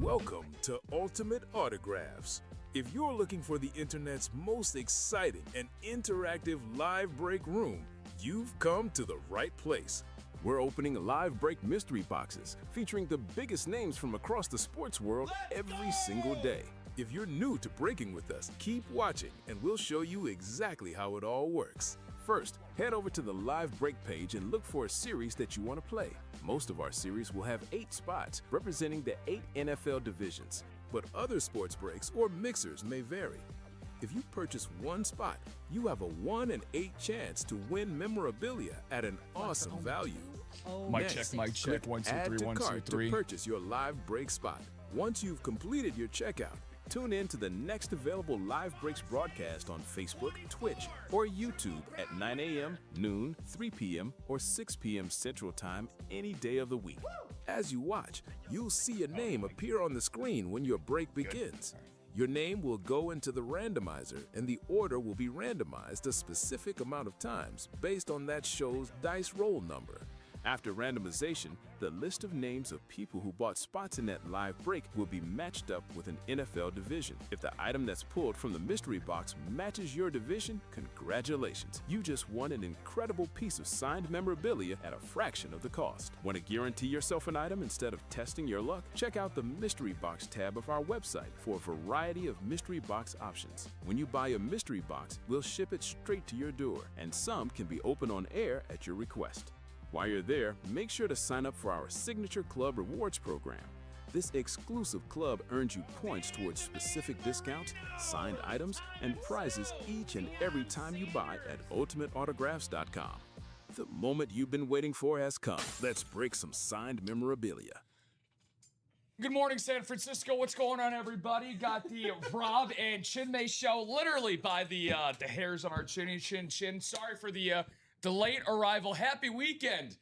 Welcome to Ultimate Autographs. If you're looking for the internet's most exciting and interactive live break room, you've come to the right place. We're opening live break mystery boxes featuring the biggest names from across the sports world every single day. If you're new to breaking with us, keep watching and we'll show you exactly how it all works. First, head over to the live break page and look for a series that you want to play. Most of our series will have 8 spots representing the 8 NFL divisions, but other sports breaks or mixers may vary. If you purchase one spot, you have a 1 in 8 chance to win memorabilia at an awesome value. Mic check, 1, 2, 3, Add to 1, 2, cart 3. to purchase your live break spot. Once you've completed your checkout, tune in to the next available Live Breaks broadcast on Facebook, Twitch, or YouTube at 9 a.m., noon, 3 p.m., or 6 p.m. Central Time any day of the week. As you watch, you'll see a name appear on the screen when your break begins. Your name will go into the randomizer, and the order will be randomized a specific amount of times based on that show's dice roll number. After randomization, the list of names of people who bought spots in that live break will be matched up with an NFL division. If the item that's pulled from the mystery box matches your division, congratulations. You just won an incredible piece of signed memorabilia at a fraction of the cost. Want to guarantee yourself an item instead of testing your luck? Check out the mystery box tab of our website for a variety of mystery box options. When you buy a mystery box, we'll ship it straight to your door, and some can be opened on air at your request. While you're there, make sure to sign up for our Signature Club Rewards program. This exclusive club earns you points towards specific discounts, signed items, and prizes each and every time you buy at ultimateautographs.com. The moment you've been waiting for has come. Let's break some signed memorabilia. Good morning, San Francisco. What's going on, everybody? Got the Rob and Chinmay show literally by the hairs on our chin. Sorry for the delayed arrival. Happy weekend.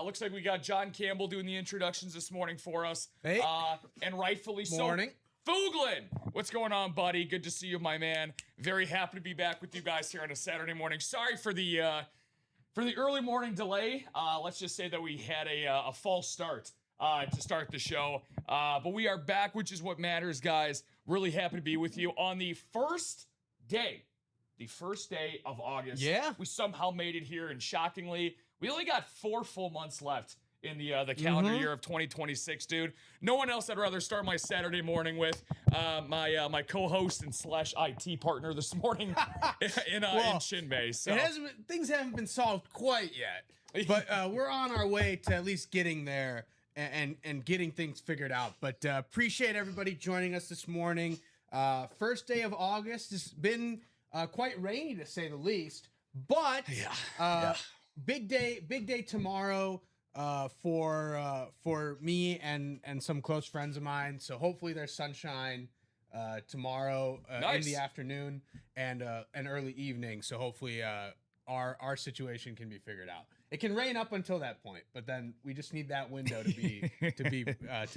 Looks like we got John Campbell doing the introductions this morning for us. Hey. And rightfully so. Morning. Fuglin, what's going on, buddy? Good to see you, my man. Very happy to be back with you guys here on a Saturday morning. Sorry for the early morning delay. Let's just say that we had a false start to start the show. But we are back, which is what matters, guys. Really happy to be with you on the first day of August. Yeah. We somehow made it here, and shockingly, we only got 4 full months left in the calendar year of 2026, dude. No one else I'd rather start my Saturday morning with. My co-host and / IT partner this morning in Chinmay. So things haven't been solved quite yet, but we're on our way to at least getting there and getting things figured out. But appreciate everybody joining us this morning. First day of August. It's been quite rainy, to say the least, but big day tomorrow for me and some close friends of mine. So hopefully there's sunshine tomorrow in the afternoon and early evening. So hopefully our situation can be figured out. It can rain up until that point, but then we just need that window to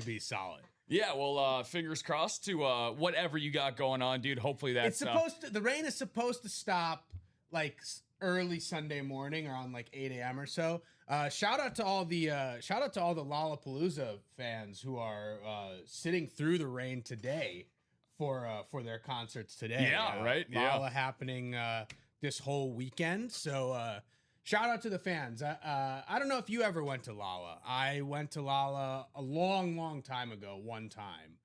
be solid. Yeah, well, fingers crossed to whatever you got going on, dude. Hopefully that's the rain is supposed to stop like early Sunday morning around like 8 a.m. or so. Shout out to all the Lollapalooza fans who are sitting through the rain today for their concerts today. Yeah, right. Lolla happening this whole weekend. So shout out to the fans. I don't know if you ever went to Lolla. I went to Lolla a long time ago, one time,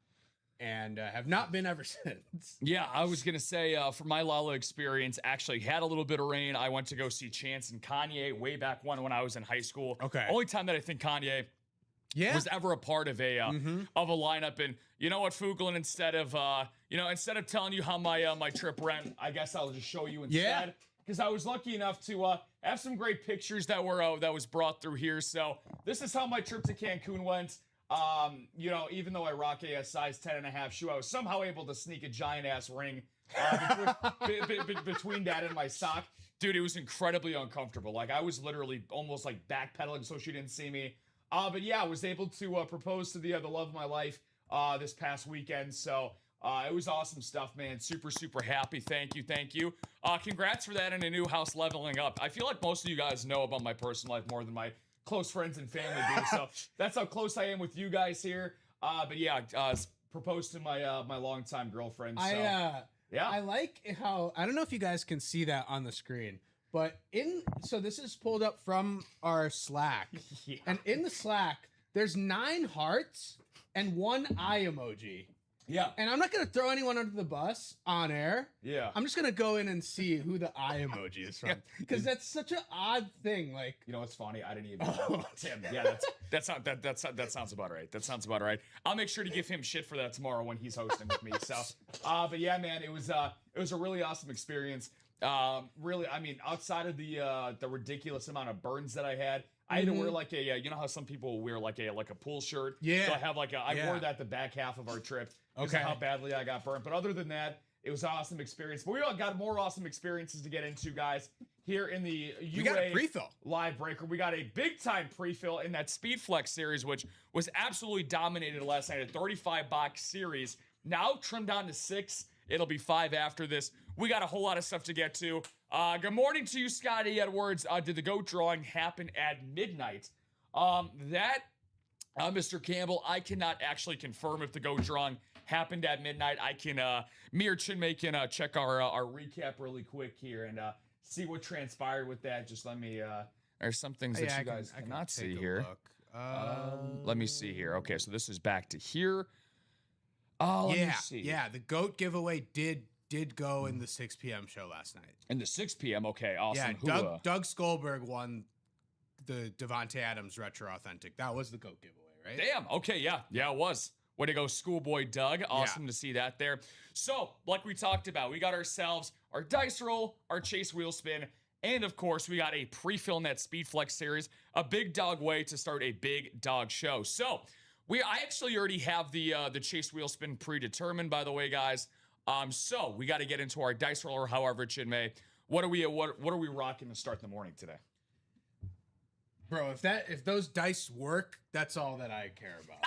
and have not been ever since. Yeah, I was going to say, for my Lolla experience, actually had a little bit of rain. I went to go see Chance and Kanye way back when I was in high school. Okay. Only time that I think Kanye was ever a part of a lineup. And you know what, Fuglin, instead of telling you how my trip went, I guess I'll just show you instead. Yeah. Because I was lucky enough to have some great pictures that was brought through here. So this is how my trip to Cancun went. Even though I rock a size 10.5 shoe, I was somehow able to sneak a giant ass ring between that and my sock. Dude, it was incredibly uncomfortable. Like I was literally almost like backpedaling so she didn't see me. But yeah, I was able to propose to the love of my life this past weekend. So it was awesome stuff, man. Super happy. Thank you. Congrats for that and a new house leveling up. I feel like most of you guys know about my personal life more than my close friends and family do. So that's how close I am with you guys here. But yeah, proposed to my my longtime girlfriend. So yeah, I like how, I don't know if you guys can see that on the screen, but so this is pulled up from our Slack, yeah. and in the Slack there's 9 hearts and 1 eye emoji. Yeah. And I'm not going to throw anyone under the bus on air. Yeah. I'm just going to go in and see who the eye emoji is from. Because that's such an odd thing. Like, you know what's funny? I didn't even know. Tim, yeah, that sounds about right. That sounds about right. I'll make sure to give him shit for that tomorrow when he's hosting with me. So, but yeah, man, it was a really awesome experience. Really, I mean, outside of the ridiculous amount of burns that I had, I had to wear like a, you know how some people wear like a pool shirt? Yeah. So I have I wore that the back half of our trip. Okay. How badly I got burnt. But other than that, it was an awesome experience. But we all got more awesome experiences to get into, guys. Here in the UA got a pre-fill. Live Breaker, we got a big-time pre-fill in that Speed Flex series, which was absolutely dominated last night. A 35-box series. Now trimmed down to 6. It'll be 5 after this. We got a whole lot of stuff to get to. Good morning to you, Scotty Edwards. Did the GOAT drawing happen at midnight? Mr. Campbell, I cannot actually confirm if the GOAT drawing happened at midnight. I can, me or Chinmay can check our recap really quick here and see what transpired with that. Just let me, there's some things that you guys cannot see here. Let me see here. Okay, so this is back to here. Let me see. Yeah, the GOAT giveaway did go in the 6 p.m. show last night. In the 6 p.m., okay, awesome. Yeah, Doug Skolberg won the Devontae Adams Retro Authentic. That was the GOAT giveaway, right? Damn, okay, yeah, it was. Way to go, schoolboy Doug. Awesome to see that there. So, like we talked about, we got ourselves our dice roll, our chase wheel spin, and of course, we got a pre-fill in that Speed Flex series, a big dog way to start a big dog show. So, I actually already have the chase wheel spin predetermined, by the way, guys. So we got to get into our dice roller. However, Chinmay, what are we rocking to start the morning today? Bro, if those dice work, that's all that I care about.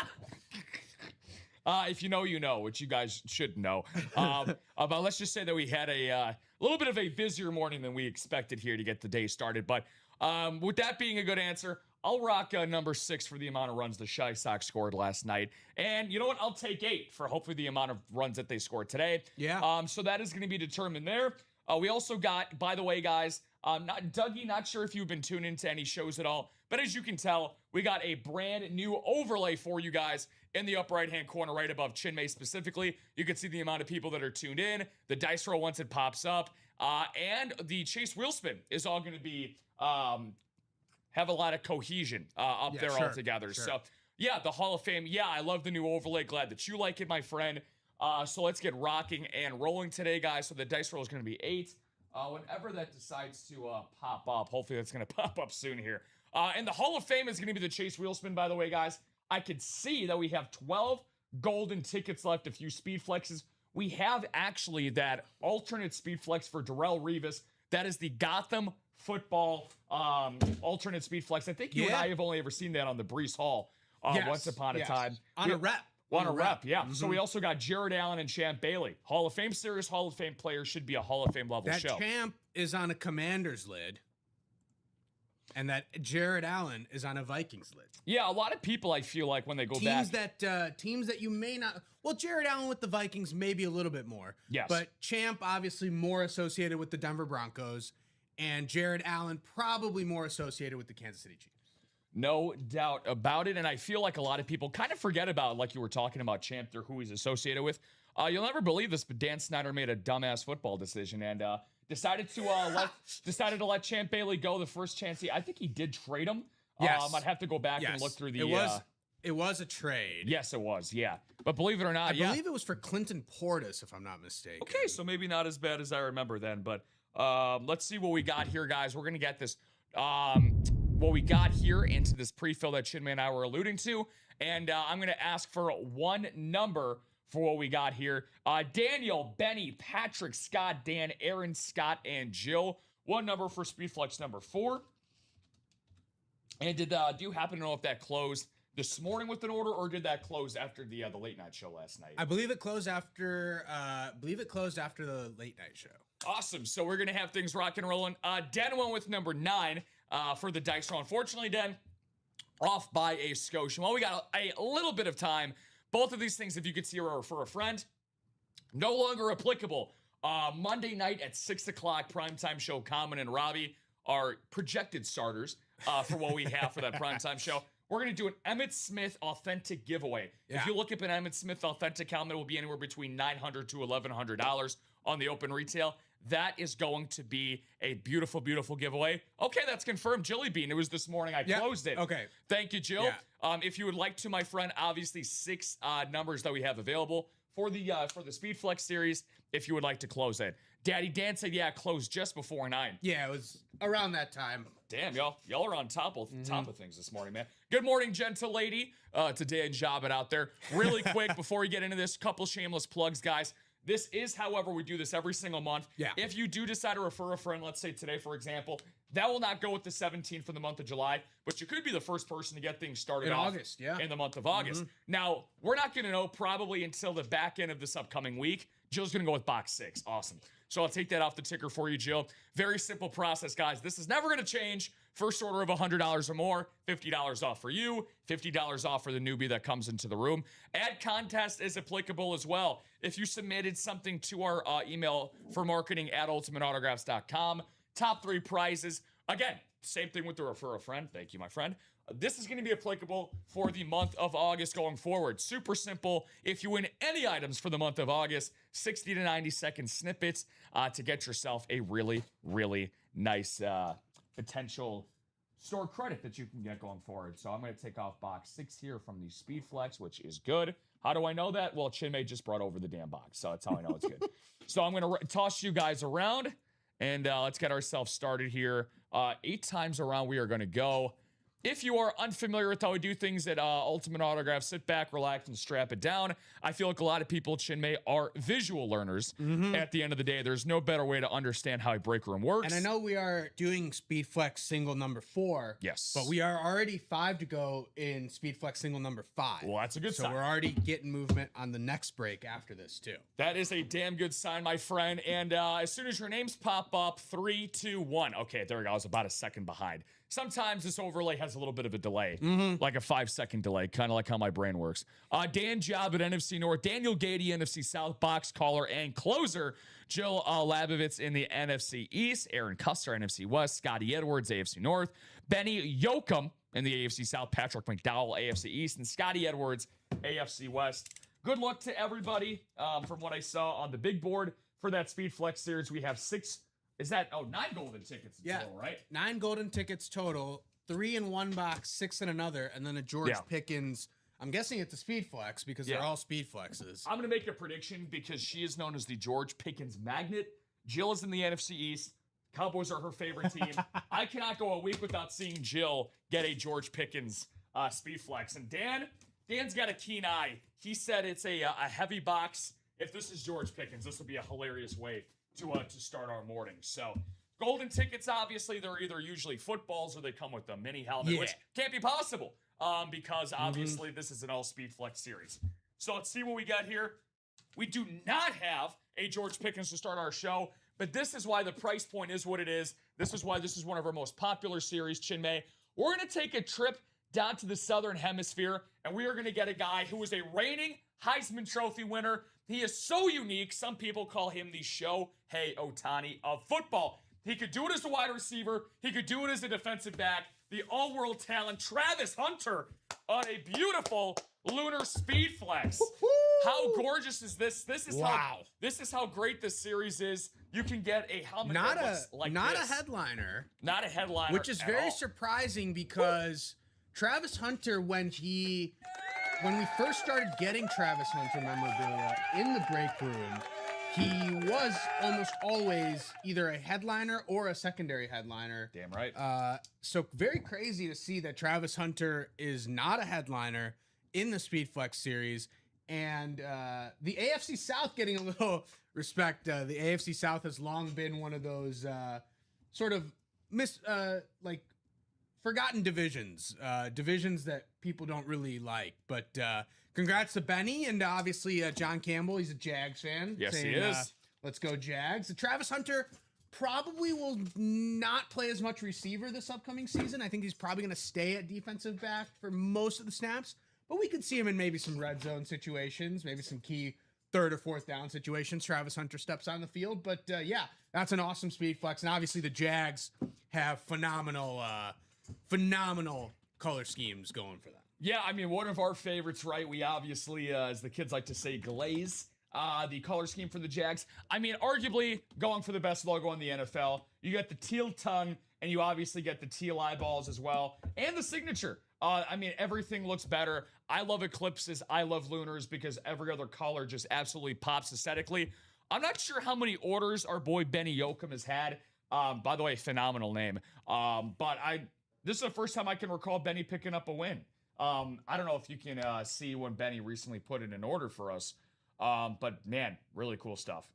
If you know, you know, which you guys should know. But let's just say that we had a little bit of a busier morning than we expected here to get the day started. But with that being a good answer, I'll rock number 6 for the amount of runs the Shy Sox scored last night. And you know what? I'll take 8 for hopefully the amount of runs that they scored today. Yeah. So that is going to be determined there. We also got, by the way, guys, Dougie, not sure if you've been tuned into any shows at all, but as you can tell, we got a brand new overlay for you guys in the upper right-hand corner, right above Chinmay specifically. You can see the amount of people that are tuned in, the dice roll once it pops up, and the chase wheel spin is all going to be have a lot of cohesion up there all together. Sure. So, yeah, the Hall of Fame. Yeah, I love the new overlay. Glad that you like it, my friend. So let's get rocking and rolling today, guys. So the dice roll is going to be 8. Whenever that decides to pop up, hopefully that's going to pop up soon here. And the Hall of Fame is going to be the chase wheel spin, by the way, guys. I could see that we have 12 golden tickets left, a few speed flexes. We have actually that alternate speed flex for Darrelle Revis. That is the Gotham football alternate speed flex. I think you and I have only ever seen that on the Brees Hall once upon a time. On a rep. On a rep, yeah. Mm-hmm. So we also got Jared Allen and Champ Bailey. Hall of Fame series, Hall of Fame players, should be a Hall of Fame level show. That Champ is on a Commanders lid. And that Jared Allen is on a Vikings lid. Yeah, a lot of people, I feel like, when they go teams back. Teams that you may not... Well, Jared Allen with the Vikings, maybe a little bit more. Yes. But Champ, obviously, more associated with the Denver Broncos. And Jared Allen, probably more associated with the Kansas City Chiefs. No doubt about it. And I feel like a lot of people kind of forget about, like you were talking about, Champ, or who he's associated with. You'll never believe this, but Dan Snyder made a dumbass football decision and decided to let Champ Bailey go the first chance. I think he did trade him. Yes. I'd have to go back and look through the... It was a trade. Yes, it was, yeah. But believe it or not, I believe it was for Clinton Portis, if I'm not mistaken. Okay, so maybe not as bad as I remember then. But let's see what we got here, guys. We're going to get this... what we got here into this pre-fill that Chinmay and I were alluding to. And I'm going to ask for one number for what we got here. Daniel, Benny, Patrick, Scott, Dan, Aaron, Scott, and Jill. One number for Speedflex number 4. And do you happen to know if that closed this morning with an order, or did that close after the late night show last night? I believe it closed after the late night show. Awesome. So we're going to have things rocking and rolling. Dan went with number 9 for the dice roll. Unfortunately, Dan, off by a skosh. Well, we got a little bit of time Both of these things, if you could see or refer a friend, no longer applicable. Monday night at 6 o'clock, primetime show, Common and Robbie are projected starters for what we have for that primetime show. We're going to do an Emmitt Smith authentic giveaway. Yeah. If you look up an Emmitt Smith authentic helmet, it will be anywhere between $900 to $1,100 on the open retail. That is going to be a beautiful, beautiful giveaway. Okay, that's confirmed. Jilly Bean, it was this morning. I closed it. Okay. Thank you, Jill. Yeah. If you would like to, my friend, obviously 6 numbers that we have available for the Speed Flex series, if you would like to close it. Daddy Dan said, yeah, closed just before 9. Yeah, it was around that time. Damn, y'all are on top of things this morning, man. Good morning, gentle lady. Today and job it out there. Really quick, before we get into this, couple shameless plugs, guys. This is, however, we do this every single month. Yeah. If you do decide to refer a friend, let's say today, for example, that will not go with the 17th for the month of July, but you could be the first person to get things started In off August, yeah. in the month of August. Now, we're not going to know probably until the back end of this upcoming week. Jill's going to go with box 6. Awesome. So I'll take that off the ticker for you, Jill. Very simple process, guys. This is never going to change. First order of $100 or more, $50 off for you, $50 off for the newbie that comes into the room. Ad contest is applicable as well. If you submitted something to our email for marketing at ultimateautographs.com, top 3 prizes. Again, same thing with the refer a friend. Thank you, my friend. This is going to be applicable for the month of August going forward. Super simple. If you win any items for the month of August, 60 to 90 second snippets to get yourself a really, really nice potential store credit that you can get going forward. So I'm going to take off box 6 here from the Speed Flex, which is good. How do I know that? Well, Chinmay just brought over the damn box, so that's how I know it's good. So I'm going to toss you guys around, and let's get ourselves started here. 8 times around we are going to go. If you are unfamiliar with how we do things at Ultimate Autograph, sit back, relax, and strap it down. I feel like a lot of people, Chinmay, are visual learners. At the end of the day, there's no better way to understand how a break room works. And I know we are doing Speed Flex single number 4. Yes. But we are already 5 to go in Speed Flex single number 5. Well, that's a good so sign. We're already getting movement on the next break after this, too. That is a damn good sign, my friend. And as soon as your names pop up, 3, 2, 1. Okay, there we go. I was about a second behind. Sometimes this overlay has a little bit of a delay, like a 5-second delay, kind of like how my brain works. Dan Job at NFC North, Daniel Gady, NFC South, box caller and closer, Jill Labovitz in the NFC East, Aaron Custer, NFC West, Scotty Edwards, AFC North, Benny Yoakum in the AFC South, Patrick McDowell, AFC East, and Scotty Edwards, AFC West. Good luck to everybody. From what I saw on the big board for that Speed Flex series, we have 9 golden tickets total, right? 9 golden tickets total, 3 in one box, 6 in another, and then a George Pickens. I'm guessing it's a Speed Flex because they're all Speed Flexes. I'm going to make a prediction because she is known as the George Pickens magnet. Jill is in the NFC East. Cowboys are her favorite team. I cannot go a week without seeing Jill get a George Pickens Speed Flex. And Dan's got a keen eye. He said it's a heavy box. If this is George Pickens, this would be a hilarious way to start our morning. So golden tickets, obviously, they're either usually footballs or they come with a mini helmet, which can't be possible because obviously this is an all Speed Flex series. So let's see what we got here. We do not have a George Pickens to start our show, but this is why the price point is what it is. This is why this is one of our most popular series, Chinmay. We're going to take a trip down to the Southern Hemisphere, and we are going to get a guy who is a reigning Heisman Trophy winner. He is so unique. Some people call him the Shohei Ohtani of football. He could do it as a wide receiver. He could do it as a defensive back. The all-world talent, Travis Hunter, on a beautiful lunar Speed Flex. Woo-hoo! How gorgeous is this? This is how great this series is. You can get a helmet that looks like not this. a headliner. Not a headliner, which is very surprising because Travis Hunter, when we first started getting Travis Hunter memorabilia in the break room, he was almost always either a headliner or a secondary headliner. Damn right. So very crazy to see that Travis Hunter is not a headliner in the Speed Flex series. And the AFC South getting a little respect. The AFC South has long been one of those sort of forgotten divisions, divisions that people don't really like. But congrats to Benny and obviously John Campbell. He's a Jags fan. Yes, he is. Let's go Jags. Travis Hunter probably will not play as much receiver this upcoming season. I think he's probably going to stay at defensive back for most of the snaps. but we could see him in maybe some red zone situations, maybe some key third or fourth down situations. Travis Hunter steps on the field, but yeah, that's an awesome speed flex. And obviously the Jags have phenomenal color schemes going for them. Yeah, I mean, one of our favorites, right? We obviously, as the kids like to say, glaze the color scheme for the Jags. I mean, arguably going for the best logo in the NFL. You get the teal tongue, and you obviously get the teal eyeballs as well, and the signature. I mean, everything looks better. I love eclipses. I love lunars because every other color just absolutely pops aesthetically. I'm not sure how many orders our boy Benny Yoakum has had. By the way, phenomenal name. But this is the first time I can recall Benny picking up a win. I don't know if you can see when Benny recently put in an order for us. But man, really cool stuff.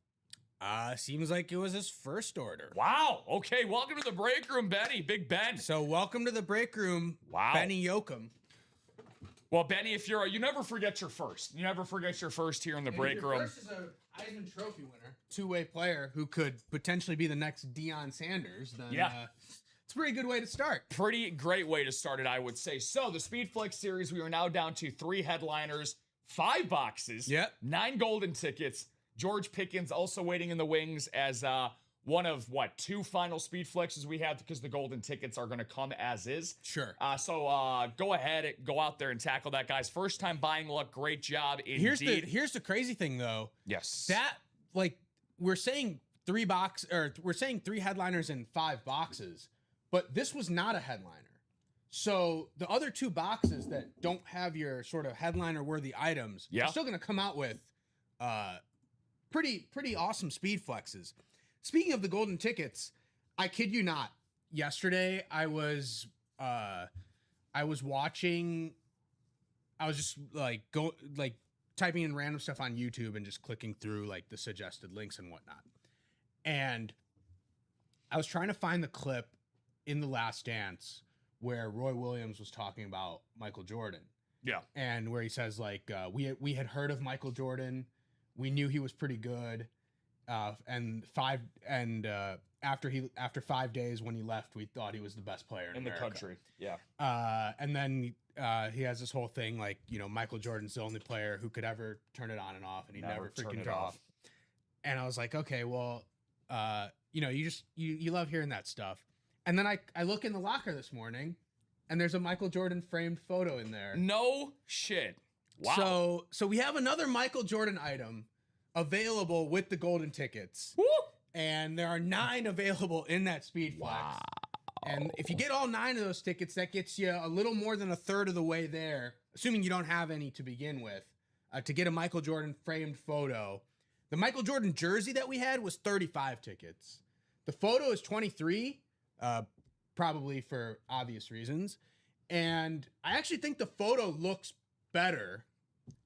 Seems like it was his first order. Wow. Okay. Welcome to the break room, Benny. Big Ben. So welcome to the break room, wow. Benny Yoakum. Well, Benny, if you never forget your first. You never forget your first here in the break room. First is a Heisman Trophy winner, two-way player who could potentially be the next Deion Sanders. Then, yeah. It's a pretty good way to start. Pretty great way to start it, I would say. So the Speed Flex series, we are now down to 3 headliners, 5 boxes, 9 golden tickets. George Pickens also waiting in the wings as one of, 2 final Speed Flexes we have because the golden tickets are going to come as is. Sure. So go ahead, go out there and tackle that, guys. First time buying luck. Great job indeed. Here's the crazy thing, though. Yes. That, we're saying 3 headliners and 5 boxes, but this was not a headliner. So the other 2 boxes that don't have your sort of headliner-worthy items are still going to come out with pretty awesome Speed Flexes. Speaking of the golden tickets, I kid you not. Yesterday, I was watching. I was just typing in random stuff on YouTube and just clicking through the suggested links and whatnot. And I was trying to find the clip in The Last Dance where Roy Williams was talking about Michael Jordan. Yeah, and where he says we had heard of Michael Jordan, we knew he was pretty good. After 5 days when he left, we thought he was the best player in America. The country. Yeah. And then he has this whole thing Michael Jordan's the only player who could ever turn it on and off, and he never freaking turned off. And I was like, okay, well, you love hearing that stuff. And then I look in the locker this morning, and there's a Michael Jordan framed photo in there. No shit. Wow. So we have another Michael Jordan item available with the golden tickets. Woo! And there are 9 available in that Speed Flex. Wow. And if you get all 9 of those tickets, that gets you a little more than a third of the way there, assuming you don't have any to begin with, to get a Michael Jordan framed photo. The Michael Jordan jersey that we had was 35 tickets. The photo is 23, probably for obvious reasons. And I actually think the photo looks better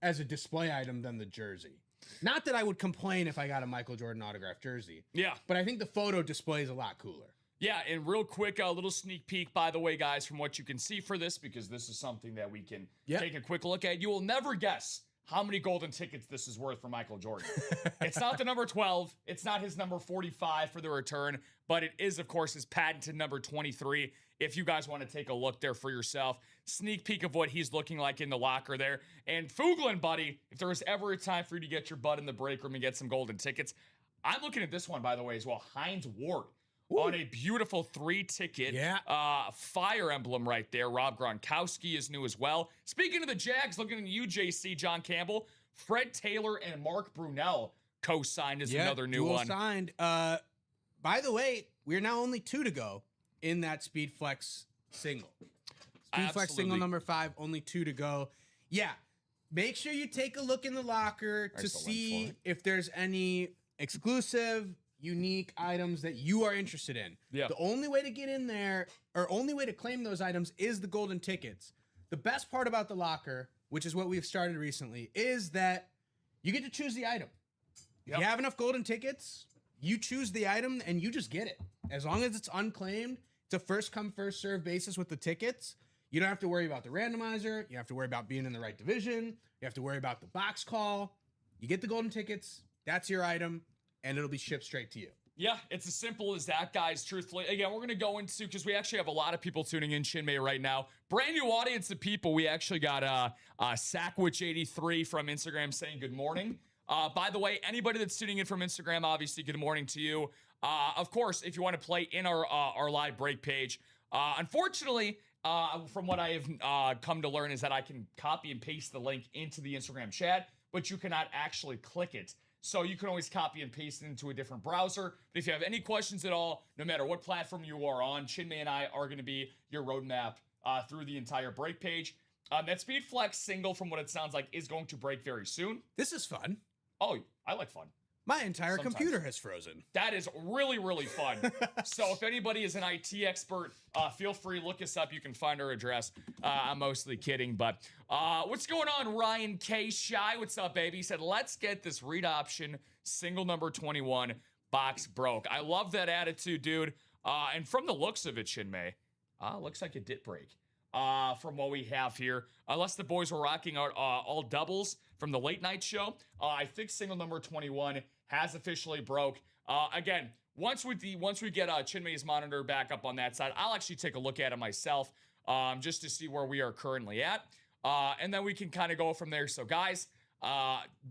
as a display item than the jersey. Not that I would complain if I got a Michael Jordan autographed jersey. Yeah. But I think the photo display is a lot cooler. Yeah, and real quick, a little sneak peek, by the way, guys, from what you can see for this, because this is something that we can take a quick look at. You will never guess how many golden tickets this is worth for Michael Jordan. It's not the number 12. It's not his number 45 for the return, but it is, of course, his patented number 23. If you guys want to take a look there for yourself, sneak peek of what he's looking like in the locker there. And Fuglin, buddy, if there was ever a time for you to get your butt in the break room and get some golden tickets, I'm looking at this one, by the way, as well. Hines Ward. Ooh. On a beautiful 3-ticket fire emblem right there. Rob Gronkowski is new as well. Speaking of the Jags, looking at you, JC, John Campbell, Fred Taylor and Mark Brunell co-signed as another new one. Signed. By the way, we're now only 2 to go in that Speed Flex single. Speed Flex single number 5, only 2 to go. Yeah, make sure you take a look in the locker to see if there's any exclusive, unique items that you are interested in. Yeah. The only way to get in there, or only way to claim those items, is the golden tickets. The best part about the locker, which is what we've started recently, is that you get to choose the item. If you have enough golden tickets, you choose the item and you just get it. As long as it's unclaimed, it's a first come, first serve basis with the tickets. You don't have to worry about the randomizer. You don't have to worry about being in the right division. You have to worry about the box call. You get the golden tickets. That's your item. And it'll be shipped straight to you. Yeah, it's as simple as that, guys. Truthfully, again, we're going to go into, because we actually have a lot of people tuning in, Chinmay, right now. Brand new audience of people. We actually got Sackwich83 from Instagram saying good morning. By the way, anybody that's tuning in from Instagram, obviously, good morning to you. Of course, if you want to play in our live break page, unfortunately, from what I have come to learn is that I can copy and paste the link into the Instagram chat, but you cannot actually click it. So you can always copy and paste it into a different browser. But if you have any questions at all, no matter what platform you are on, Chinmay and I are going to be your roadmap through the entire break page. That Speed Flex single, from what it sounds like, is going to break very soon. This is fun. Oh, I like fun. My entire computer has frozen. That is really, really fun. So if anybody is an IT expert, feel free, look us up. You can find our address. I'm mostly kidding, but what's going on, Ryan K. Shy? What's up, baby? He said, let's get this read option single number 21 box broke. I love that attitude, dude. And from the looks of it, Chinmay, looks like it did break. From what we have here, unless the boys were rocking out all doubles from the late night show, I think single number 21 has officially broke. Again, once we get Chinmay's monitor back up on that side, I'll actually take a look at it myself, just to see where we are currently at, and then we can kind of go from there. So, guys,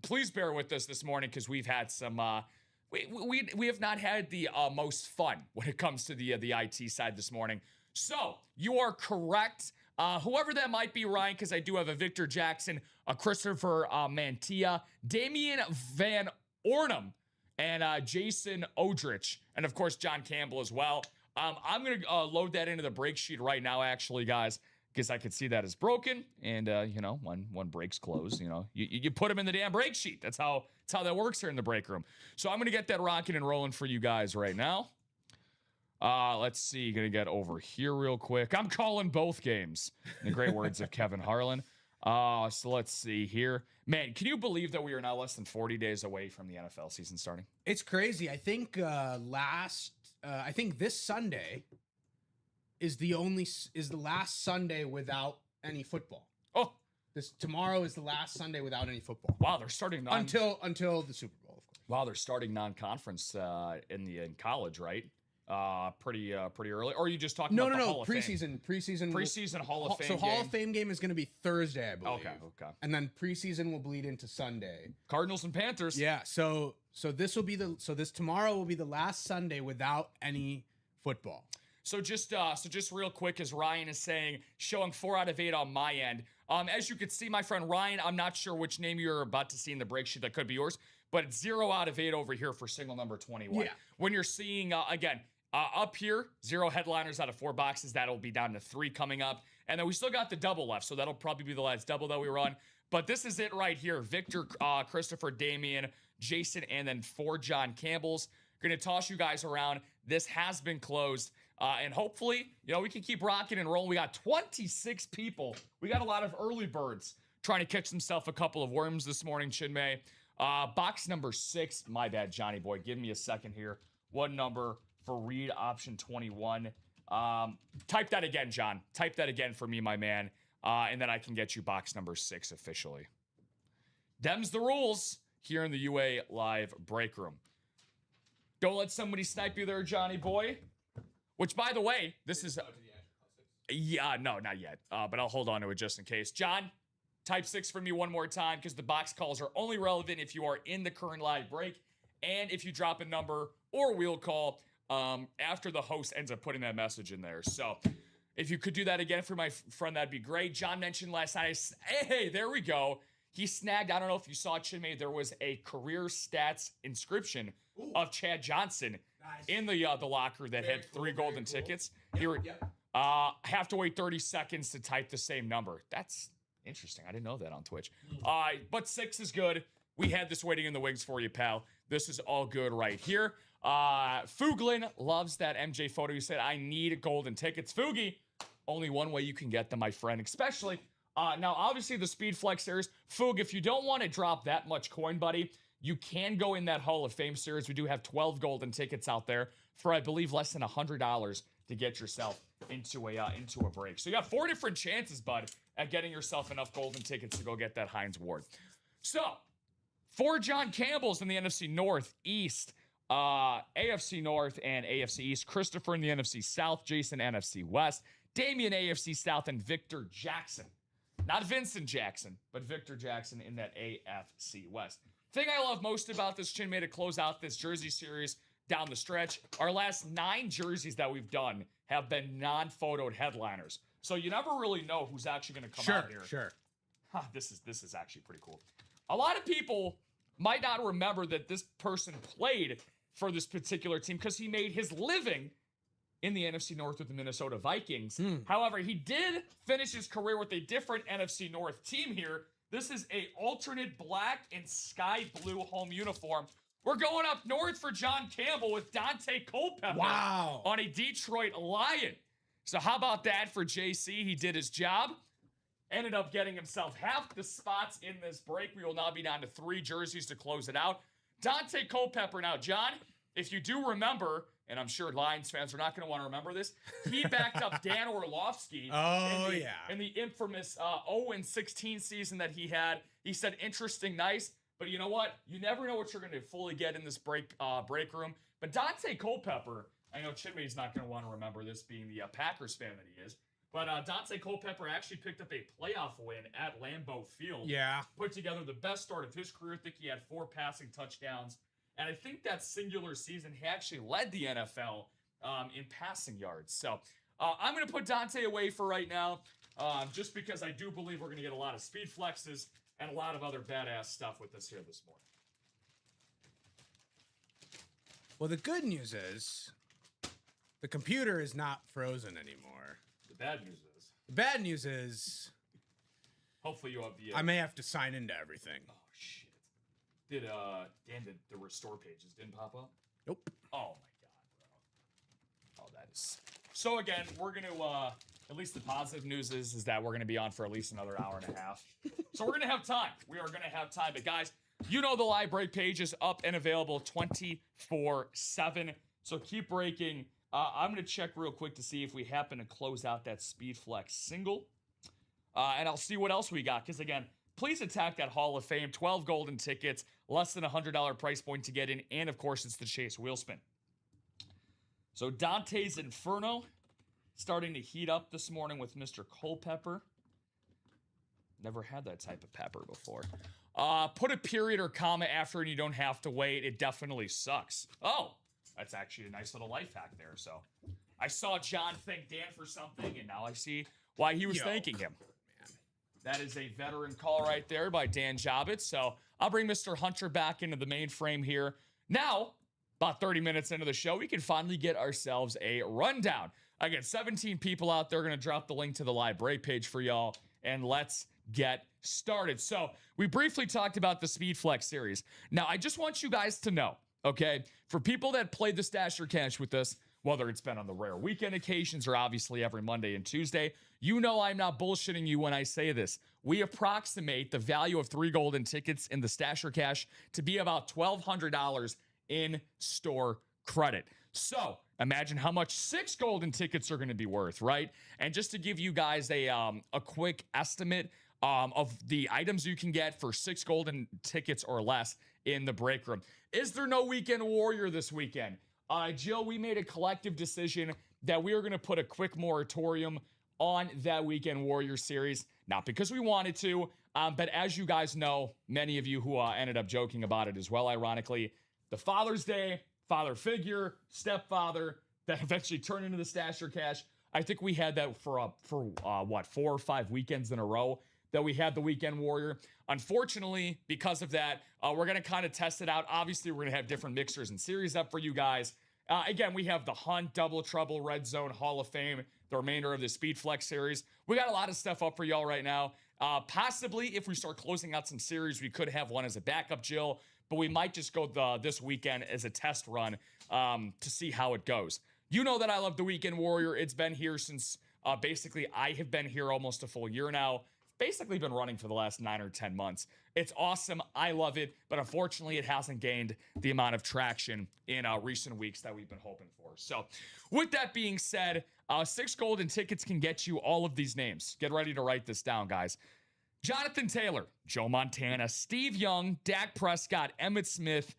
please bear with us this morning because we've had some. We have not had the most fun when it comes to the IT side this morning. So you are correct. Whoever that might be, Ryan, because I do have a Victor Jackson, a Christopher Mantilla, Damian Van Ornum, and Jason Odrich, and of course John Campbell as well. I'm gonna load that into the break sheet right now, actually, guys, because I could see that is broken. And you know, when breaks close, you know, you put them in the damn break sheet. That's how that works here in the break room. So I'm gonna get that rocking and rolling for you guys right now. Let's see, gonna get over here real quick. I'm calling both games, in the great words of Kevin Harlan. So let's see here. Man, can you believe that we are now less than 40 days away from the NFL season starting? It's crazy. I think I think this Sunday is the last Sunday without any football. Oh, tomorrow is the last Sunday without any football. Wow, they're starting until the Super Bowl, of course. Wow, they're starting non-conference in college, right? Pretty early. Or are you just talking about the Hall of Fame? Preseason Hall of Fame. So Hall of Fame game is going to be Thursday, I believe. Okay. And then preseason will bleed into Sunday. Cardinals and Panthers. Yeah. So this tomorrow will be the last Sunday without any football. So just real quick, as Ryan is saying, showing 4 out of 8 on my end. As you can see, my friend Ryan, I'm not sure which name you're about to see in the break sheet. That could be yours, but it's 0 out of 8 over here for single number 21. Yeah. When you're seeing again. Up here, 0 headliners out of 4 boxes. That'll be down to 3 coming up. And then we still got the double left, so that'll probably be the last double that we run. But this is it right here. Victor, Christopher, Damian, Jason, and then 4 John Campbells. Going to toss you guys around. This has been closed. And hopefully, you know, we can keep rocking and rolling. We got 26 people. We got a lot of early birds trying to catch themselves a couple of worms this morning, Chinmay. Box number 6. My bad, Johnny boy. Give me a second here. What number for read option 21? Type that again, John. Type that again for me, my man. And then I can get you box number 6 officially. Them's the rules here in the UA Live break room. Don't let somebody snipe you there, Johnny boy. Which, by the way, this is... yeah, no, not yet. But I'll hold on to it just in case. John, type 6 for me one more time, because the box calls are only relevant if you are in the current live break and if you drop a number or wheel call after the host ends up putting that message in there. So if you could do that again for my friend, that'd be great. John mentioned last night, hey, there we go. He snagged, I don't know if you saw, Chinmay, there was a career stats inscription of Chad Johnson in the locker that had 3 golden tickets. Have to wait 30 seconds to type the same number. That's interesting. I didn't know that on Twitch. But 6 is good. We had this waiting in the wings for you, pal. This is all good right here. Fuglin loves that MJ photo. He said, I need golden tickets. Fugi, only one way you can get them, my friend, especially. Now, obviously, the Speed Flex series. Fug, if you don't want to drop that much coin, buddy, you can go in that Hall of Fame series. We do have 12 golden tickets out there for, I believe, less than $100 to get yourself into a break. So you got 4 different chances, bud, at getting yourself enough golden tickets to go get that Heinz Award. So, 4 John Campbells in the NFC North, East, AFC North and AFC East. Christopher in the NFC South. Jason, NFC West. Damian, AFC South. And Victor Jackson. Not Vincent Jackson, but Victor Jackson in that AFC West. Thing I love most about this Chin May to close out this jersey series down the stretch, our last 9 jerseys that we've done have been non-photoed headliners. So you never really know who's actually going to come out here. Sure. This is actually pretty cool. A lot of people might not remember that this person played for this particular team because he made his living in the NFC North with the Minnesota Vikings. However, he did finish his career with a different NFC North team here. This is a alternate black and sky blue home uniform. We're going up north for John Campbell with Dante Culpepper on a Detroit Lion. So how about that for JC? He did his job. Ended up getting himself half the spots in this break. We will now be down to 3 jerseys to close it out. Dante Culpepper. Now, John, if you do remember, and I'm sure Lions fans are not going to want to remember this, he backed up Dan Orlovsky in the infamous 0-16 season that he had. He said, interesting, nice, but you know what? You never know what you're going to fully get in this break room. But Dante Culpepper, I know Chinmay's not going to want to remember this being the Packers fan that he is, but Dante Culpepper actually picked up a playoff win at Lambeau Field. Yeah. Put together the best start of his career. I think he had 4 passing touchdowns. And I think that singular season, he actually led the NFL in passing yards. So I'm going to put Dante away for right now, just because I do believe we're going to get a lot of speed flexes and a lot of other badass stuff with us here this morning. Well, the good news is the computer is not frozen anymore. The bad news is? The bad news is hopefully you have the... I may have to sign into everything. Oh, shit. Did the restore pages didn't pop up? Nope. Oh, my God, bro. Oh, that is... So, again, we're going to... at least the positive news is that we're going to be on for at least another hour and a half. So we're going to have time. We are going to have time. But, guys, you know the live break page is up and available 24/7. So keep breaking. I'm going to check real quick to see if we happen to close out that Speed Flex single. And I'll see what else we got. Because, again, please attack that Hall of Fame. 12 golden tickets, less than $100 price point to get in. And, of course, it's the Chase Wheel Spin. So Dante's Inferno starting to heat up this morning with Mr. Culpepper. Never had that type of pepper before. Put a period or comma after and you don't have to wait. It definitely sucks. Oh, that's actually a nice little life hack there. So I saw John thank Dan for something, and now I see why he was thanking him. That is a veteran call right there by Dan Jobitz. So I'll bring Mr. Hunter back into the main frame here. Now, about 30 minutes into the show, we can finally get ourselves a rundown. Again, 17 people out there. Going to drop the link to the live break page for y'all, and let's get started. So we briefly talked about the Speed Flex series. Now, I just want you guys to know, okay, for people that played the Stash or Cash with us, whether it's been on the rare weekend occasions or obviously every Monday and Tuesday, you know I'm not bullshitting you when I say this. We approximate the value of 3 golden tickets in the Stash or Cash to be about $1,200 in store credit. So imagine how much 6 golden tickets are going to be worth, right? And just to give you guys a quick estimate of the items you can get for 6 golden tickets or less in the break room. Is there no Weekend Warrior this weekend? Jill, we made a collective decision that we are going to put a quick moratorium on that Weekend Warrior series. Not because we wanted to, but as you guys know, many of you who ended up joking about it as well, ironically, the Father's Day, father figure, stepfather, that eventually turned into the Stash or Cash. I think we had that for 4 or 5 weekends in a row that we had the Weekend Warrior. Unfortunately, because of that, we're going to kind of test it out. Obviously, we're going to have different mixers and series up for you guys. Again, we have the Hunt, Double Trouble, Red Zone, Hall of Fame, the remainder of the Speed Flex series. We got a lot of stuff up for y'all right now. Possibly, if we start closing out some series, we could have one as a backup, Jill, but we might just go this weekend as a test run to see how it goes. You know that I love the Weekend Warrior. It's been here since basically I have been here almost a full year now. Basically been running for the last 9 or 10 months. It's awesome. I love it. But unfortunately, it hasn't gained the amount of traction in recent weeks that we've been hoping for. So with that being said, 6 golden tickets can get you all of these names. Get ready to write this down, guys. Jonathan Taylor, Joe Montana, Steve Young, Dak Prescott, Emmitt Smith,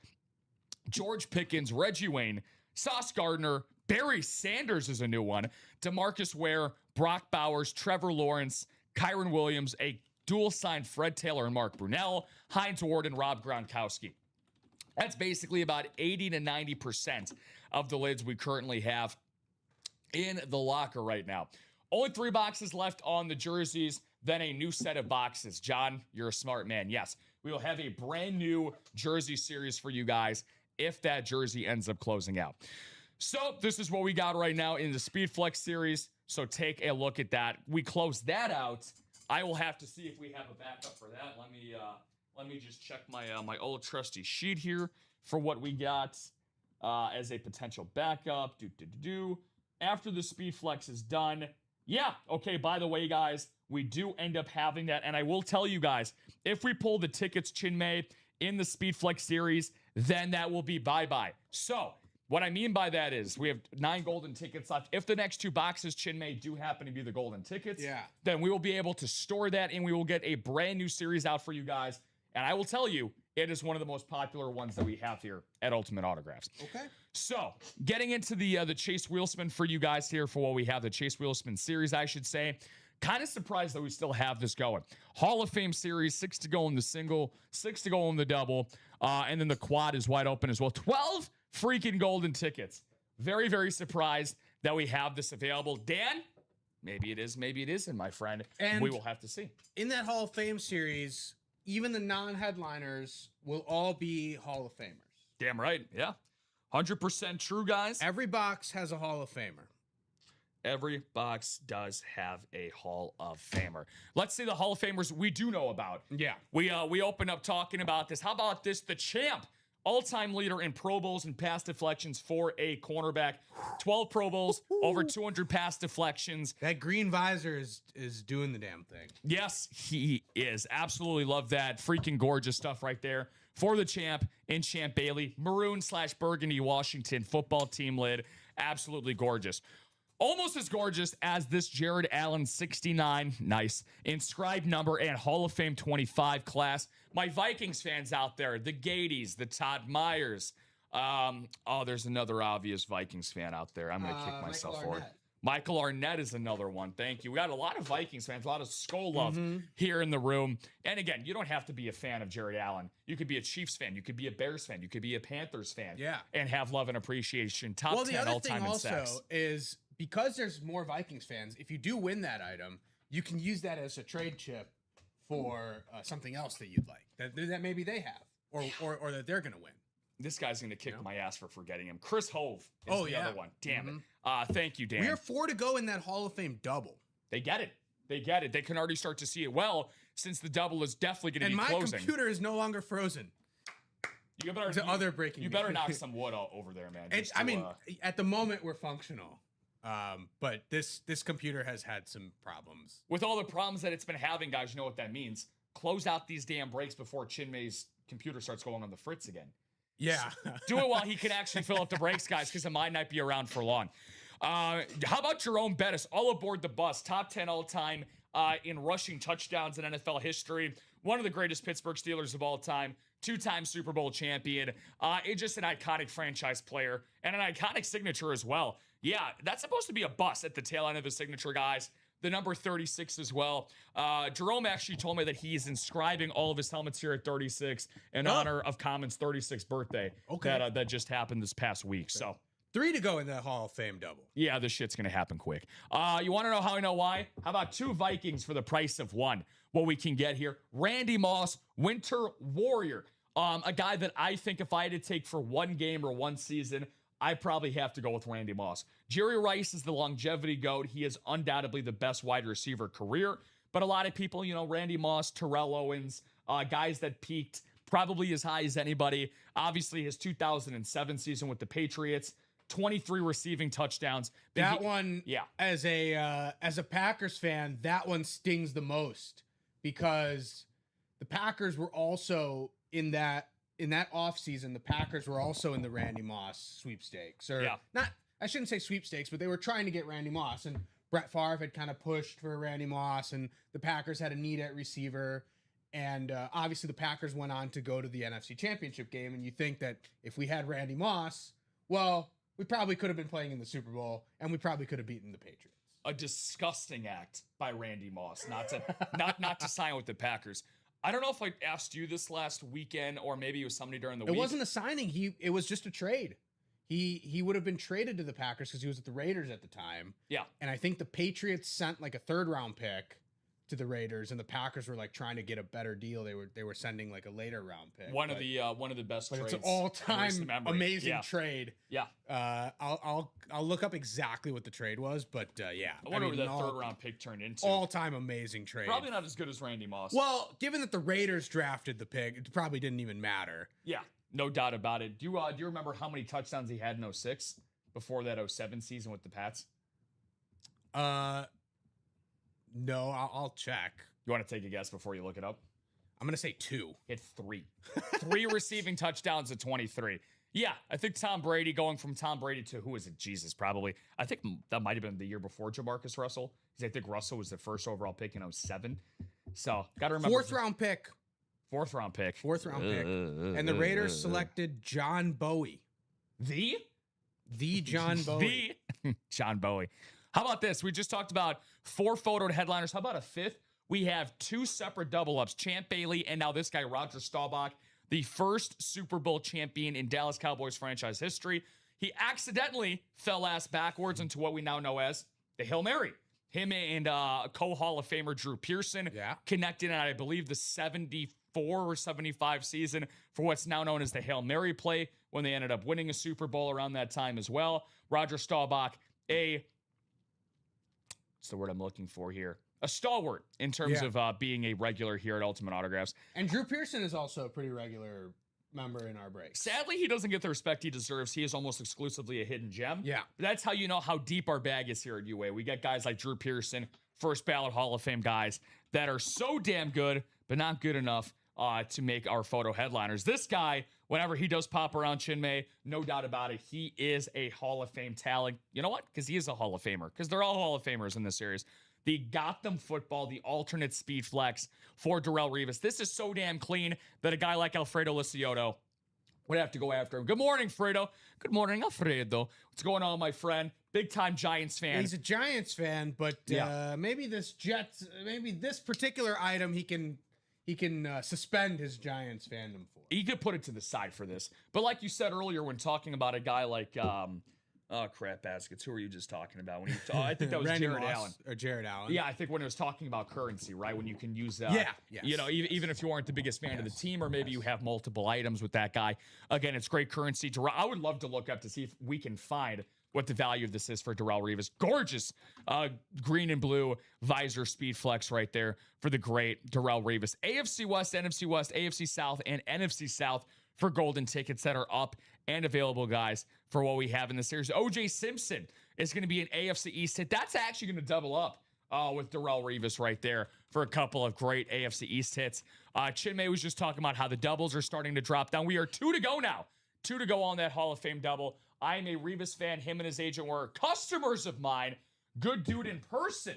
George Pickens, Reggie Wayne, Sauce Gardner, Barry Sanders is a new one, DeMarcus Ware, Brock Bowers, Trevor Lawrence, Kyron Williams, a dual-signed Fred Taylor and Mark Brunell, Hines Ward, and Rob Gronkowski. That's basically about 80 to 90% of the lids we currently have in the locker right now. Only 3 boxes left on the jerseys, then a new set of boxes. John, you're a smart man. Yes, we will have a brand new jersey series for you guys if that jersey ends up closing out. So this is what we got right now in the Speed Flex series. So take a look at that. We close that out. I will have to see if we have a backup for that. Let me just check my old trusty sheet here for what we got as a potential backup. After the Speed Flex is done. Yeah, okay, by the way, guys, we do end up having that. And I will tell you guys, if we pull the tickets Chinmay in the Speed Flex series, then that will be bye-bye. So what I mean by that is we have 9 golden tickets left. If the next 2 boxes, Chinmay, do happen to be the golden tickets, then we will be able to store that and we will get a brand new series out for you guys. And I will tell you, it is one of the most popular ones that we have here at Ultimate Autographs. Okay. So getting into the Chase Wheelspin for you guys here for what we have, the Chase Wheelspin series, I should say. Kind of surprised that we still have this going. Hall of Fame series, 6 to go in the single, 6 to go in the double. And then the quad is wide open as well. 12 freaking golden tickets. Very, very surprised that we have this available. Dan, maybe it is, maybe it isn't, my friend. And we will have to see. In that Hall of Fame series, even the non-headliners will all be Hall of Famers. Damn right, yeah. 100% true, guys. Every box has a Hall of Famer. Every box does have a Hall of Famer. Let's see the Hall of Famers we do know about. Yeah. We opened up talking about this. How about this? The champ, all-time leader in Pro Bowls and pass deflections for a cornerback. 12 Pro Bowls, over 200 pass deflections. That green visor is doing the damn thing. Yes, he is. Absolutely love that. Freaking gorgeous stuff right there. For the champ in Champ Bailey. Maroon/Burgundy Washington football team lid. Absolutely gorgeous. Almost as gorgeous as this Jared Allen 69, nice, inscribed number and Hall of Fame 25 class. My Vikings fans out there, the Gaties, the Todd Myers. There's another obvious Vikings fan out there. I'm going to kick myself for it. Michael Arnett is another one. Thank you. We got a lot of Vikings fans, a lot of Skull love here in the room. And again, you don't have to be a fan of Jared Allen. You could be a Chiefs fan. You could be a Bears fan. You could be a Panthers fan. Yeah. And have love and appreciation. Top 10 all-time in sacks. Is because there's more Vikings fans, if you do win that item, you can use that as a trade chip for something else that you'd like. That maybe they have. Or that they're going to win. This guy's going to kick my ass for forgetting him. Chris Hove is the other one. Damn it. Thank you, Dan. We are 4 to go in that Hall of Fame double. They get it. They get it. They can already start to see it well since the double is definitely going to be closing. And my computer is no longer frozen. You better, other breaking You better knock some wood over there, man. At the moment, we're functional. But this computer has had some problems. With all the problems that it's been having, guys, you know what that means. Close out these damn breaks before Chinmay's computer starts going on the fritz again. Yeah. Do it while he can actually fill up the brakes, guys, because it might not be around for long. How about Jerome Bettis? All aboard the bus. Top 10 all-time in rushing touchdowns in NFL history. One of the greatest Pittsburgh Steelers of all time. 2-time Super Bowl champion. Just an iconic franchise player and an iconic signature as well. Yeah, that's supposed to be a bus at the tail end of the signature, guys. The number 36 as well. Jerome actually told me that he's inscribing all of his helmets here at 36 in honor of Common's 36th birthday. Okay. That just happened this past week. Okay. So 3 to go in that Hall of Fame double. Yeah, this shit's going to happen quick. You want to know how I know why? How about 2 Vikings for the price of 1? What we can get here. Randy Moss, Winter Warrior. A guy that I think if I had to take for 1 game or 1 season, I probably have to go with Randy Moss. Jerry Rice is the longevity GOAT. He is undoubtedly the best wide receiver career. But a lot of people, Randy Moss, Terrell Owens, guys that peaked probably as high as anybody. Obviously, his 2007 season with the Patriots, 23 receiving touchdowns. That one, as a Packers fan, that one stings the most because the Packers were also in that offseason, the Packers were also in the Randy Moss sweepstakes. I shouldn't say sweepstakes, but they were trying to get Randy Moss. And Brett Favre had kind of pushed for Randy Moss, and the Packers had a need at receiver. And obviously the Packers went on to go to the NFC Championship game. And you think that if we had Randy Moss, well, we probably could have been playing in the Super Bowl, and we probably could have beaten the Patriots. A disgusting act by Randy Moss not to sign with the Packers. I don't know if I asked you this last weekend or maybe it was somebody during the week. It wasn't a signing. It was just a trade. He would have been traded to the Packers because he was at the Raiders at the time. Yeah. And I think the Patriots sent like a 3rd round pick to the Raiders, and the Packers were like trying to get a better deal. They were sending like a later round pick. One of the best trades. It's an all-time amazing trade. Yeah. I'll look up exactly what the trade was, but yeah. I wonder what that 3rd round pick turned into. All-time amazing trade. Probably not as good as Randy Moss. Well, given that the Raiders drafted the pick, it probably didn't even matter. Yeah, no doubt about it. Do you remember how many touchdowns he had in 06 before that 07 season with the Pats? No, I'll check. You want to take a guess before you look it up? I'm going to say 2. Hit 3. 3 receiving touchdowns at 23. Yeah, I think Tom Brady, going from Tom Brady to, who is it? Jesus, probably. I think that might have been the year before Jamarcus Russell, because I think Russell was the first overall pick in 07. So, got to remember. 4th round pick. 4th round pick. 4th round pick. And the Raiders selected John Bowie. The John Bowie. The John Bowie. How about this? We just talked about 4 photoed headliners. How about a 5th? We have 2 separate double-ups. Champ Bailey and now this guy, Roger Staubach, the first Super Bowl champion in Dallas Cowboys franchise history. He accidentally fell ass backwards into what we now know as the Hail Mary. Him and co-Hall of Famer Drew Pearson connected in, I believe, the 74 or 75 season for what's now known as the Hail Mary play when they ended up winning a Super Bowl around that time as well. Roger Staubach, what's the word I'm looking for here? A stalwart in terms of being a regular here at Ultimate Autographs. And Drew Pearson is also a pretty regular member in our breaks. Sadly, he doesn't get the respect he deserves. He is almost exclusively a hidden gem. Yeah. But that's how you know how deep our bag is here at UA. We got guys like Drew Pearson, first ballot Hall of Fame guys that are so damn good, but not good enough to make our photo headliners. This guy, whenever he does pop around Chinmay, no doubt about it, he is a Hall of Fame talent. You know what? Because he is a Hall of Famer. Because they're all Hall of Famers in this series. The Gotham Football, the alternate speed flex for Darrelle Revis. This is so damn clean that a guy like Alfredo Lisiotto would have to go after him. Good morning, Fredo. Good morning, Alfredo. What's going on, my friend? Big time Giants fan. He's a Giants fan, but maybe this particular item he can suspend his Giants fandom for. He could put it to the side for this. But like you said earlier when talking about a guy like oh, crap baskets. Who were you just talking about? When I think that was Jared Allen. Or Jared Allen. Yeah, I think when it was talking about currency, right? When you can use yes. You know, even if you aren't the biggest fan of the team, or maybe you have multiple items with that guy. Again, it's great currency. I would love to look up to see if we can find what the value of this is for Darrelle Revis. Gorgeous green and blue visor speed flex right there for the great Darrelle Revis. AFC West, NFC West, AFC South, and NFC South for golden tickets that are up and available, guys, for what we have in the series. OJ Simpson is going to be an AFC East hit. That's actually going to double up with Darrelle Revis right there for a couple of great AFC East hits. Chinmay was just talking about how the doubles are starting to drop down. We are 2 to go now. 2 to go on that Hall of Fame double. I am a Revis fan. Him and his agent were customers of mine. Good dude in person.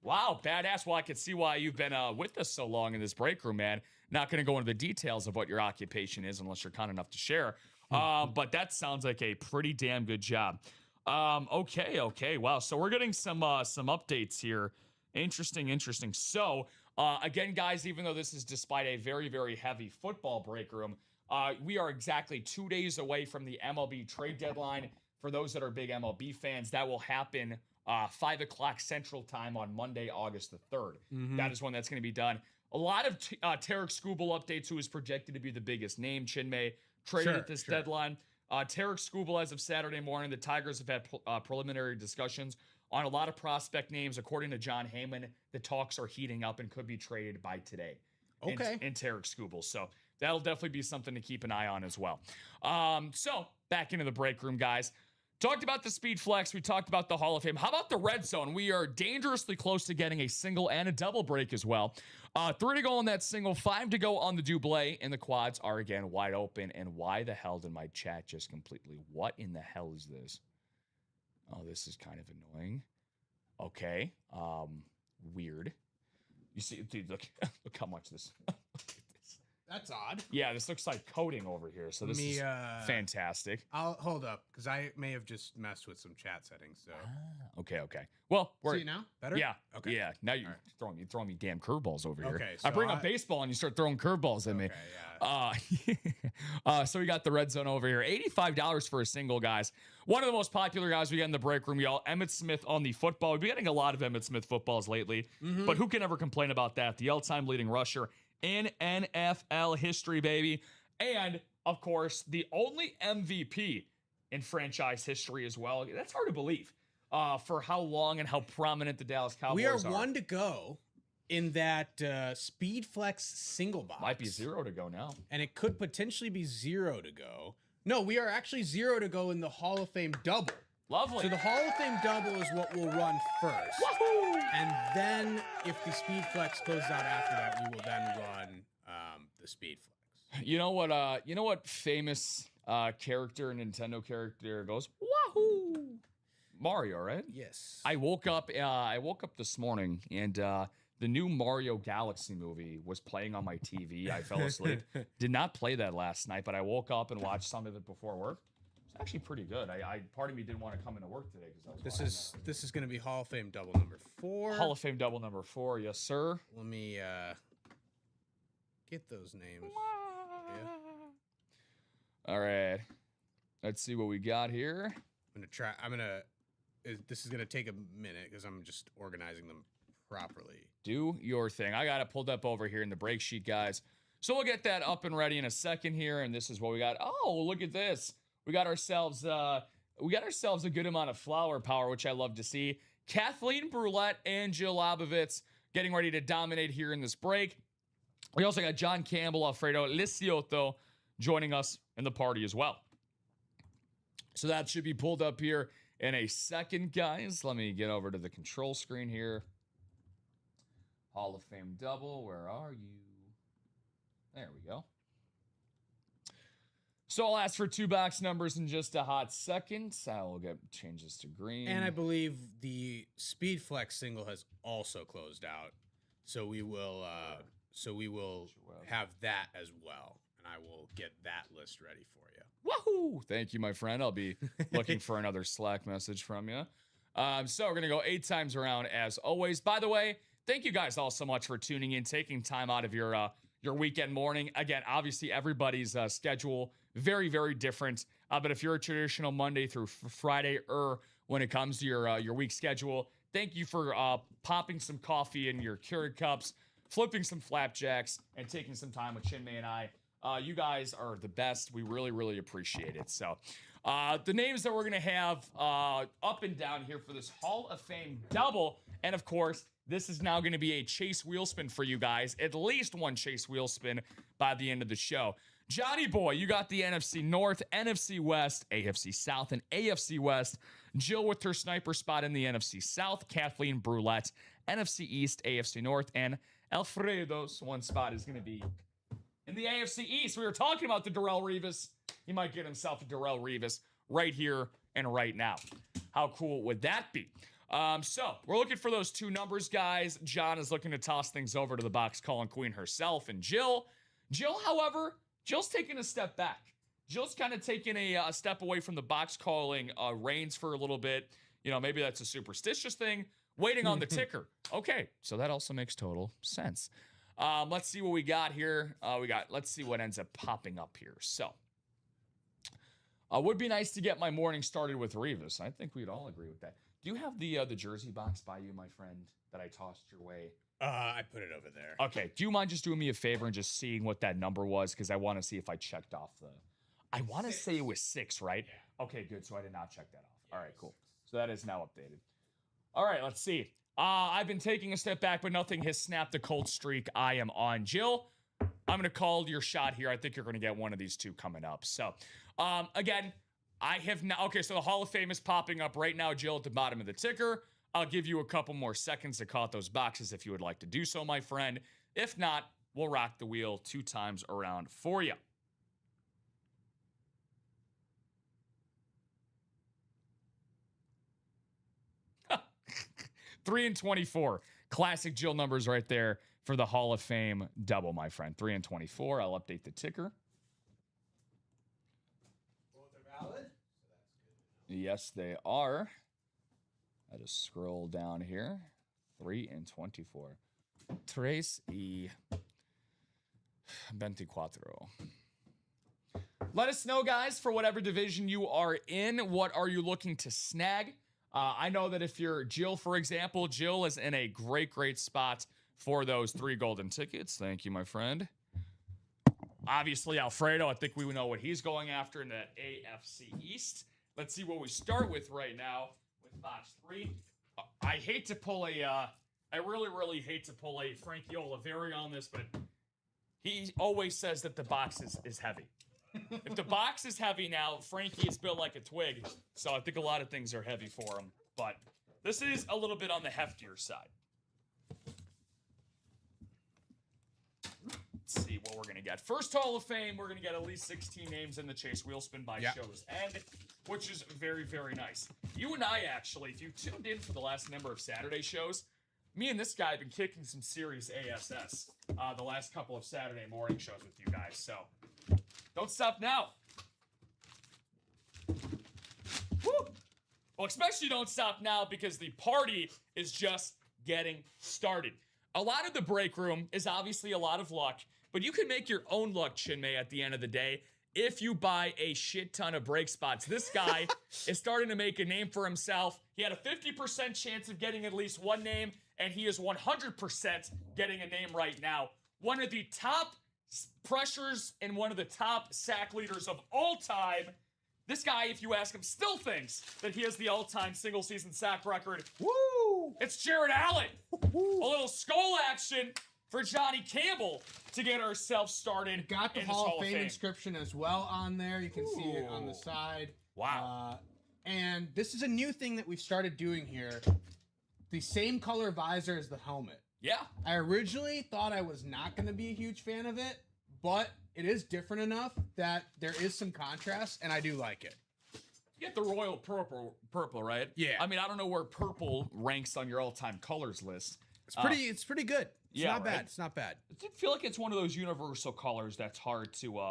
Wow, badass. Well, I can see why you've been with us so long in this break room, man. Not going to go into the details of what your occupation is unless you're kind enough to share. But that sounds like a pretty damn good job. Okay. Wow. So we're getting some updates here. Interesting. So, again, guys, even though this is despite a very, very heavy football break room, we are exactly 2 days away from the MLB trade deadline. For those that are big MLB fans, that will happen 5 o'clock Central Time on Monday, August the 3rd. Mm-hmm. That is when that's going to be done. A lot of Tarek Skubal updates, who is projected to be the biggest name, Chinmay, traded at this deadline. Tarek Skubal, as of Saturday morning, the Tigers have had preliminary discussions on a lot of prospect names. According to John Heyman, the talks are heating up and could be traded by today. Okay. In Tarek Skubal. So that'll definitely be something to keep an eye on as well. So back into the break room, guys. Talked about the speed flex. We talked about the Hall of Fame. How about the red zone? We are dangerously close to getting a single and a double break as well. 3 to go on that single, 5 to go on the double, and the quads are again wide open. And why the hell did my chat just completely? What in the hell is this? Oh, this is kind of annoying. Okay. Weird. You see, dude, look how much this. That's odd. Yeah, this looks like coding over here. So this is fantastic. I'll hold up because I may have just messed with some chat settings. So okay. Well, see it now? Better? Yeah. Okay. Yeah. Now you're throwing me damn curveballs over here. Okay. I bring up baseball and you start throwing curveballs at me. Yeah. So we got the red zone over here. $85 for a single, guys. One of the most popular guys we get in the break room, y'all. Emmitt Smith on the football. We've been getting a lot of Emmitt Smith footballs lately, but who can ever complain about that? The all-time leading rusher in NFL history, baby. And, of course, the only MVP in franchise history as well. That's hard to believe for how long and how prominent the Dallas Cowboys are. We are 1 to go in that Speed Flex single box. Might be 0 to go now. And it could potentially be 0 to go. No, we are actually 0 to go in the Hall of Fame double. Lovely. So the Hall of Fame double is what we'll run first. Woohoo! And then if the Speed Flex closes out after that, we will then run the Speed Flex. You know what famous character, Nintendo character goes, wahoo? Mario, right? Yes. I woke up this morning and the new Mario Galaxy movie was playing on my TV. I fell asleep. Did not play that last night, but I woke up and watched some of it before work. It's actually pretty good. I part of me didn't want to come into work today because I was. This is going to be Hall of Fame double number 4. Hall of Fame double number 4, yes sir. Let me get those names. Yeah. All right, let's see what we got here. This is gonna take a minute because I'm just organizing them properly. Do your thing. I got it pulled up over here in the break sheet, guys. So we'll get that up and ready in a second here. And this is what we got. Oh, look at this. We got ourselves a good amount of flower power, which I love to see. Kathleen Brulette and Jill Labovitz getting ready to dominate here in this break. We also got John Campbell, Alfredo Lisiotto joining us in the party as well. So that should be pulled up here in a second, guys. Let me get over to the control screen here. Hall of Fame double, where are you? There we go. So I'll ask for 2 box numbers in just a hot second. I'll get changes to green. And I believe the Speed Flex single has also closed out. So we will have that as well. And I will get that list ready for you. Woohoo! Thank you, my friend. I'll be looking for another Slack message from you. So we're going to go 8 times around as always. By the way, thank you guys all so much for tuning in, taking time out of your weekend morning. Again, obviously everybody's schedule very, very different. But if you're a traditional Monday through Friday when it comes to your week schedule, thank you for popping some coffee in your Keurig cups, flipping some flapjacks, and taking some time with Chinmay and I. You guys are the best. We really, really appreciate it. So the names that we're going to have up and down here for this Hall of Fame double, and of course, this is now going to be a chase wheel spin for you guys. At least one chase wheel spin by the end of the show. Johnny boy, you got the NFC North, NFC West, AFC South, and AFC West. Jill with her sniper spot in the NFC South. Kathleen Brulette, NFC East, AFC North, and Alfredo's one spot is going to be in the AFC East. We were talking about the Darrelle Revis. He might get himself a Darrelle Revis right here and right now. How cool would that be? So we're looking for those 2 numbers, guys. John is looking to toss things over to the box calling queen herself and Jill. However, Jill's taking a step back. Jill's kind of taking a step away from the box calling reins for a little bit. You know, maybe that's a superstitious thing. Waiting on the ticker. Okay, so that also makes total sense. Let's see what we got here. Let's see what ends up popping up here. So, would be nice to get my morning started with Revis. I think we'd all agree with that. Do you have the jersey box by you, my friend, that I tossed your way? I put it over there. Okay. Do you mind just doing me a favor and just seeing what that number was? Because I want to see if I checked off I want to say it was 6, right? Yeah. Okay, good. So I did not check that off. Yeah, all right, cool. So that is now updated. All right, let's see. I've been taking a step back, but nothing has snapped the cold streak I am on. Jill, I'm going to call your shot here. I think you're going to get one of these 2 coming up. So, again, I have now. Okay, so the Hall of Fame is popping up right now, Jill, at the bottom of the ticker. I'll give you a couple more seconds to call out those boxes if you would like to do so, my friend. If not, we'll rock the wheel 2 times around for you. $3 and $24. Classic Jill numbers right there. for the Hall of Fame double, my friend. 3 and 24. I'll update the ticker. Both are valid. Yes, they are. I just scroll down here. 3 and 24. 3 y 24. Let us know, guys, for whatever division you are in. What are you looking to snag? I know that if you're Jill, for example, Jill is in a great spot for those 3 golden tickets. Thank you, my friend. Obviously, Alfredo, I think we know what he's going after in that AFC East. Let's see what we start with right now with box 3. I hate to pull I really hate to pull a Frankie Oliveri on this, but he always says that the box is heavy. If the box is heavy now, Frankie is built like a twig, so I think a lot of things are heavy for him. But this is a little bit on the heftier side. Let's see what we're going to get. First Hall of Fame, we're going to get at least 16 names in the Chase Wheel Spin by show's end, which is very nice. You and I, actually, if you tuned in for the last number of Saturday shows, me and this guy have been kicking some serious ASS the last couple of Saturday morning shows with you guys, so don't stop now. Woo! Well, especially don't stop now because the party is just getting started. A lot of the break room is obviously a lot of luck, but you can make your own luck, Chinmay, at the end of the day if you buy a shit ton of break spots. This guy is starting to make a name for himself. He had a 50% chance of getting at least one name, and he is 100% getting a name right now. One of the top pressures and one of the top sack leaders of all time. This guy, if you ask him, still thinks that he has the all-time single-season sack record. Woo! It's Jared Allen. A little skull action for Johnny Campbell to get ourselves started. Got the Hall of Fame inscription as well on there. You can see it on the side. Wow. And this is a new thing that we've started doing here. The same color visor as the helmet. Yeah. I originally thought I was not going to be a huge fan of it, but it is different enough that there is some contrast, and I do like it. You get the royal purple, right? Yeah. I mean, I don't know where purple ranks on your all-time colors list. It's pretty good. It's not bad. It's not bad. I feel like it's one of those universal colors that's hard to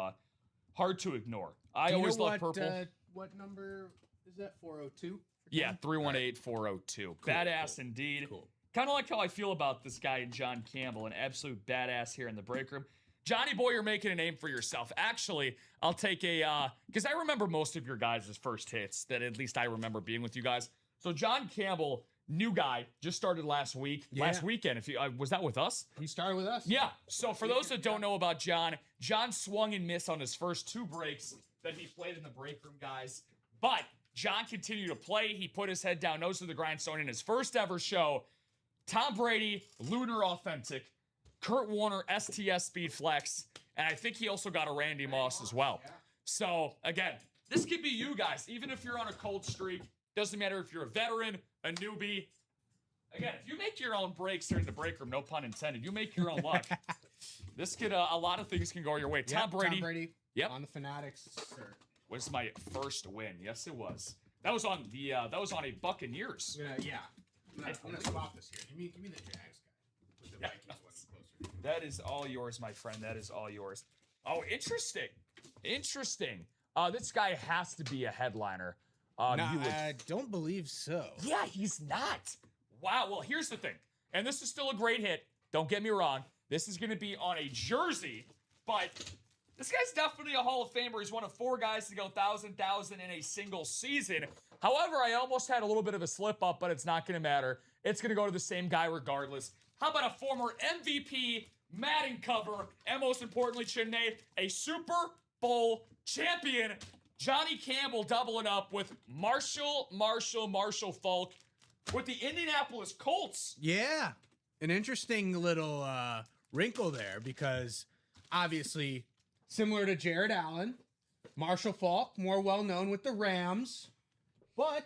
ignore. I always love purple. What number is that? 402? Yeah, 318402. Cool, badass indeed. Cool. Kind of like how I feel about this guy, John Campbell, an absolute badass here in the break room. Johnny boy, you're making a name for yourself. Actually, I'll take because I remember most of your guys' first hits that at least I remember being with you guys. So John Campbell, new guy, just started last weekend. If you was that with us? He started with us. Yeah. So for those that don't know about John swung and missed on his first 2 breaks that he played in the break room, guys. But John continued to play. He put his head down, nose to the grindstone in his first ever show. Tom Brady, Lunar Authentic, Kurt Warner, STS Speed Flex, and I think he also got a Randy Moss as well. So, again, this could be you guys. Even if you're on a cold streak, doesn't matter if you're a veteran, a newbie. Again, if you make your own breaks here in the break room, no pun intended, you make your own luck. This could, a lot of things can go your way. Tom Brady. Yep. On the Fanatics, sir. Was my first win. Yes, it was. That was on the, that was on a Buccaneers. Yeah. I'm gonna swap this here. Give me the Jags guy. With the Vikings one closer. That is all yours, my friend. That is all yours. Oh, interesting. This guy has to be a headliner. I don't believe so. Yeah, he's not. Wow. Well, here's the thing, and this is still a great hit. Don't get me wrong. This is going to be on a jersey, but this guy's definitely a Hall of Famer. He's one of 4 guys to go 1,000 in a single season. However, I almost had a little bit of a slip up, but it's not going to matter. It's going to go to the same guy regardless. How about a former MVP, Madden cover, and most importantly, Chinmay, a Super Bowl champion, Johnny Campbell doubling up with Marshall Falk with the Indianapolis Colts. Yeah, an interesting little wrinkle there because obviously similar to Jared Allen, Marshall Falk, more well-known with the Rams. But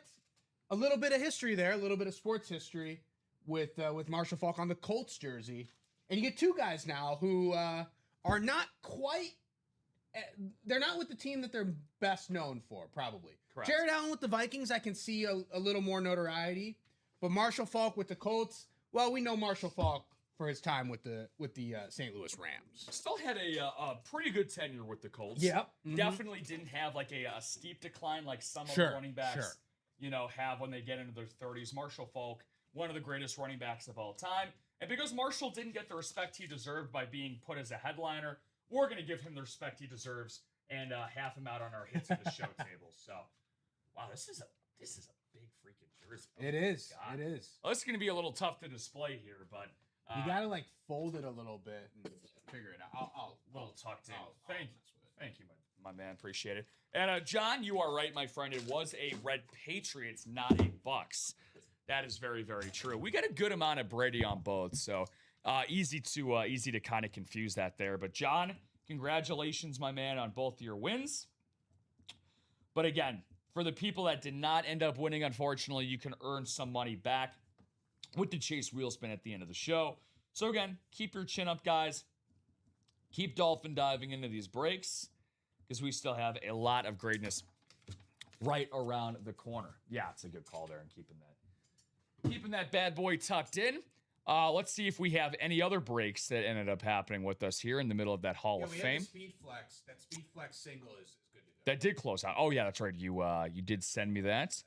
a little bit of history there, a little bit of sports history with Marshall Falk on the Colts jersey. And you get 2 guys now who are not quite, they're not with the team that they're best known for, probably. Correct. Jared Allen with the Vikings, I can see a little more notoriety. But Marshall Falk with the Colts, well, we know Marshall Falk for his time with the St. Louis Rams. Still had a pretty good tenure with the Colts. Yep. Definitely didn't have like a steep decline like some of the running backs, have when they get into their 30s. Marshall Faulk, one of the greatest running backs of all time. And because Marshall didn't get the respect he deserved by being put as a headliner, we're going to give him the respect he deserves and have him out on our hits of the show table. So, wow, this is a big freaking jersey. It is. God. It is. Well, this is going to be a little tough to display here, but you got to like fold it a little bit and figure it out. I'll little tucked in. Thank you, my man. Appreciate it. And John, you are right, my friend. It was a Red Patriots, not a Bucks. That is very, very true. We got a good amount of Brady on both, so easy to kind of confuse that there. But John, congratulations, my man, on both your wins. But again, for the people that did not end up winning, unfortunately, you can earn some money back with the Chase Wheel Spin at the end of the show. So again, keep your chin up, guys. Keep dolphin diving into these breaks because we still have a lot of greatness right around the corner. Yeah, it's a good call there and keeping that bad boy tucked in. Let's see if we have any other breaks that ended up happening with us here in the middle of that Hall of Fame. That Speed Flex single is good to go. That did close out. Oh yeah, that's right. You did send me that.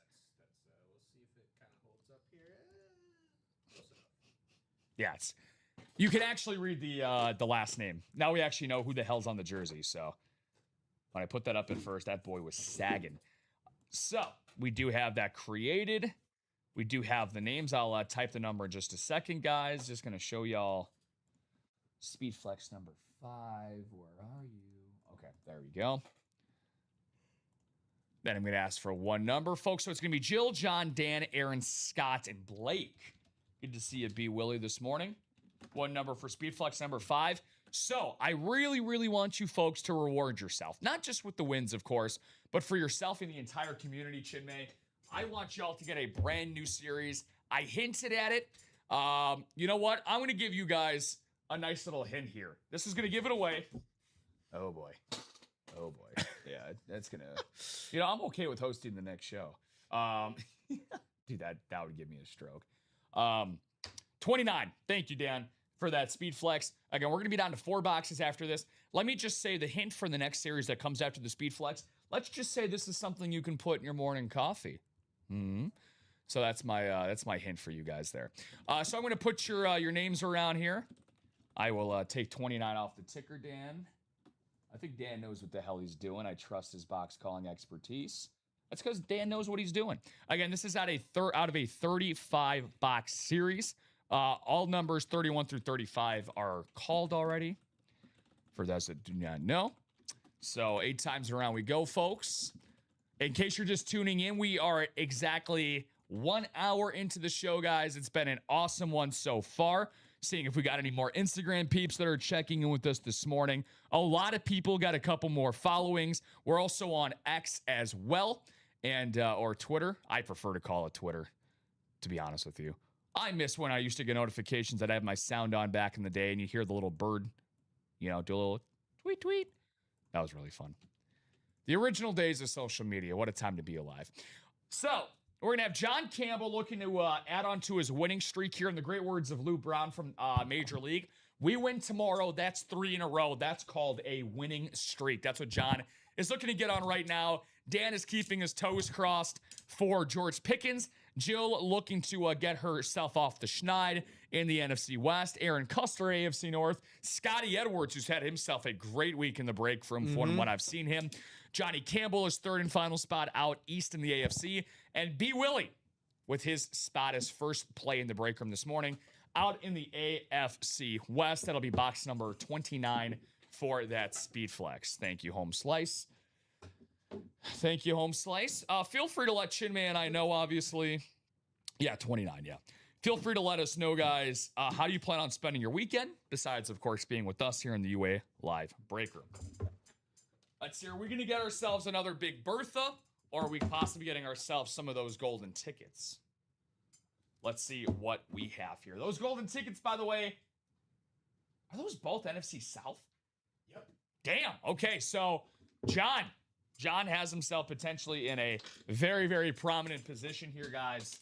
We'll see if it kind of holds up here. Close enough. Yeah, you can actually read the last name. Now we actually know who the hell's on the jersey. So when I put that up at first, that boy was sagging. So we do have that created. We do have the names. I'll type the number in just a second, guys. Just going to show y'all Speed Flex number 5. Where are you? Okay, there we go. Then I'm going to ask for one number, folks. So it's going to be Jill, John, Dan, Aaron, Scott, and Blake. Good to see you, B. Willie, this morning. One number for Speed Flex number 5. So I really, really want you folks to reward yourself. Not just with the wins, of course, but for yourself and the entire community, Chinmay. I want y'all to get a brand new series. I hinted at it. You know what? I'm going to give you guys a nice little hint here. This is going to give it away. Oh, boy. Oh, boy. Yeah, that's going to... I'm okay with hosting the next show. Dude, that would give me a stroke. 29. Thank you, Dan, for that Speed Flex. Again, we're going to be down to 4 boxes after this. Let me just say the hint for the next series that comes after the Speed Flex. Let's just say this is something you can put in your morning coffee. So that's my hint for you guys there. So I'm going to put your names around here. I will take 29 off the ticker, Dan. I think Dan knows what the hell he's doing. I trust his box calling expertise. That's because Dan knows what he's doing. Again, this is out of a 35 box series. All numbers 31 through 35 are called already. For those that do not know. So 8 times around we go, folks. In case you're just tuning in, we are exactly 1 hour into the show, guys. It's been an awesome one so far. Seeing if we got any more Instagram peeps that are checking in with us this morning. A lot of people got a couple more followings. We're also on X as well, and or Twitter. I prefer to call it Twitter, to be honest with you. I miss when I used to get notifications that I had my sound on back in the day, and you hear the little bird, do a little tweet, tweet. That was really fun. The original days of social media. What a time to be alive. So, we're going to have John Campbell looking to add on to his winning streak here in the great words of Lou Brown from Major League. We win tomorrow. That's 3 in a row. That's called a winning streak. That's what John is looking to get on right now. Dan is keeping his toes crossed for George Pickens. Jill looking to get herself off the schneid in the NFC West. Aaron Custer, AFC North. Scotty Edwards, who's had himself a great week in the break from when I've seen him. Johnny Campbell is 3rd and final spot out east in the AFC. And B. Willie with his spot as first play in the break room this morning out in the AFC West. That'll be box number 29 for that Speed Flex. Thank you, Home Slice. Thank you, Home Slice. Feel free to let Chinmay and I know, obviously. Yeah, 29, yeah. Feel free to let us know, guys, how do you plan on spending your weekend, besides, of course, being with us here in the UA Live Break Room. Let's see, are we going to get ourselves another Big Bertha, or are we possibly getting ourselves some of those golden tickets? Let's see what we have here. Those golden tickets, by the way, are those both NFC South? Yep. Damn. Okay, so John has himself potentially in a very, very prominent position here, guys.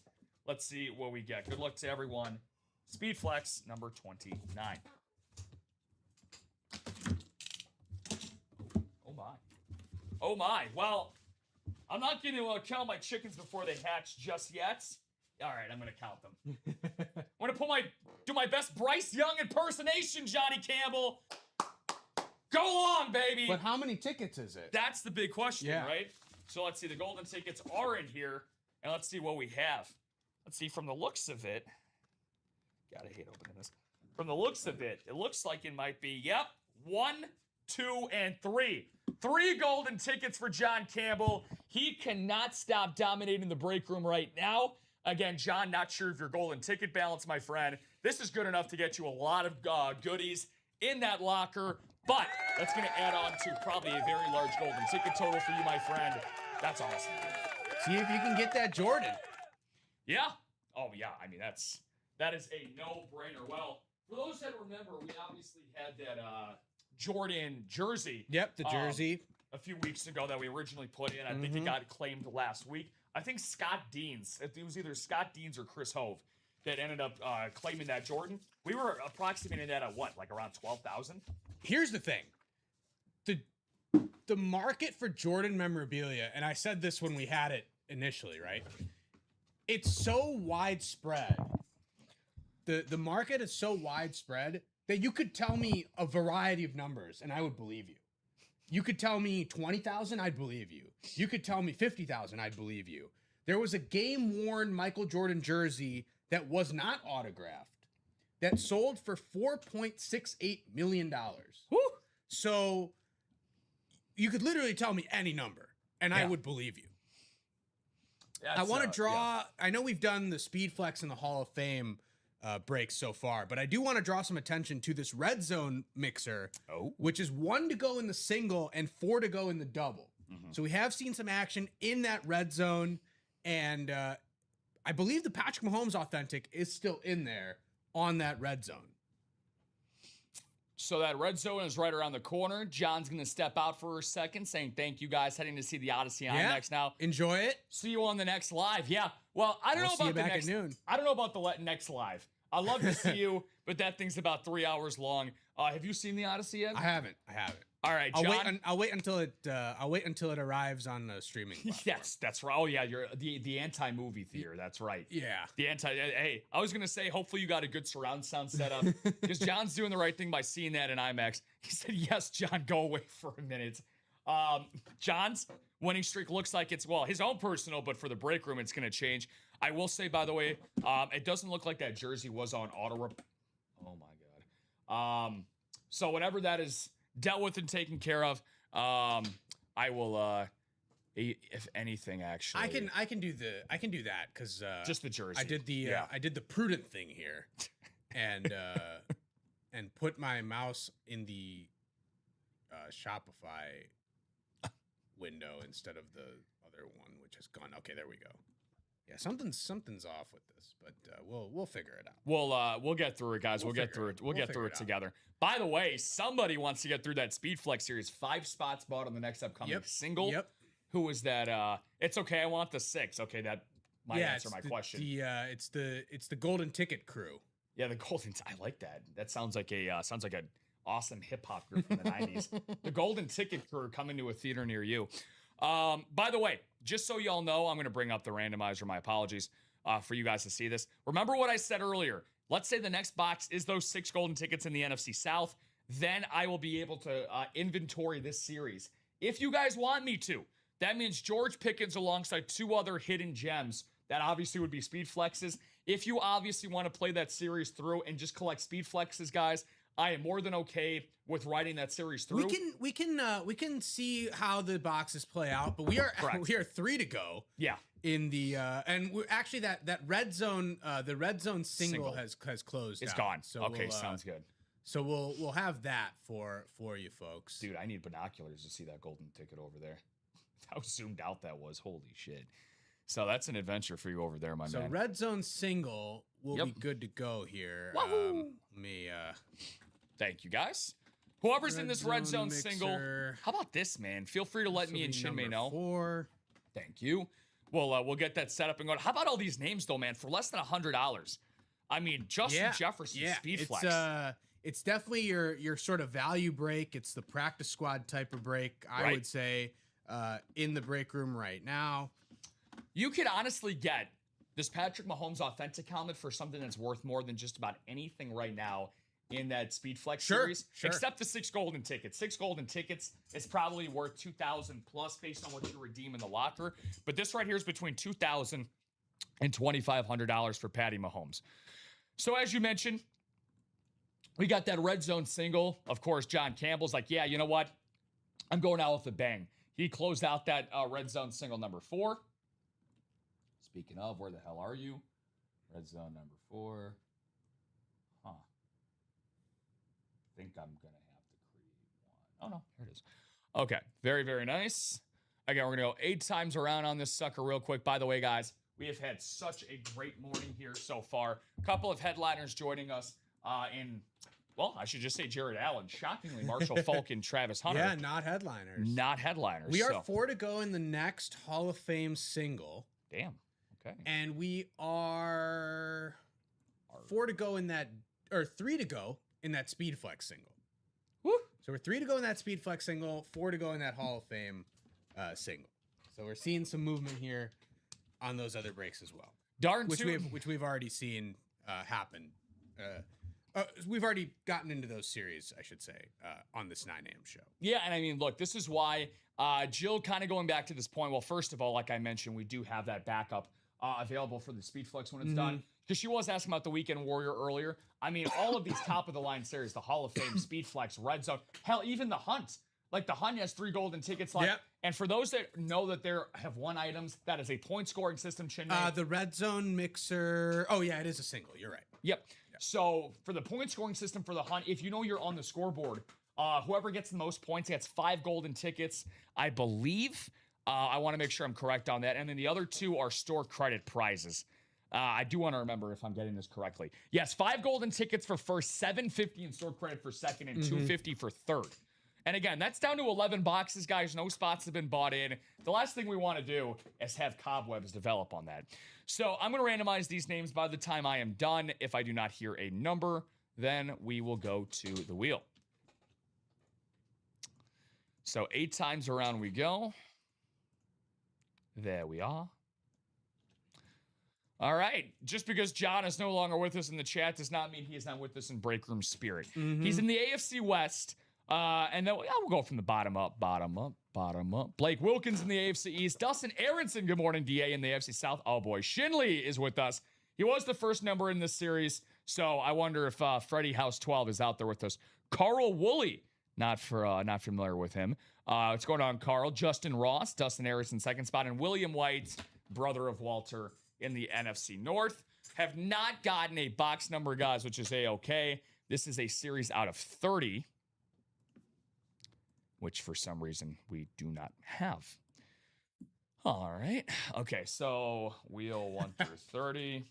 Let's see what we get. Good luck to everyone Speed Flex number 29. Oh my. Well, I'm not going to count my chickens before they hatch just yet. All right, I'm going to count them. I'm going to do my best Bryce Young impersonation, Johnny Campbell. Go on, baby. But how many tickets is it? That's the big question, right? So let's see. The golden tickets are in here, and let's see what we have. Let's see. From the looks of it, gotta hate opening this. From the looks of it, it looks like it might be, 1, 2, and 3. 3 golden tickets for John Campbell. He cannot stop dominating the break room right now. Again, John, not sure of your golden ticket balance, my friend. This is good enough to get you a lot of goodies in that locker, but that's going to add on to probably a very large golden ticket total for you, my friend. That's awesome. See if you can get that Jordan. Yeah. Oh, yeah. I mean, that is a no-brainer. Well, for those that remember, we obviously had that Jordan jersey. Yep, the jersey. A few weeks ago that we originally put in. I think it got claimed last week. I think Scott Deans, it was either Scott Deans or Chris Hove that ended up claiming that Jordan. We were approximating that at what, like around 12,000? Here's the thing. The market for Jordan memorabilia, and I said this when we had it initially, right? It's so widespread. The market is so widespread that you could tell me a variety of numbers and I would believe you. You could tell me 20,000, I'd believe you. You could tell me 50,000, I'd believe you. There was a game-worn Michael Jordan jersey that was not autographed that sold for $4.68 million. Woo! So you could literally tell me any number and I would believe you. I want to draw, I know we've done the Speed Flex and the Hall of Fame breaks so far, but I do want to draw some attention to this red zone mixer, which is 1 to go in the single and 4 to go in the double. So we have seen some action in that red zone, and I believe the Patrick Mahomes authentic is still in there on that red zone. So that red zone is right around the corner. John's going to step out for a second, saying thank you guys, heading to see the Odyssey on next now. Enjoy it. See you on the next live. Yeah. Well, I don't know about the next. I don't know about the next live. I'd love to see you, but that thing's about 3 hours long. Have you seen the Odyssey yet? I haven't. All right, John. I'll wait until it arrives on the streaming platform. Yes, that's right. Oh yeah, you're the anti-movie theater. That's right. Yeah. The anti. Hey, I was gonna say, hopefully you got a good surround sound set up because John's doing the right thing by seeing that in IMAX. He said, "Yes, John, go away for a minute." John's winning streak looks like it's his own personal, but for the break room, it's gonna change. I will say, by the way, it doesn't look like that jersey was on auto. Oh my god. So whenever that is dealt with and taken care of, I will. If anything, actually, I can do that because just the jersey. I did the prudent thing here, and put my mouse in the Shopify window instead of the other one, which has gone. Okay, there we go. Yeah, something's off with this, but we'll figure it out. We'll get through it, guys. We'll get through it. We'll get through it together. By the way, somebody wants to get through that Speed Flex series. 5 spots bought on the next upcoming single. Yep. Who was that? It's okay. I want the 6. Okay, that might answer my question. It's the Golden Ticket crew. Yeah, the Golden. I like that. That sounds like an awesome hip hop group from the 90s. The Golden Ticket crew coming to a theater near you. By the way, just so y'all know, I'm going to bring up the randomizer. My apologies for you guys to see this. Remember what I said earlier. Let's say the next box is those 6 golden tickets in the NFC South. Then I will be able to inventory this series. If you guys want me to, that means George Pickens alongside 2 other hidden gems. That obviously would be Speed Flexes. If you obviously want to play that series through and just collect Speed Flexes, guys, I am more than okay with writing that series through. We can see how the boxes play out, but we are 3 to go. Yeah. In the and we're actually that red zone the red zone single has closed. It's out. gone. So okay, sounds good. So we'll have that for you folks. Dude, I need binoculars to see that golden ticket over there. How zoomed out that was. Holy shit. So that's an adventure for you over there, my man. So red zone single will be good to go here. Thank you, guys. Whoever's in this red zone single, how about this, man? Feel free to let me and Shinmei know. 4. Thank you. We'll get that set up and going. How about all these names, though, man? For less than $100, I mean, Justin Jefferson speed flex. It's definitely your sort of value break. It's the practice squad type of break, I would say, in the break room right now. You could honestly get this Patrick Mahomes authentic helmet for something that's worth more than just about anything right now in that speed flex series, except the 6 golden tickets. 6 golden tickets is probably worth $2,000 plus based on what you redeem in the locker. But this right here is between $2,000 and $2,500 for Patty Mahomes. So as you mentioned, we got that red zone single. Of course, John Campbell's like, yeah, you know what? I'm going out with a bang. He closed out that red zone single number 4. Speaking of, where the hell are you? Red zone number 4. Huh. I think I'm going to have to create one. Oh, no. Here it is. Okay. Very, very nice. Again, we're going to go 8 times around on this sucker real quick. By the way, guys, we have had such a great morning here so far. A couple of headliners joining us well, I should just say Jared Allen. Shockingly, Marshall Falk and Travis Hunter. Yeah, not headliners. Not headliners. We are 4 to go in the next Hall of Fame single. Damn. Okay. And we are 4 to go in that, or 3 to go in that Speed Flex single. Woo! So we're 3 to go in that Speed Flex single, 4 to go in that Hall of Fame single. So we're seeing some movement here on those other breaks as well. Which we've already seen happen. We've already gotten into those series, I should say, on this 9 a.m. show. Yeah, and I mean, look, this is why Jill kind of going back to this point. Well, first of all, like I mentioned, we do have that backup available for the Speed Flex when it's done. Because she was asking about the Weekend Warrior earlier. I mean, all of these top-of-the-line series, the Hall of Fame, Speed Flex, Red Zone, hell, even the Hunt. Like, the Hunt has 3 golden tickets left. Yep. And for those that know that they have 1 items, that is a point-scoring system, the Red Zone Mixer. Oh, yeah, it is a single. You're right. Yep. So for the point scoring system for the Hunt, if you know you're on the scoreboard, whoever gets the most points gets 5 golden tickets, I believe. I want to make sure I'm correct on that. And then the other 2 are store credit prizes. I do want to remember if I'm getting this correctly. Yes, 5 golden tickets for first, $750 in store credit for second, and $250 for third. And again, that's down to 11 boxes, guys. No spots have been bought in. The last thing we want to do is have cobwebs develop on that. So I'm going to randomize these names by the time I am done. If I do not hear a number, then we will go to the wheel. So 8 times around we go. There we are. All right. Just because John is no longer with us in the chat does not mean he is not with us in break room spirit. He's in the AFC West. And then we'll go from the bottom up. Blake Wilkins in the AFC East. Dustin Aronson, good morning, DA, in the AFC South. Oh, boy. Shinley is with us. He was the first number in this series, so I wonder if Freddie House 12 is out there with us. Carl Woolley, not familiar with him. What's going on, Carl? Justin Ross, Dustin Aronson, second spot, and William White, brother of Walter, in the NFC North. Have not gotten a box number, guys, which is A-okay. This is a series out of 30. Which for some reason we do not have. All right. Okay, so wheel 1 through 30.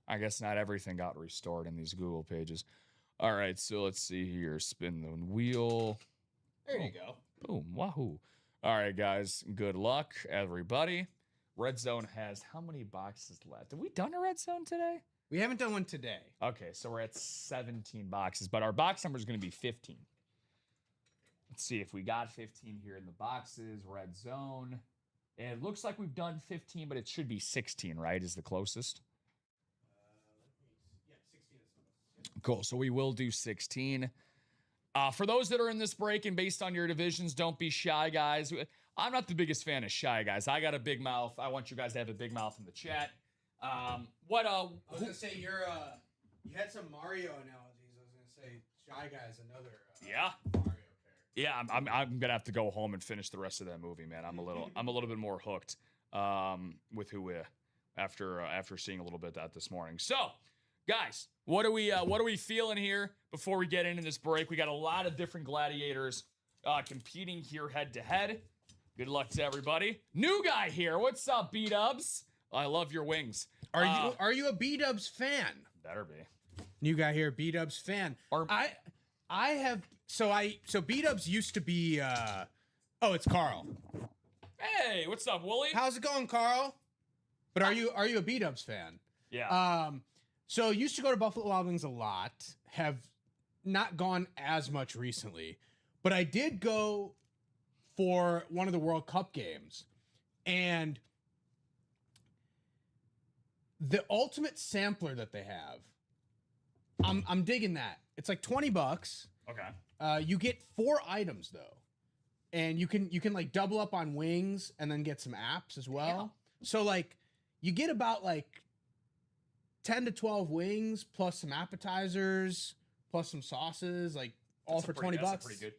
I guess not everything got restored in these Google pages. All right, so let's see here. Spin the wheel. There you go. Boom. Wahoo. All right, guys. Good luck, everybody. Red Zone has how many boxes left? Have we done a Red Zone today? We haven't done one today. Okay, so we're at 17 boxes, but our box number is going to be 15. Let's see if we got 15 here in the boxes. Red Zone. It looks like we've done 15, but it should be 16, right? Is the closest? Yeah, 16 is the most. Cool. So we will do 16. For those that are in this break and based on your divisions, don't be shy, guys. I'm not the biggest fan of shy guys. I got a big mouth. I want you guys to have a big mouth in the chat. I was gonna say you had some Mario analogies. I was gonna say Shy Guy's another Mario. Yeah, I'm gonna have to go home and finish the rest of that movie, man. I'm a little bit more hooked with who after seeing a little bit of that this morning. So, guys, what are we feeling here before we get into this break? We got a lot of different gladiators competing here head to head. Good luck to everybody. New guy here. What's up, B-Dubs? I love your wings. Are you a B-Dubs fan? Better be. New guy here, B-Dubs fan. I have. So B-Dubs used to be, it's Carl. Hey, what's up, Wooly? How's it going, Carl? But are you a B-Dubs fan? Yeah. So used to go to Buffalo Wild Wings a lot. Have not gone as much recently, but I did go for one of the World Cup games, and the ultimate sampler that they have, I'm digging that. It's like $20. Okay. You get 4 items though, and you can like double up on wings and then get some apps as well. Yeah. So like you get about like 10 to 12 wings plus some appetizers plus some sauces, like all for $20. That's pretty good.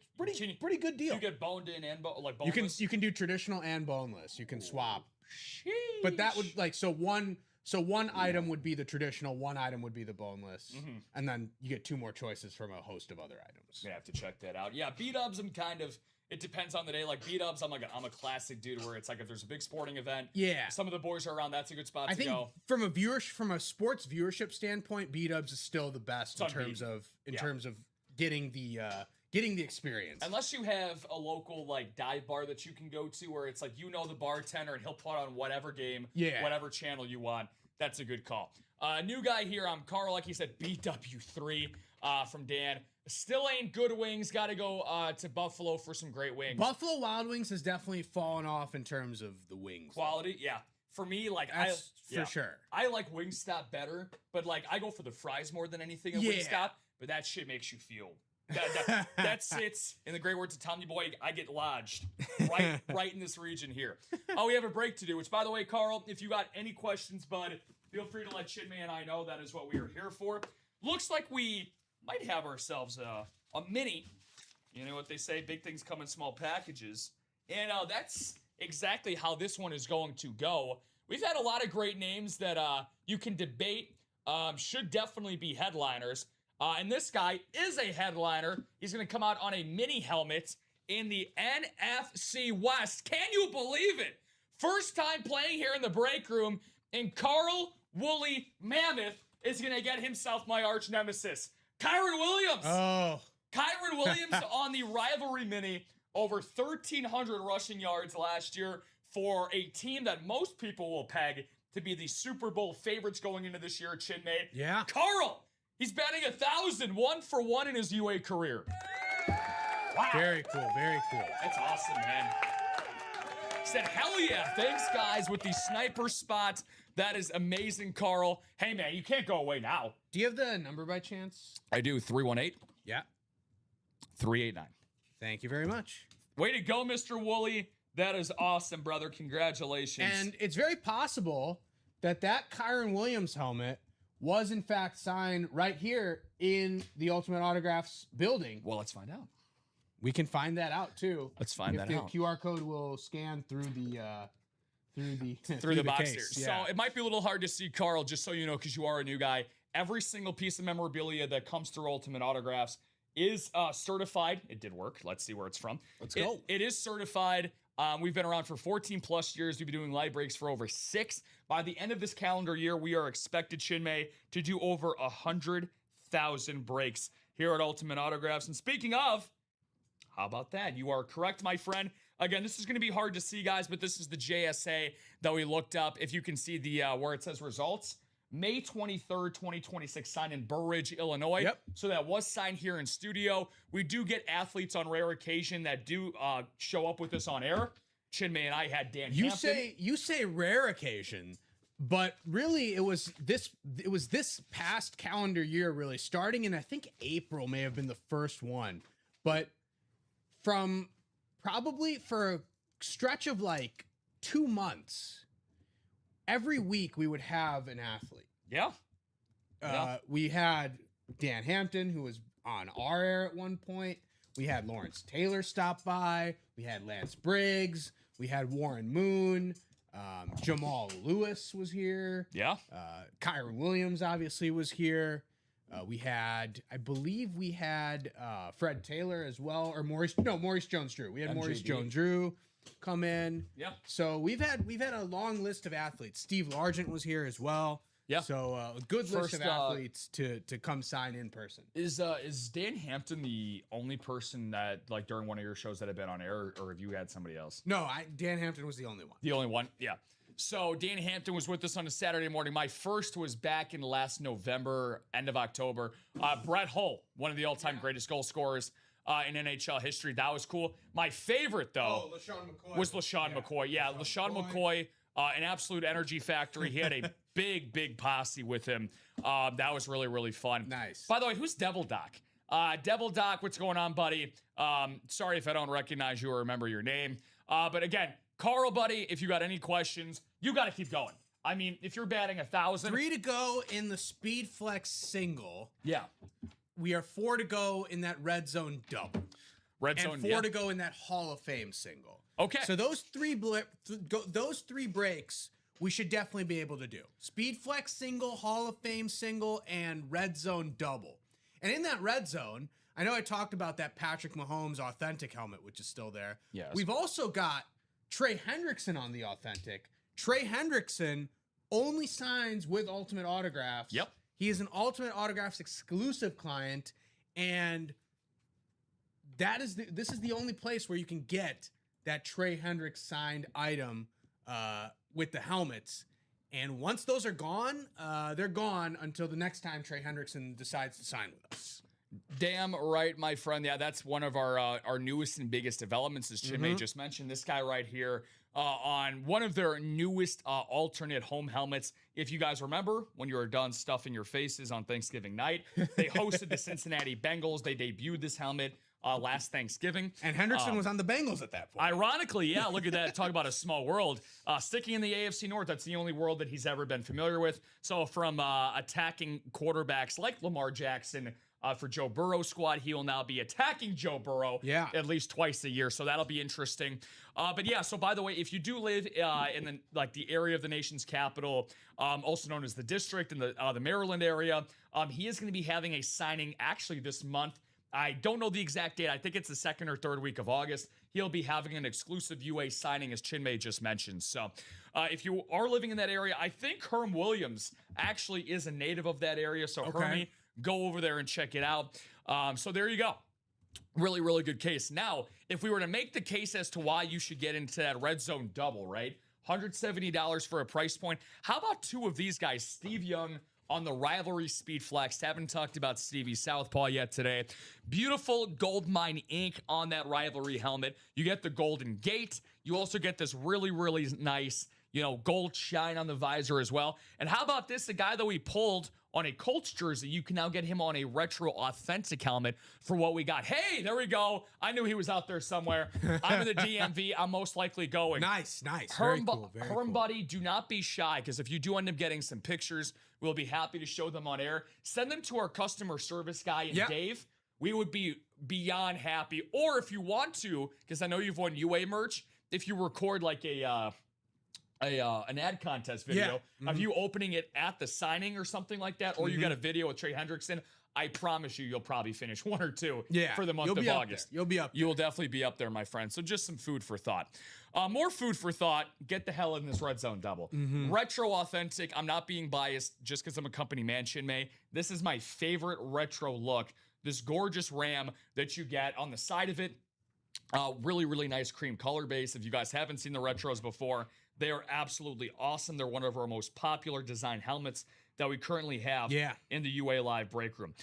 Pretty good deal. You get boned in and like boneless. You can do traditional and boneless. You can swap. Sheesh. But that would like one item would be the traditional, one item would be the boneless, and then you get 2 more choices from a host of other items. I'm gonna have to check that out. Yeah, B-dubs, it depends on the day. Like B-dubs, I'm a classic dude where it's like if there's a big sporting event, yeah, some of the boys are around, that's a good spot to go. I think from a sports viewership standpoint, B-dubs is still the best in terms of getting the experience. Unless you have a local like dive bar that you can go to where it's like the bartender and he'll put on whatever game, whatever channel you want. That's a good call. New guy here, I'm Carl, like he said, BW3 from Dan. Still ain't good wings. Got to go to Buffalo for some great wings. Buffalo Wild Wings has definitely fallen off in terms of the wings. Quality, yeah. For me, like for sure. I like Wingstop better, but like I go for the fries more than anything at Wingstop. But that shit makes you feel. That sits in the great words of Tommy Boy. I get lodged right in this region here. Oh, we have a break to do. Which, by the way, Carl, if you got any questions, bud, feel free to let Chinmay and I know. That is what we are here for. Looks like we might have ourselves a mini. You know what they say? Big things come in small packages, and that's exactly how this one is going to go. We've had a lot of great names that you can debate. Should definitely be headliners. And this guy is a headliner. He's going to come out on a mini helmet in the NFC West. Can you believe it? First time playing here in the break room, and Carl Wooly Mammoth is going to get himself my arch nemesis, Kyron Williams. Oh. Kyron Williams on the rivalry mini, over 1,300 rushing yards last year for a team that most people will peg to be the Super Bowl favorites going into this year, Chinmay. Yeah. Carl! He's batting 1,000, 1 for 1 in his UA career. Wow. Very cool, very cool. That's awesome, man. He said, hell yeah, thanks, guys, with the sniper spot. That is amazing, Carl. Hey, man, you can't go away now. Do you have the number by chance? I do, 318. Yeah. 389. Thank you very much. Way to go, Mr. Wooly. That is awesome, brother. Congratulations. And it's very possible that Kyron Williams helmet was in fact signed right here in the Ultimate Autographs building. Well, let's find out. We can find that out too. Let's find that out. If the QR code will scan through the box case. here. Yeah. So it might be a little hard to see, Carl, just so you know, because you are a new guy. Every single piece of memorabilia that comes through Ultimate Autographs is certified. It did work. Let's see where it's from. Let's go. It is certified. We've been around for 14 plus years. We've been doing live breaks for over 6. By the end of this calendar year, we are expected, Chinmay, to do over 100,000 breaks here at Ultimate Autographs. And speaking of, how about that? You are correct, my friend. Again, this is going to be hard to see, guys, but this is the JSA that we looked up. If you can see the where it says results, May 23rd, 2026, signed in Burr Ridge, Illinois. Yep. So that was signed here in studio. We do get athletes on rare occasion that do show up with us on air. Chinmay and I had Dan Hampton. You say rare occasion, but really it was this past calendar year, really, starting in, I think, April may have been the first one. But from probably for a stretch of like 2 months, every week we would have an athlete. Yeah. We had Dan Hampton, who was on our air at one point. We had Lawrence Taylor stop by. We had Lance Briggs. We had Warren Moon. Jamal Lewis was here. Yeah. Kyron Williams obviously was here. I believe we had Fred Taylor as well, or Maurice Jones-Drew. We had MJD. Maurice Jones-Drew come in. Yeah. So we've had a long list of athletes. Steve Largent was here as well. Yeah. So a good list of athletes to come sign in person. Is Dan Hampton the only person that, like, during one of your shows that have been on air, or have you had somebody else? No, Dan Hampton was the only one. The only one? Yeah. So Dan Hampton was with us on a Saturday morning. My first was back in last November, end of October. Brett Hull, one of the all-time greatest goal scorers in NHL history. That was cool. My favorite, though, was LaShawn McCoy. Yeah, LaShawn McCoy, an absolute energy factory. He had a big posse with him. That was really, really fun. Nice. By the way, who's Devil Doc? Devil Doc, what's going on, buddy? Sorry if I don't recognize you or remember your name. But again, Carl, buddy, if you got any questions, you got to keep going. I mean, if you're batting 1,000. 3 to go in the Speed Flex single. Yeah. We are 4 to go in that red zone double. Red zone, and 4 to go in that Hall of Fame single. Okay. So those three breaks we should definitely be able to do. Speed Flex single, Hall of Fame single, and red zone double. And in that red zone, I know I talked about that Patrick Mahomes authentic helmet, which is still there. Yes. We've also got Trey Hendrickson on the authentic. Trey Hendrickson only signs with Ultimate Autographs. Yep. He is an Ultimate Autographs exclusive client, and this is the only place where you can get that Trey Hendricks signed item with the helmets. And once those are gone, they're gone until the next time Trey Hendrickson decides to sign with us. Damn right, my friend. Yeah, that's one of our newest and biggest developments, as Chinmay just mentioned. This guy right here on one of their newest alternate home helmets. If you guys remember, when you were done stuffing your faces on Thanksgiving night, they hosted the Cincinnati Bengals. They debuted this helmet last Thanksgiving. And Hendrickson was on the Bengals at that point. Ironically, yeah, look at that. Talk about a small world. Sticking in the AFC North, that's the only world that he's ever been familiar with. So from attacking quarterbacks like Lamar Jackson for Joe Burrow's squad, he will now be attacking Joe Burrow at least twice a year. So that'll be interesting. But yeah, so by the way, if you do live in the area of the nation's capital, also known as the district in the Maryland area, he is going to be having a signing actually this month. I don't know the exact date. I think it's the 2nd or 3rd week of August. He'll be having an exclusive UA signing, as Chinmay just mentioned. So if you are living in that area, I think Herm Williams actually is a native of that area. So Hermie, go over there and check it out. So there you go. Really, really good case. Now, if we were to make the case as to why you should get into that red zone double, right? $170 for a price point. How about two of these guys, Steve Young on the Rivalry Speed Flex? Haven't talked about Stevie Southpaw yet today. Beautiful gold mine ink on that Rivalry helmet. You get the golden gate. You also get this really, really nice, gold shine on the visor as well. And how about this? The guy that we pulled on a Colts jersey, you can now get him on a retro authentic helmet for what we got. Hey, there we go. I knew he was out there somewhere. I'm in the DMV. I'm most likely going. Nice. Herm buddy, do not be shy, because if you do end up getting some pictures, we'll be happy to show them on air. Send them to our customer service guy and Dave. We would be beyond happy. Or if you want to, because I know you've won UA merch, if you record like an ad contest video of you opening it at the signing or something like that, or you got a video with Trey Hendrickson, I promise you'll probably finish 1 or 2 for the month of August. You'll be up there. You'll definitely be up there, my friend. So just some food for thought. More food for thought. Get the hell in this red zone double. Retro authentic. I'm not being biased just because I'm a company man, Chinmay. This is my favorite retro look. This gorgeous ram that you get on the side of it. Really, really nice cream color base. If you guys haven't seen the retros before, they are absolutely awesome. They're one of our most popular design helmets that we currently have in the UA Live break room.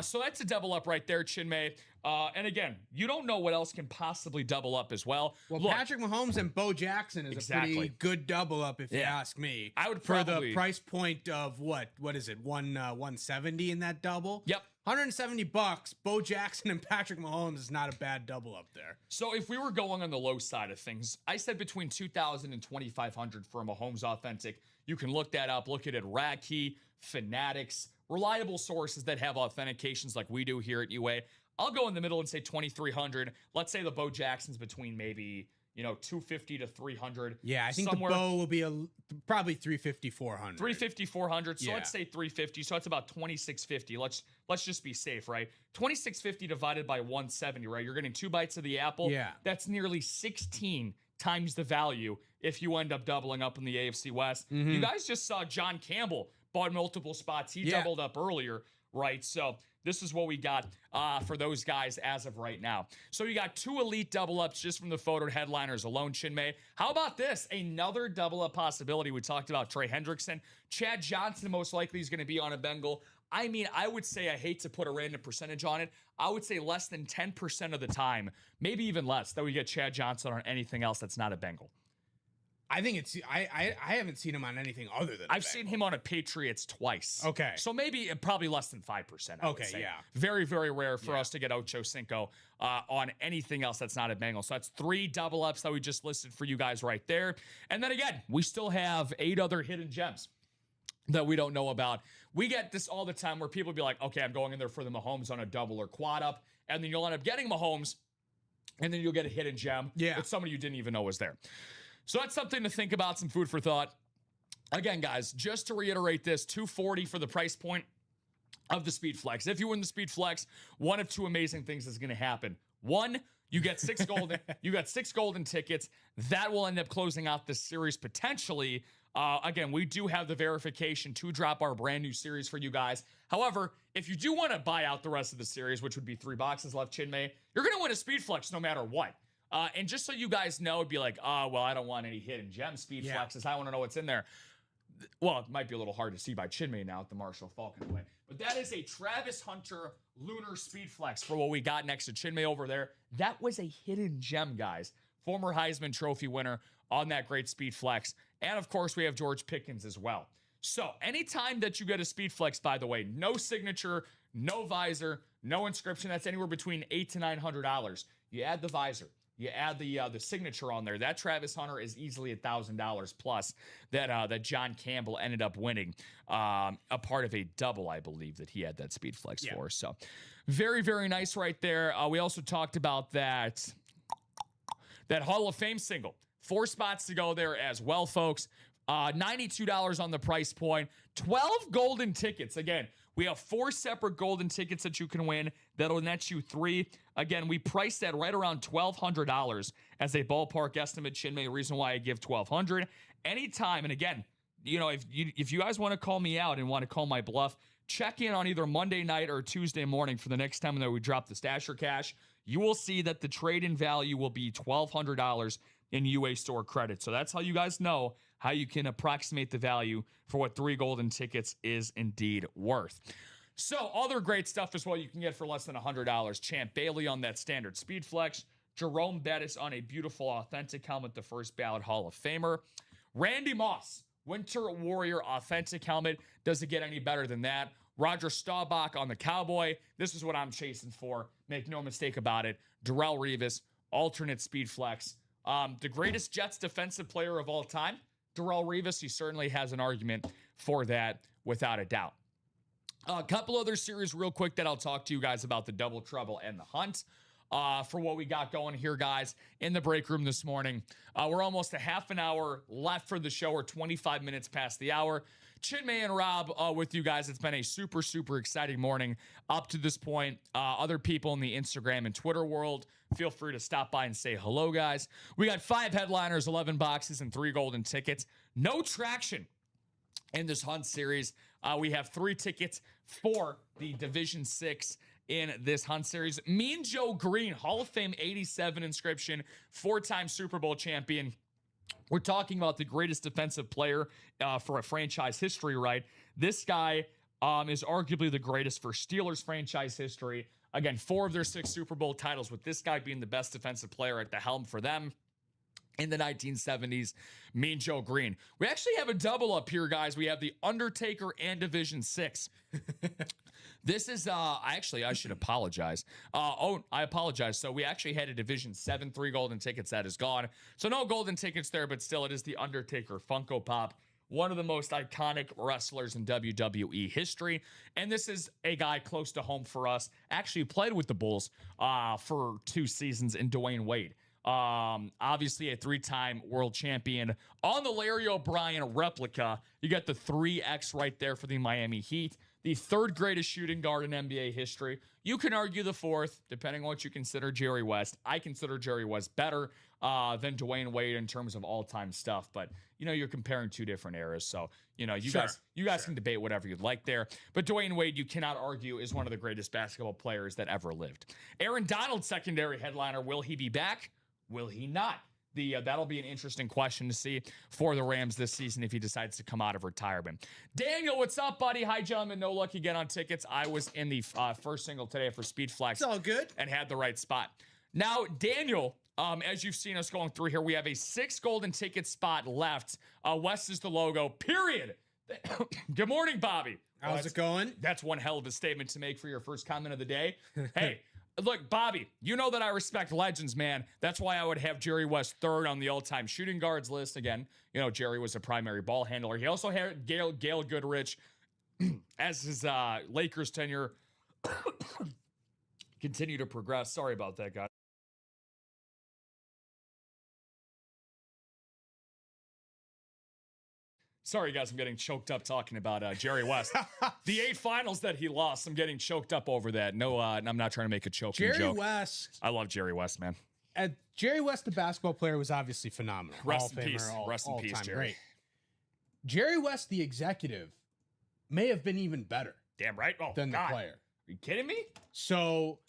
So that's a double up right there, Chinmay. And again, you don't know what else can possibly double up as well. Well, look, Patrick Mahomes and Bo Jackson is a pretty good double up, if you ask me. I would for the price point of what is it, 170 in that double? Yep. $170. Bo Jackson and Patrick Mahomes is not a bad double up there. So if we were going on the low side of things, I said between $2,000 and $2,500 for a Mahomes authentic. You can look that up. Look at it. Radkey, Fanatics, reliable sources that have authentications like we do here at UA. I'll go in the middle and say $2,300. Let's say the Bo Jackson's between maybe $250 to $300. Yeah, I think the Bo will be probably $350, $400. $350, $400. So let's say $350. So that's about $2,650. Let's just be safe, right? $2,650 divided by 170, right? You're getting 2 bites of the apple. Yeah, that's nearly 16 times the value if you end up doubling up in the AFC West. You guys just saw John Campbell bought multiple spots. He doubled up earlier, right? So this is what we got for those guys as of right now. So you got 2 elite double-ups just from the photo headliners alone, Chinmay. How about this? Another double-up possibility. We talked about Trey Hendrickson. Chad Johnson most likely is going to be on a Bengal. I mean, I would say, I hate to put a random percentage on it, I would say less than 10% of the time, maybe even less, that we get Chad Johnson on anything else that's not a Bengal. I think it's I haven't seen him on anything other than I've seen him on a Patriots twice. Okay. So maybe probably less than 5%. I would say. Yeah. Very, very rare for us to get Ocho Cinco on anything else that's not a Bengal. So that's 3 double ups that we just listed for you guys right there. And then again, we still have 8 other hidden gems that we don't know about. We get this all the time where people be like, okay, I'm going in there for the Mahomes on a double or quad up. And then you'll end up getting Mahomes. And then you'll get a hidden gem. Yeah. With somebody you didn't even know was there. So that's something to think about, some food for thought. Again, guys, just to reiterate this, $240 for the price point of the Speed Flex. If you win the Speed Flex, one of 2 amazing things is going to happen. 1, you get 6 golden. You got 6 golden tickets. That will end up closing out this series potentially. Again, we do have the verification to drop our brand new series for you guys. However, if you do want to buy out the rest of the series, which would be 3 boxes left, Chinmay, you're going to win a Speed Flex no matter what. And just so you guys know, it'd be like, well, I don't want any hidden gem Speed Flexes. I want to know what's in there. Well, it might be a little hard to see by Chinmay now at the Marshall Falcon way. But that is a Travis Hunter Lunar Speed Flex for what we got next to Chinmay over there. That was a hidden gem, guys. Former Heisman Trophy winner on that great Speed Flex. And, of course, we have George Pickens as well. So anytime that you get a Speed Flex, by the way, no signature, no visor, no inscription, that's anywhere between $800 to $900. You add the visor. You add the signature on there. That Travis Hunter is easily $1,000 plus that John Campbell ended up winning. A part of a double, I believe, that he had that Speed Flex for. So very, very nice right there. We also talked about that Hall of Fame single. 4 spots to go there as well, folks. $92 on the price point. 12 golden tickets. Again, we have 4 separate golden tickets that you can win. That'll net you 3. Again, we priced that right around $1,200 as a ballpark estimate. Chinmay, reason why I give $1,200. Anytime, and again, you know, if you guys want to call me out and want to call my bluff, check in on either Monday night or Tuesday morning for the next time that we drop the Stasher Cash. You will see that the trade-in value will be $1,200 in UA Store credit. So that's how you guys know how you can approximate the value for what 3 golden tickets is indeed worth. So other great stuff as well you can get for less than $100. Champ Bailey on that standard Speed Flex. Jerome Bettis on a beautiful authentic helmet, the first ballot Hall of Famer. Randy Moss, Winter Warrior authentic helmet. Does it get any better than that? Roger Staubach on the Cowboy. This is what I'm chasing for. Make no mistake about it. Darrelle Revis, alternate Speed Flex. The greatest Jets defensive player of all time, Darrelle Revis. He certainly has an argument for that without a doubt. A couple other series real quick that I'll talk to you guys about, the Double Trouble and the Hunt. For what we got going here, guys, in the break room this morning. We're almost a half an hour left for the show. We're 25 minutes past the hour. Chinmay and Rob with you guys. It's been a super, super exciting morning up to this point. Other people in the Instagram and Twitter world, feel free to stop by and say hello, guys. We got 5 headliners, 11 boxes, and 3 golden tickets. No traction in this Hunt series. We have 3 tickets for the Division 6 in this Hunt series. Mean Joe Green, Hall of Fame 87 inscription, 4-time Super Bowl champion. We're talking about the greatest defensive player for a franchise history, right? This guy is arguably the greatest for Steelers franchise history. Again, 4 of their 6 Super Bowl titles, with this guy being the best defensive player at the helm for them in the 1970s, Mean Joe Green. We actually have a double up here, guys. We have the Undertaker and Division 6. This is, I should apologize. I apologize. So we actually had a Division 7, 3 golden tickets. That is gone. So no golden tickets there, but still it is the Undertaker Funko Pop. One of the most iconic wrestlers in WWE history. And this is a guy close to home for us. Actually played with the Bulls for 2 seasons in Dwayne Wade. Obviously a 3-time world champion. On the Larry O'Brien replica, you got the 3X right there for the Miami Heat. the third greatest shooting guard in NBA history. You can argue the fourth, depending on what you consider Jerry West. I consider Jerry West better than Dwayne Wade in terms of all-time stuff. But, you're comparing two different eras. So, you guys can debate whatever you'd like there. But Dwayne Wade, you cannot argue, is one of the greatest basketball players that ever lived. Aaron Donald, secondary headliner. Will he be back? Will he not? That'll be an interesting question to see for the Rams this season if he decides to come out of retirement. Daniel, what's up, buddy? Hi, gentlemen. No luck again on tickets. I was in the first single today for Speed Flex. It's all good. And had the right spot. Now, Daniel, as you've seen us going through here, we have a 6 golden ticket spot left. West is the logo, period. Good morning, Bobby. How's it going? That's one hell of a statement to make for your first comment of the day. Hey. Look, Bobby, you know that I respect legends, man. That's why I would have Jerry West third on the all-time shooting guards list. Again, Jerry was a primary ball handler. He also had Gail Goodrich as his Lakers tenure continue to progress. Sorry about that, guys. Sorry, guys, I'm getting choked up talking about Jerry West. The 8 finals that he lost, I'm getting choked up over that. No, I'm not trying to make a choking joke. Jerry West. I love Jerry West, man. Jerry West, the basketball player, was obviously phenomenal. Rest in peace. Rest in peace, Jerry. Great. Jerry West, the executive, may have been even better. Damn right. Than the player. Are you kidding me? So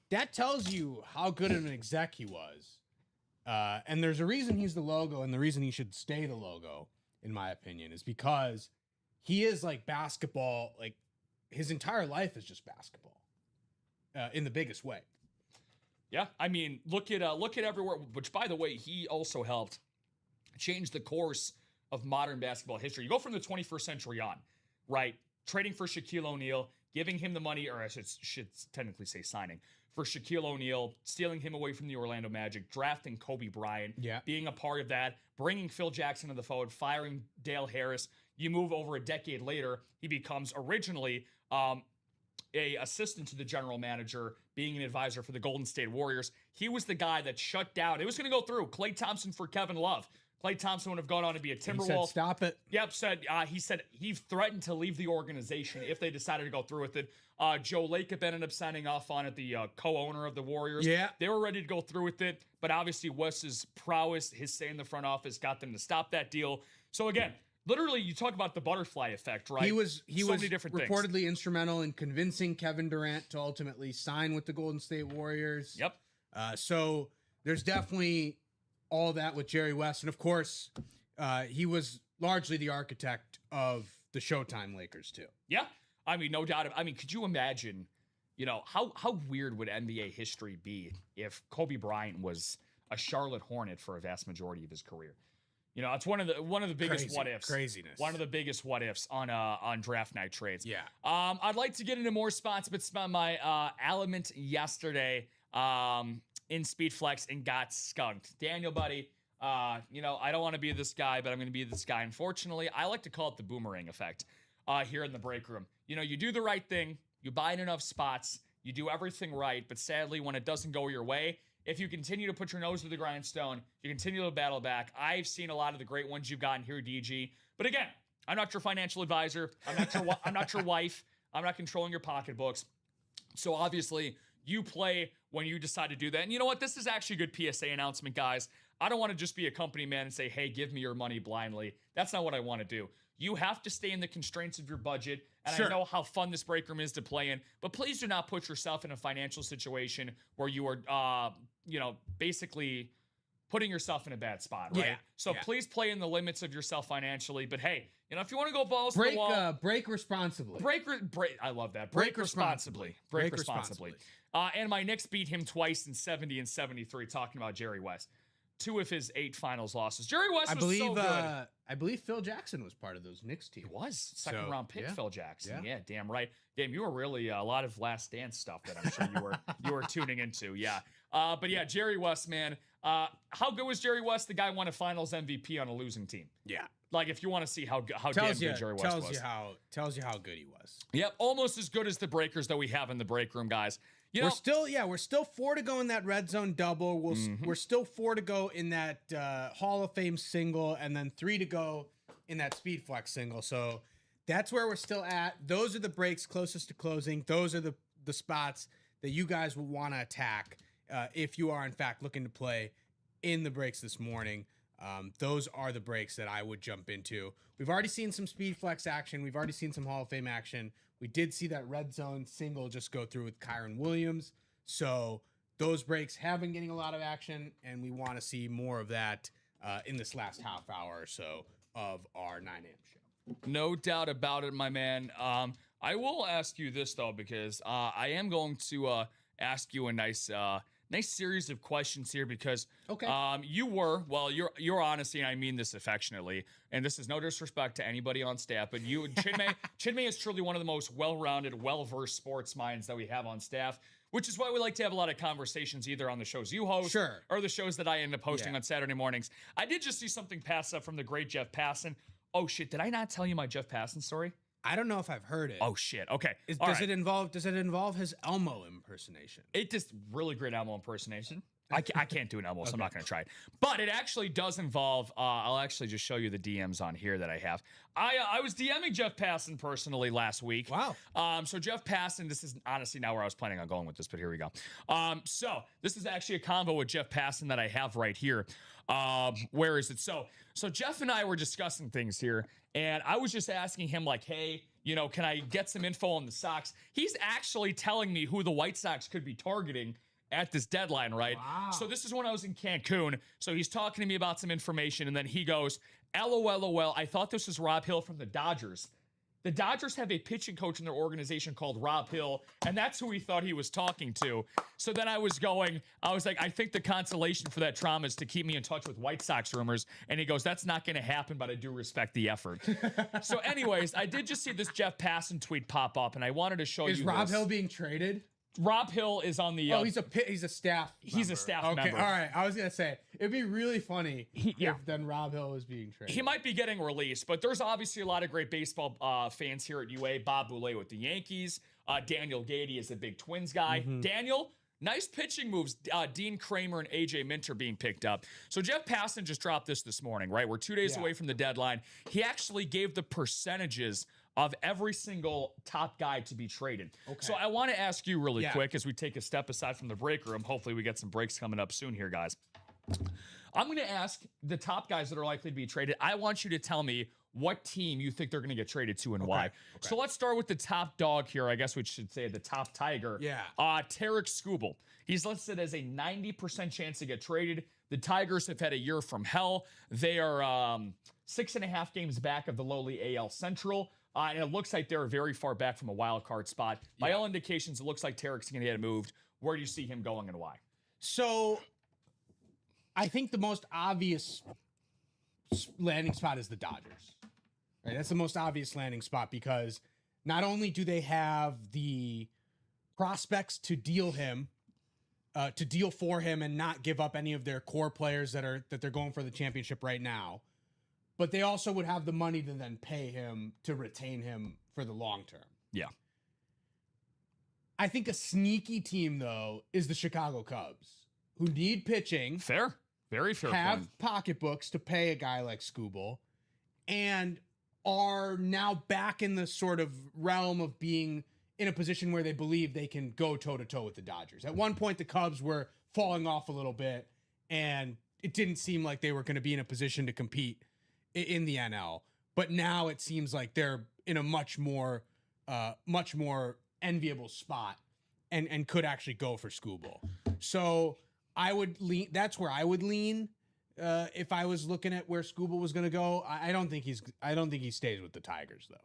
that tells you how good of an exec he was. And there's a reason he's the logo, and the reason he should stay the logo, in my opinion, is because he is like basketball. Like his entire life is just basketball, in the biggest way. Yeah, I mean, look at everywhere. Which, by the way, he also helped change the course of modern basketball history. You go from the 21st century on, right? Trading for Shaquille O'Neal, giving him the money, or I should technically say signing for Shaquille O'Neal, stealing him away from the Orlando Magic, drafting Kobe Bryant, being a part of that, bringing Phil Jackson to the fold, firing Dale Harris. You move over a decade later, he becomes originally a assistant to the general manager, being an advisor for the Golden State Warriors. He was the guy that shut down. It was going to go through Klay Thompson for Kevin Love. Klay Thompson would have gone on to be a Timberwolf. He said, stop it. Yep, he said he threatened to leave the organization if they decided to go through with it. Joe Lacob ended up signing off on it, the co-owner of the Warriors. Yeah. They were ready to go through with it, but obviously West's prowess, his say in the front office, got them to stop that deal. So again, literally, you talk about the butterfly effect, right? He was many different reportedly things. Instrumental in convincing Kevin Durant to ultimately sign with the Golden State Warriors. Yep. So there's definitely all that with Jerry West. And of course, he was largely the architect of the Showtime Lakers too. Yeah. I mean, no doubt. I mean, could you imagine, how weird would NBA history be if Kobe Bryant was a Charlotte Hornet for a vast majority of his career? It's one of the biggest what ifs. Craziness. One of the biggest what ifs on draft night trades. Yeah. I'd like to get into more spots, but spent my element yesterday in Speed Flex and got skunked. Daniel, buddy, I don't want to be this guy, but I'm going to be this guy. Unfortunately, I like to call it the boomerang effect here in the break room. You do the right thing, you buy in enough spots, you do everything right, but sadly, when it doesn't go your way, if you continue to put your nose to the grindstone, you continue to battle back. I've seen a lot of the great ones you've gotten here, DG. But again, I'm not your financial advisor. I'm not your wife. I'm not controlling your pocketbooks. So obviously, you play when you decide to do that. And you know what? This is actually a good PSA announcement, guys. I don't want to just be a company man and say, hey, give me your money blindly. That's not what I want to do. You have to stay in the constraints of your budget. And Sure. I know how fun this break room is to play in, but please do not put yourself in a financial situation where you are, basically putting yourself in a bad spot, right? Yeah. So please play in the limits of yourself financially. But hey, if you want to go balls to the wall, break responsibly. break. I love that. Break responsibly. Break responsibly. And my Knicks beat him twice in 70 and 73, talking about Jerry West. 2 of his 8 finals losses. Jerry West was so good. I believe Phil Jackson was part of those Knicks team. He was. Second round pick, yeah. Phil Jackson. Yeah. Yeah, damn right. Damn, you were really a lot of Last Dance stuff that I'm sure you were tuning into. Yeah. But yeah, Jerry West, man. How good was Jerry West? The guy won a finals MVP on a losing team. Yeah. Like, if you want to see how damn good Jerry West was. Tells you how good he was. Yep, almost as good as the breakers that we have in the break room, guys. We're still 4 to go in that red zone double. We're still 4 to go in that Hall of Fame single, and then 3 to go in that Speed Flex single. So that's where we're still at. Those are the breaks closest to closing. Those are the spots that you guys will want to attack if you are, in fact, looking to play in the breaks this morning. Those are the breaks that I would jump into. We've already seen some speed flex action. We've already seen some Hall of Fame action. We did see that red zone single just go through with Kyron Williams. So those breaks have been getting a lot of action, and we want to see more of that in this last half hour or so of our 9 a.m. show. No doubt about it, my man. I will ask you this, though, because I am going to ask you a nice series of questions here because your honesty, and I mean this affectionately, and this is no disrespect to anybody on staff, but Chinmay is truly one of the most well-rounded, well-versed sports minds that we have on staff, which is why we like to have a lot of conversations either on the shows you host or the shows that I end up hosting on Saturday mornings. I did just see something pass up from the great Jeff Passan. Oh, shit, did I not tell you my Jeff Passan story? I don't know if I've heard it. Oh, shit. Okay. Does it involve his Elmo impersonation? It just really great Elmo impersonation. I can't do an Elmo, so I'm not going to try it. But it actually does involve, I'll actually just show you the DMs on here that I have. I was DMing Jeff Passan personally last week. Wow. So Jeff Passan, this is honestly not where I was planning on going with this, but here we go. So this is actually a convo with Jeff Passan that I have right here. Where is it? So Jeff and I were discussing things here, and I was just asking him like, hey, can I get some info on the Sox? He's actually telling me who the White Sox could be targeting at this deadline, right? Wow. So this is when I was in Cancun. So he's talking to me about some information, and then he goes, LOL, I thought this was Rob Hill from the Dodgers. The Dodgers have a pitching coach in their organization called Rob Hill, and that's who he thought he was talking to. So then I was like, I think the consolation for that trauma is to keep me in touch with White Sox rumors. And he goes, that's not going to happen, but I do respect the effort. So anyways, I did just see this Jeff Passan tweet pop up, and I wanted to show you. Is Rob Hill being traded? Rob Hill is on the. He's a staff. He's a staff member. Okay, all right. I was gonna say it'd be really funny if then Rob Hill was being traded. He might be getting released, but there's obviously a lot of great baseball fans here at UA. Bob Boulay with the Yankees. Daniel Gady is a big Twins guy. Daniel, nice pitching moves. Dean Kramer and AJ Minter being picked up. So Jeff Passan just dropped this morning, right? We're 2 days away from the deadline. He actually gave the percentages of every single top guy to be traded. Okay. So I want to ask you really quick as we take a step aside from the break room. Hopefully we get some breaks coming up soon here, guys. I'm going to ask the top guys that are likely to be traded. I want you to tell me what team you think they're going to get traded to and why. Okay. So let's start with the top dog here. I guess we should say the top tiger. Yeah. Tarek Skubal. He's listed as a 90% chance to get traded. The Tigers have had a year from hell. They are 6.5 games back of the lowly AL Central. And it looks like they're very far back from a wild card spot. By all indications, it looks like Tarek's going to get moved. Where do you see him going and why? So I think the most obvious landing spot is the Dodgers. Right? That's the most obvious landing spot because not only do they have the prospects to deal for him and not give up any of their core players that they're going for the championship right now, but they also would have the money to then pay him to retain him for the long term. Yeah. I think a sneaky team, though, is the Chicago Cubs, who need pitching. Fair. Very fair. Have pocketbooks to pay a guy like Skubal, and are now back in the sort of realm of being in a position where they believe they can go toe-to-toe with the Dodgers. At one point, the Cubs were falling off a little bit, and it didn't seem like they were going to be in a position to compete in the NL, but now it seems like they're in a much more enviable spot and could actually go for Skubal. So I would lean. That's where I would lean if I was looking at where Skubal was going to go. I don't think he stays with the Tigers though.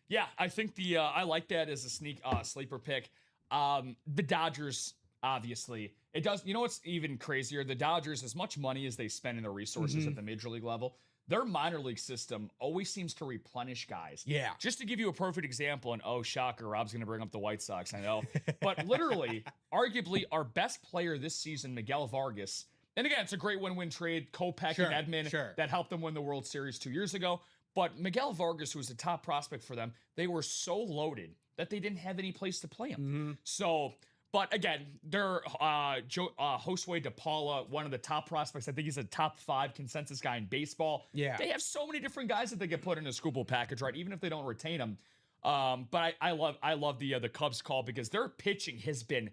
Yeah, I think I like that as a sleeper pick. The Dodgers, obviously, it does. You know what's even crazier? The Dodgers, as much money as they spend in their resources at the major league level, their minor league system always seems to replenish guys. Yeah. Just to give you a perfect example, and oh, shocker, Rob's going to bring up the White Sox, I know. But literally, arguably, our best player this season, Miguel Vargas, and again, it's a great win-win trade, Kopech and Edman, that helped them win the World Series 2 years ago. But Miguel Vargas, who was a top prospect for them, they were so loaded that they didn't have any place to play him. So But again, they're Josue DePaula, one of the top prospects. I think he's a top 5 consensus guy in baseball. Yeah. They have so many different guys that they get put in a Scooble package, right? Even if they don't retain them. But I love the Cubs call because their pitching has been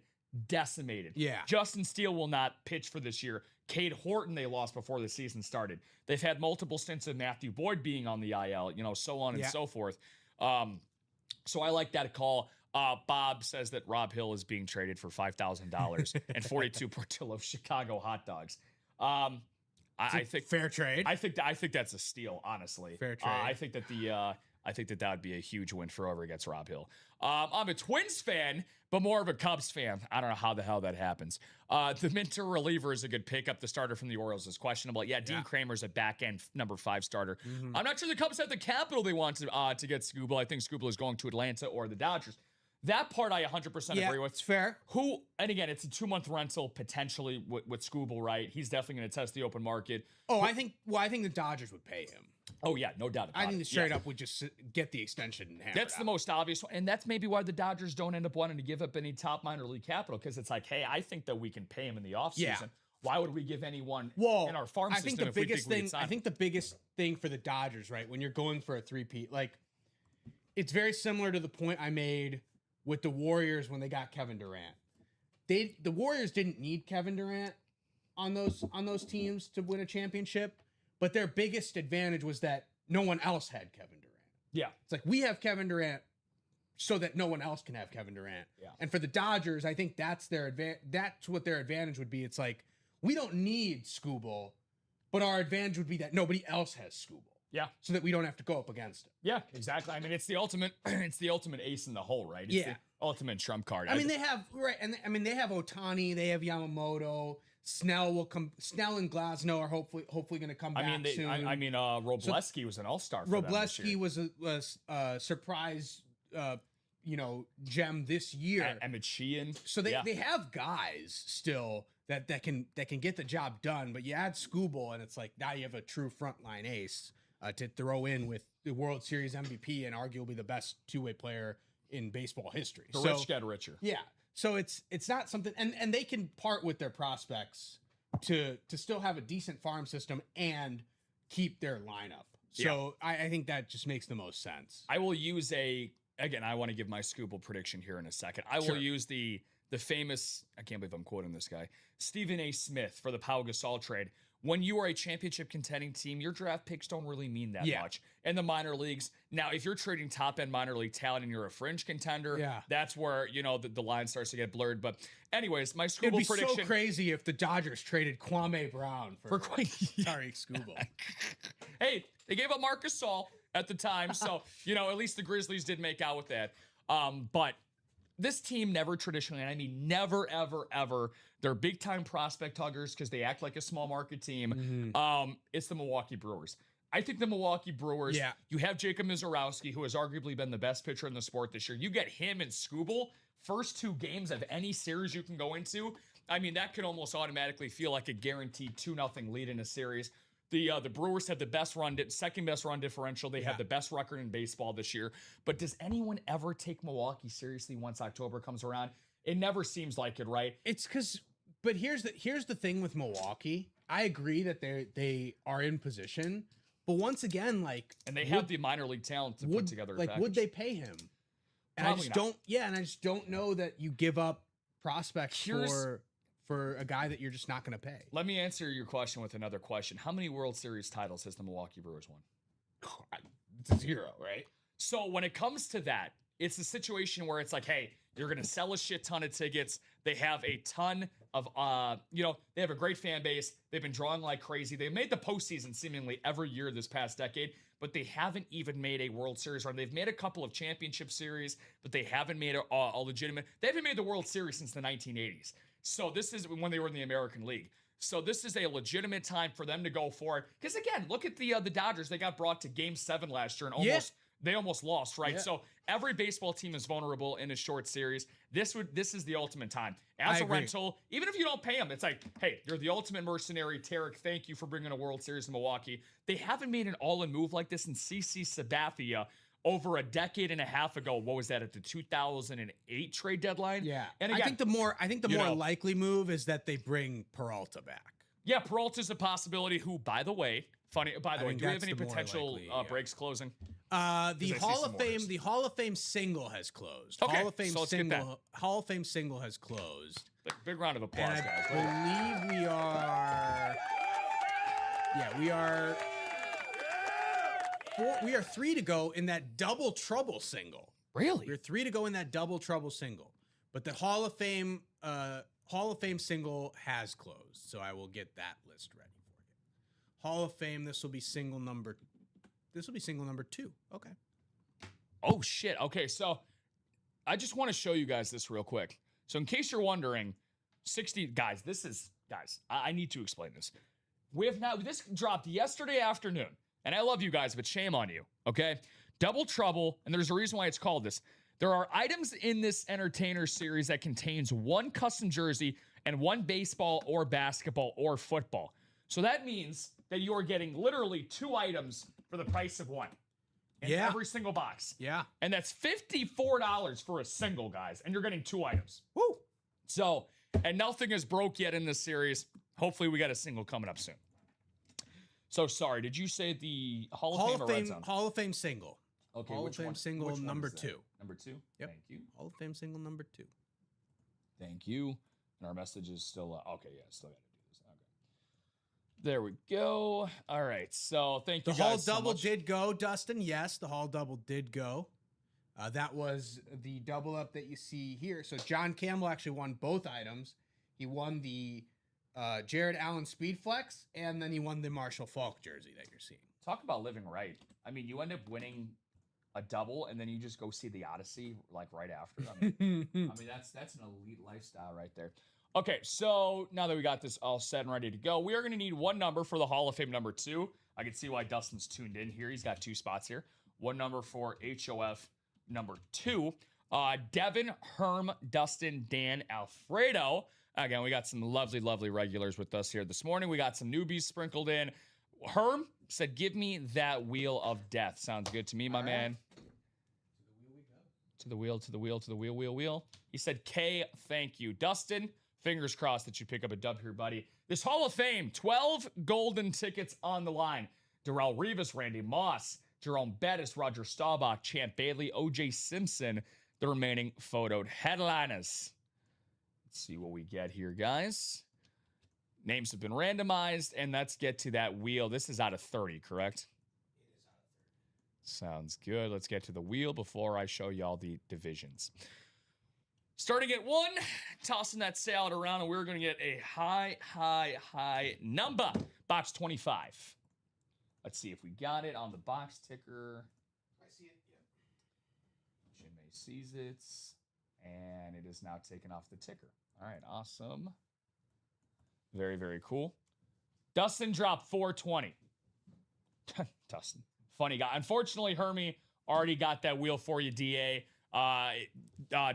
decimated. Yeah. Justin Steele will not pitch for this year. Cade Horton they lost before the season started. They've had multiple stints of Matthew Boyd being on the IL, so on and so forth. So I like that call. Bob says that Rob Hill is being traded for $5,000 and 42 Portillo Chicago hot dogs. I think fair trade. I think that's a steal, honestly. Fair trade. I think that would be a huge win for whoever gets Rob Hill. I'm a Twins fan, but more of a Cubs fan. I don't know how the hell that happens. The Minter reliever is a good pickup. The starter from the Orioles is questionable. Yeah, Dean Kramer's a back-end number 5 starter. I'm not sure the Cubs have the capital they want to get Scooble. I think Scooble is going to Atlanta or the Dodgers. That part I 100% agree with. It's fair. And again, it's a 2-month rental potentially with Scooble, right? He's definitely going to test the open market. Oh, I think the Dodgers would pay him. Oh, yeah, no doubt about it. I think the straight up would just get the extension and hammer That's it the out. most obvious one. And that's maybe why the Dodgers don't end up wanting to give up any top minor league capital, because it's like, hey, I think that we can pay him in the offseason. Yeah. Why would we give anyone in our farm I think system the biggest thing. I sign think the biggest thing for the Dodgers, right, when you're going for a three-peat, like it's very similar to the point I made with the Warriors when they got Kevin Durant. The Warriors didn't need Kevin Durant on those teams to win a championship, but their biggest advantage was that no one else had Kevin Durant. Yeah. It's like we have Kevin Durant so that no one else can have Kevin Durant. Yeah. And for the Dodgers, I think that's what their advantage would be. It's like we don't need Scooble, but our advantage would be that nobody else has Scooble. Yeah. So that we don't have to go up against it. Yeah, exactly. I mean, it's the ultimate ace in the hole, right? It's the ultimate trump card. I mean, they have they have Ohtani, they have Yamamoto. Snell and Glasnow are hopefully going to come back soon. Robleski was an all-star for them this year. Robleski was a surprise gem this year. Emmett Sheehan. So they have guys still that can get the job done, but you add Scooble and it's like now you have a true frontline ace to throw in with the World Series MVP and arguably the best two-way player in baseball history. The rich get richer. Yeah. So it's not something, and they can part with their prospects to still have a decent farm system and keep their lineup. So I think that just makes the most sense. I will use I want to give my Scooble prediction here in a second. I will use the famous, I can't believe I'm quoting this guy, Stephen A. Smith for the Pau Gasol trade. When you are a championship contending team, your draft picks don't really mean that much. In the minor leagues, now if you're trading top end minor league talent and you're a fringe contender, that's where the line starts to get blurred. But anyways, my Scooble prediction. It'd be so crazy if the Dodgers traded Kwame Brown for sorry, Scooble. Hey, they gave up Marc Gasol at the time, so at least the Grizzlies did make out with that. But this team never traditionally, and I mean never, ever, ever, they're big-time prospect huggers because they act like a small market team. It's the Milwaukee Brewers. I think the Milwaukee Brewers, you have Jacob Mizorowski, who has arguably been the best pitcher in the sport this year. You get him and Scooble, first 2 games of any series you can go into. I mean, that could almost automatically feel like a guaranteed 2-0 lead in a series. The Brewers have the second best run differential. They have the best record in baseball this year. But does anyone ever take Milwaukee seriously once October comes around? It never seems like it, right? But here's the thing with Milwaukee. I agree that they are in position, but once again, and they have the minor league talent to put together. Would they pay him? And Probably not. I just don't know that you give up prospects for a guy that you're just not going to pay. Let me answer your question with another question. How many World Series titles has the Milwaukee Brewers won? It's 0, right? So when it comes to that, it's a situation where it's like, hey, you're going to sell a shit ton of tickets. They have a ton of, they have a great fan base. They've been drawing like crazy. They've made the postseason seemingly every year this past decade, but they haven't even made a World Series run. They've made a couple of championship series, but they haven't made a legitimate, they haven't made the World Series since the 1980s. So this is when they were in the American League. So this is a legitimate time for them to go for it. Because again, look at the Dodgers. They got brought to Game 7 last year and they almost lost, right? Yeah. So every baseball team is vulnerable in a short series. This is the ultimate time. As a rental, even if you don't pay them, it's like, hey, you're the ultimate mercenary. Tarek, thank you for bringing a World Series to Milwaukee. They haven't made an all-in move like this in CC Sabathia. over a decade and a half ago. What was that, at the 2008 trade deadline? Yeah. And again, I think the more likely move is that they bring Peralta back. Yeah, Peralta's a possibility. Who, by the way, do we have any potential breaks closing? The Hall of Fame single has closed. Okay, Hall of Fame single has closed. Big round of applause, and guys. I believe we are. Yeah, we are 3 to go in that double trouble single. Really? We're 3 to go in that double trouble single. But the Hall of Fame single has closed, so I will get that list ready for you. Hall of Fame, this will be single number 2. Okay. Oh shit. Okay, so I just want to show you guys this real quick. So in case you're wondering, 60 guys, I need to explain this. This dropped yesterday afternoon. And I love you guys, but shame on you, okay? Double trouble, and there's a reason why it's called this. There are items in this Entertainer series that contains 1 custom jersey and 1 baseball or basketball or football. So that means that you're getting literally 2 items for the price of 1 in every single box. Yeah. And that's $54 for a single, guys, and you're getting 2 items. Woo! So, and nothing is broke yet in this series. Hopefully we got a single coming up soon. So sorry, did you say the Hall of Fame or Red Zone? Hall of Fame single. Okay, Hall of Fame single number 2. Number 2? Yep. Thank you. Hall of Fame single number 2. Thank you. And our message is still okay, yeah, still got to do this. Okay. There we go. All right. So thank you guys. The Hall double did go, Dustin. Yes, the Hall double did go. That was the double up that you see here. So John Campbell actually won both items. He won the Jared Allen Speed Flex, and then he won the Marshall Faulk jersey that you're seeing. Talk about living right. I mean, you end up winning a double, and then you just go see the Odyssey like right after. I mean, that's an elite lifestyle right there. Okay, so now that we got this all set and ready to go, we are going to need 1 number for the Hall of Fame number 2. I can see why Dustin's tuned in here. He's got 2 spots here. 1 number for HOF number 2. Devin, Herm, Dustin, Dan, Alfredo. Again, we got some lovely, lovely regulars with us here this morning. We got some newbies sprinkled in. Herm said, give me that wheel of death. Sounds good to me, my man. To the wheel, to the wheel, to the wheel, wheel, wheel. He said, K, thank you. Dustin, fingers crossed that you pick up a dub here, buddy. This Hall of Fame, 12 golden tickets on the line. Darrell Rivas, Randy Moss, Jerome Bettis, Roger Staubach, Champ Bailey, O.J. Simpson, the remaining photoed headliners. Let's see what we get here, guys. Names have been randomized, and let's get to that wheel. This is out of 30, correct? It is out of 30. Sounds good. Let's get to the wheel before I show y'all the divisions. Starting at 1, tossing that salad around, and we're going to get a high number. Box 25. Let's see if we got it on the box ticker. I see it, yeah. Jimmy sees it, and it is now taken off the ticker. All right, awesome. Very, very cool. Dustin dropped 420. Dustin, funny guy. Unfortunately, Hermie already got that wheel for you, DA.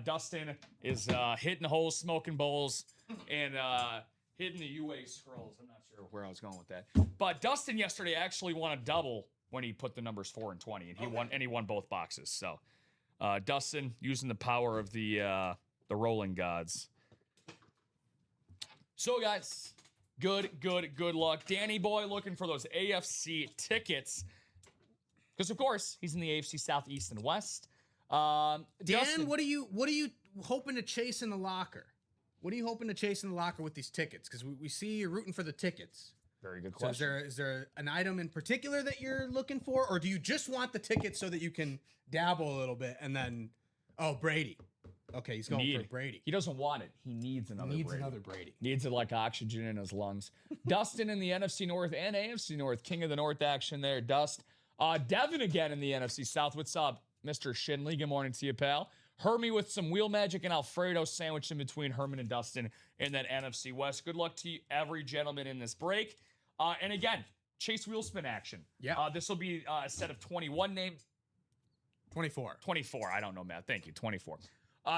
Dustin is hitting holes, smoking bowls, and hitting the UA scrolls. I'm not sure where I was going with that. But Dustin yesterday actually won a double when he put the numbers 4 and 20, and he won both boxes. So Dustin using the power of the rolling gods. So guys, good luck. Danny boy looking for those AFC tickets. Because of course, he's in the AFC South, East, and West. Dan, Dustin, what are you hoping to chase in the locker? What are you hoping to chase in the locker with these tickets? Because we see you're rooting for the tickets. Very good question. So is there an item in particular that you're looking for, or do you just want the tickets so that you can dabble a little bit and then, Brady. Okay, he's going for Brady. He doesn't want it. He needs another Brady. Needs it like oxygen in his lungs. Dustin in the NFC North and AFC North. King of the North action there, Dust. Devin again in the NFC South. What's up, Mr. Shinley? Good morning to you, pal. Hermie with some wheel magic and Alfredo sandwiched in between Herman and Dustin in that NFC West. Good luck to you, every gentleman in this break. And again, chase wheel spin action. Yeah. This will be a set of 21 names. 24. 24. I don't know, Matt. Thank you. 24.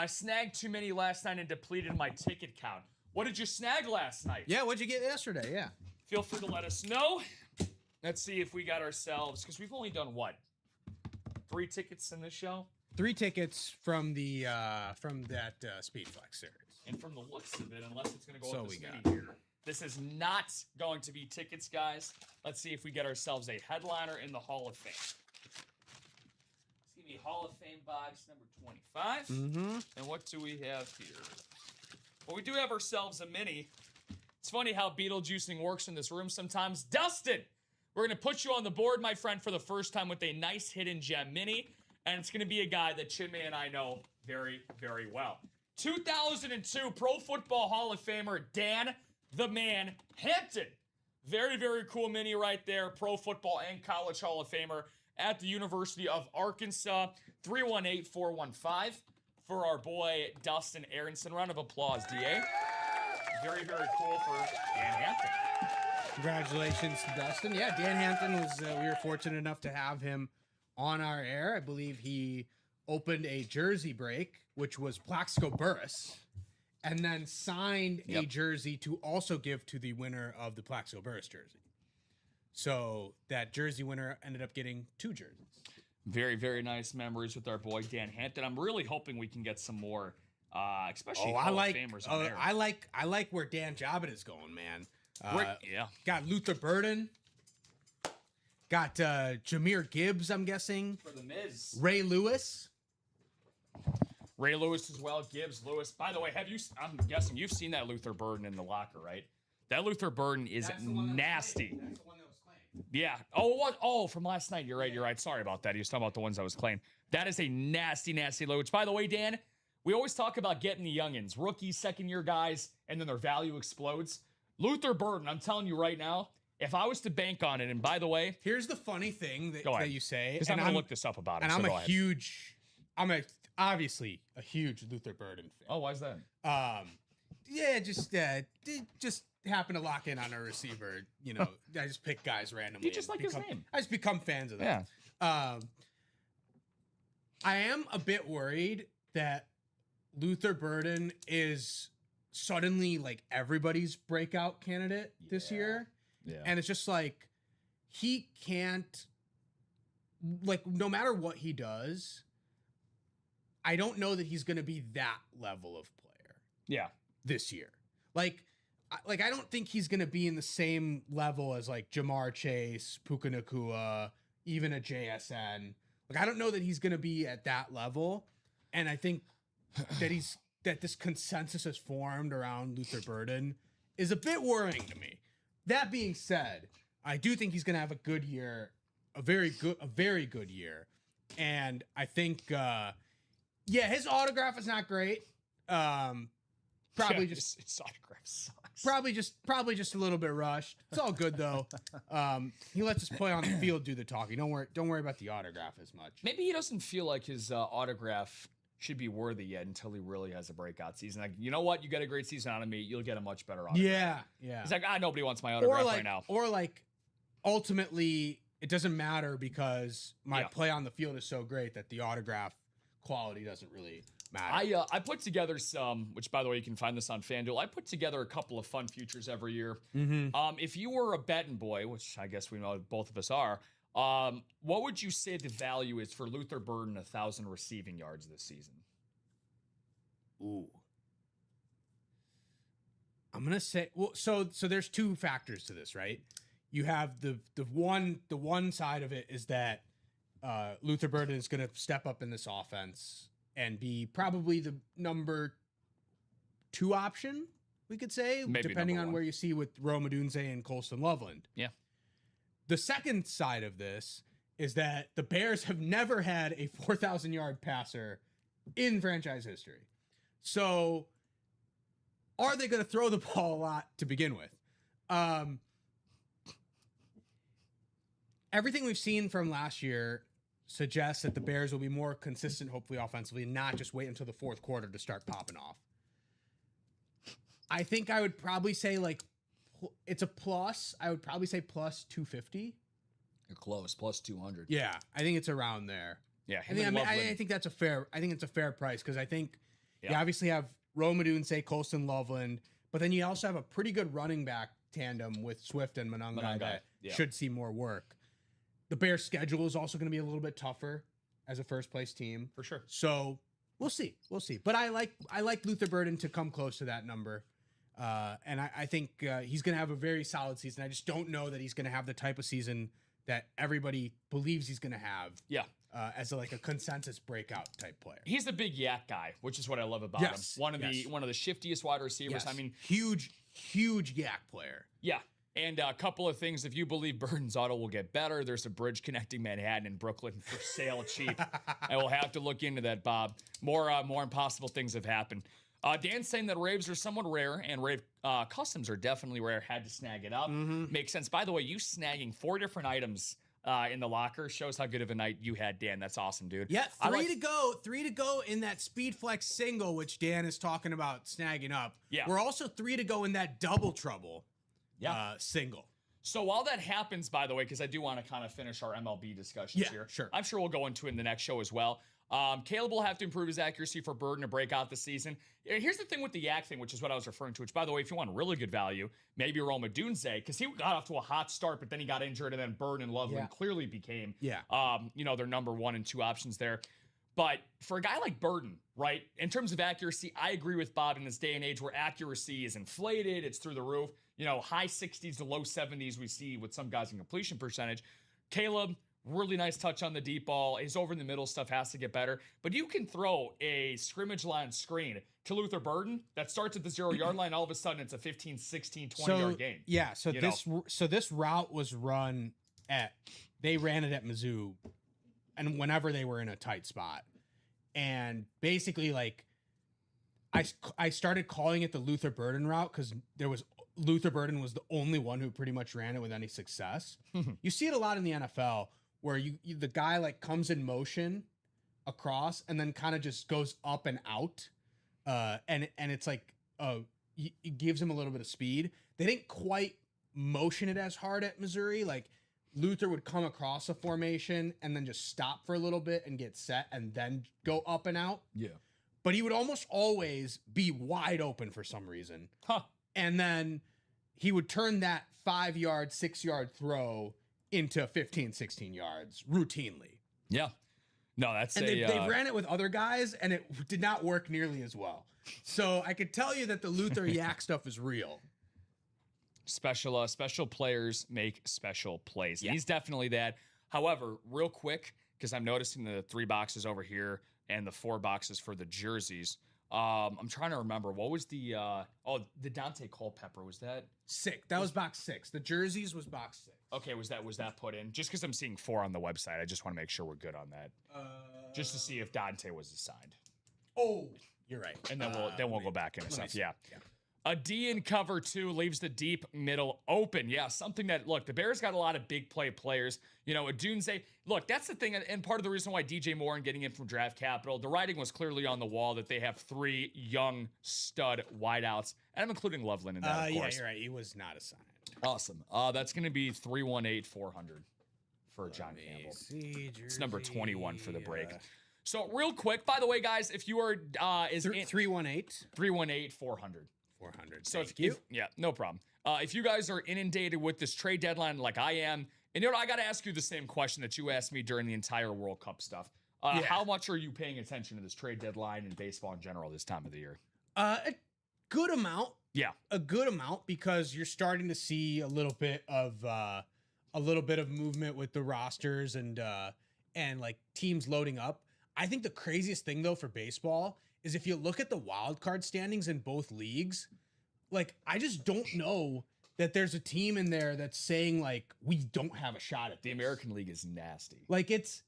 Snagged too many last night and depleted my ticket count. What did you snag last night? Yeah, what'd you get yesterday? Yeah. Feel free to let us know. Let's see if we got ourselves, because we've only done what? 3 tickets in this show. 3 tickets from the from that Speed Flex series. And from the looks of it, unless it's going to go So up we this got- many here, this is not going to be tickets, guys. Let's see if we get ourselves a headliner in the Hall of Fame. Let's give me Hall of Fame box number 25. Mm-hmm. And what do we have here? Well, we do have ourselves a mini. It's funny how Beetlejuicing works in this room sometimes. Dustin, we're going to put you on the board, my friend, for the first time with a nice hidden gem mini. And it's going to be a guy that Chinmay and I know very, very well. 2002 Pro Football Hall of Famer Dan the Man Hampton. Very, very cool mini right there. Pro Football and College Hall of Famer at the University of Arkansas. 318-415 for our boy Dustin Aronson. Round of applause, DA. Very, very cool for Dan Hampton. Congratulations to Dustin. Yeah, Dan Hampton was, we were fortunate enough to have him on our air. I believe he opened a jersey break, which was Plaxico Burress, and then signed a jersey to also give to the winner of the Plaxico Burress jersey. So that jersey winner ended up getting 2 jerseys. Very, very nice memories with our boy Dan Hampton. I'm really hoping we can get some more, especially Hall of Famers on there. I like where Dan Jobin is going, man. Yeah. Got Luther Burden. Got Jahmyr Gibbs, I'm guessing. For the Miz. Ray Lewis. Ray Lewis as well. Gibbs, Lewis. By the way, I'm guessing you've seen that Luther Burden in the locker, right? That Luther Burden is nasty. That's the one that was claimed. Yeah. Oh, what? Oh, from last night. You're right. Sorry about that. He was talking about the ones that was claimed. That is a nasty, nasty load. Which, by the way, Dan, we always talk about getting the youngins, rookies, second-year guys, and then their value explodes. Luther Burden, I'm telling you right now, if I was to bank on it, and by the way, Here's the funny thing that you say, because I'm going to look this up about it. and so I'm go ahead. obviously a huge Luther Burden fan. Oh, why is that? Yeah, just happen to lock in on a receiver. You know, I just pick guys randomly. You just like his name. I just become fans of them. Yeah. I am a bit worried that Luther Burden is suddenly like everybody's breakout candidate this year. Yeah. And it's just like he can't, like, no matter what he does, I don't know that he's going to be that level of player. Yeah. This year. Like I don't think he's going to be in the same level as like Jamar Chase, Puka Nacua, even a JSN. Like I don't know that he's going to be at that level. And I think that this consensus has formed around Luther Burden is a bit worrying to me. That being said, I do think he's going to have a good year, a very good year. And I think, his autograph is not great. Probably just his autograph sucks. Probably just a little bit rushed. It's all good though. He lets us play on the field, do the talking. Don't worry about the autograph as much. Maybe he doesn't feel like his autograph should be worthy yet until he really has a breakout season. Like, you know what? You get a great season out of me, you'll get a much better autograph. Yeah. He's like, nobody wants my autograph right now. Or like, ultimately, it doesn't matter because my play on the field is so great that the autograph quality doesn't really matter. I put together some, which by the way, you can find this on FanDuel. I put together a couple of fun futures every year. Mm-hmm. If you were a betting boy, which I guess we know both of us are, what would you say the value is for Luther Burden 1,000 receiving yards this season? Ooh. I'm gonna say so there's 2 factors to this, right? You have the one side of it is that Luther Burden is gonna step up in this offense and be probably the number 2 option, we could say, maybe depending on one. where you see with Rome Odunze and Colston Loveland. Yeah. The second side of this is that the Bears have never had a 4,000-yard passer in franchise history. So are they going to throw the ball a lot to begin with? Everything we've seen from last year suggests that the Bears will be more consistent, hopefully offensively, and not just wait until the fourth quarter to start popping off. I think I would probably say it's a plus. I would probably say plus 250. You're close, plus 200. Yeah, I think it's around there. Yeah, I think that's a fair. I think it's a fair price because I think you obviously have Rome Odunze, Colston Loveland, but then you also have a pretty good running back tandem with Swift and Monangai that should see more work. The Bears' schedule is also going to be a little bit tougher as a first place team For sure. So we'll see. But I like Luther Burden to come close to that number. And I think he's going to have a very solid season. I just don't know that he's going to have the type of season that everybody believes he's going to have. Yeah. As a consensus breakout type player. He's the big yak guy, which is what I love about him. One of the shiftiest wide receivers. Yes. I mean, huge yak player. Yeah. And a couple of things. If you believe Burden's auto will get better, there's a bridge connecting Manhattan and Brooklyn for sale cheap. I will have to look into that, Bob. More impossible things have happened. Dan's saying that raves are somewhat rare, and rave customs are definitely rare. Had to snag it up. Makes sense. By the way, you snagging 4 different items in the locker shows how good of a night you had, Dan. That's awesome, dude. Yeah, three to go in that Speed Flex single, which Dan is talking about snagging up. Yeah. We're also 3 to go in that double trouble single. So while that happens, by the way, because I do want to kind of finish our MLB discussions here. Sure. I'm sure we'll go into it in the next show as well. Caleb will have to improve his accuracy for Burden to break out the season. Here's the thing with the yak thing, which is what I was referring to, which, by the way, if you want really good value, maybe Roma Dunze, because he got off to a hot start, but then he got injured, and then Burden and Loveland clearly became, their number 1 and 2 options there. But for a guy like Burden, right, in terms of accuracy, I agree with Bob in this day and age where accuracy is inflated, it's through the roof. High 60s to low 70s we see with some guys in completion percentage. Caleb, really nice touch on the deep ball. His over in the middle stuff has to get better. But you can throw a scrimmage line screen to Luther Burden that starts at the 0-yard line. All of a sudden, it's a 15, 16, 20-yard game. Yeah, so this route was run they ran it at Mizzou, and whenever they were in a tight spot. And basically, I started calling it the Luther Burden route because Luther Burden was the only one who pretty much ran it with any success. You see it a lot in the NFL where the guy comes in motion across and then kind of just goes up and out. And it's it gives him a little bit of speed. They didn't quite motion it as hard at Missouri. Luther would come across a formation and then just stop for a little bit and get set and then go up and out. Yeah. But he would almost always be wide open for some reason. And then he would turn that 5-yard, 6-yard throw into 15, 16 yards routinely. Yeah. No, that's they ran it with other guys, and it did not work nearly as well. So I could tell you that the Luther yak stuff is real. Special players make special plays. Yeah. He's definitely that. However, real quick, because I'm noticing the 3 boxes over here and the 4 boxes for the jerseys. I'm trying to remember what was the Dante Culpepper, was that 6? That was box 6. The jerseys was box 6. Okay, was that put in? Just because I'm seeing 4 on the website, I just want to make sure we're good on that. Just to see if Dante was assigned. Oh, you're right. And then we'll go back into stuff. Yeah. A D in cover 2 leaves the deep middle open. Yeah, something that, look, the Bears got a lot of big play players. Adunze, look, that's the thing, and part of the reason why DJ Moore and getting in from draft capital, the writing was clearly on the wall that they have 3 young stud wideouts, and I'm including Loveland in that, of course. Yeah, you're right. He was not assigned. Awesome. That's going to be 318-400 for John Campbell. It's number 21 for the break. So real quick, by the way, guys, if you are 318-400. 400. So no problem. If you guys are inundated with this trade deadline like I am, and I got to ask you the same question that you asked me during the entire World Cup stuff. How much are you paying attention to this trade deadline and baseball in general this time of the year? A good amount. Yeah, a good amount, because you're starting to see a little bit of movement with the rosters and teams loading up. I think the craziest thing though for baseball is if you look at the wild card standings in both leagues, I just don't know that there's a team in there that's saying we don't have a shot at this. The American League is nasty. It's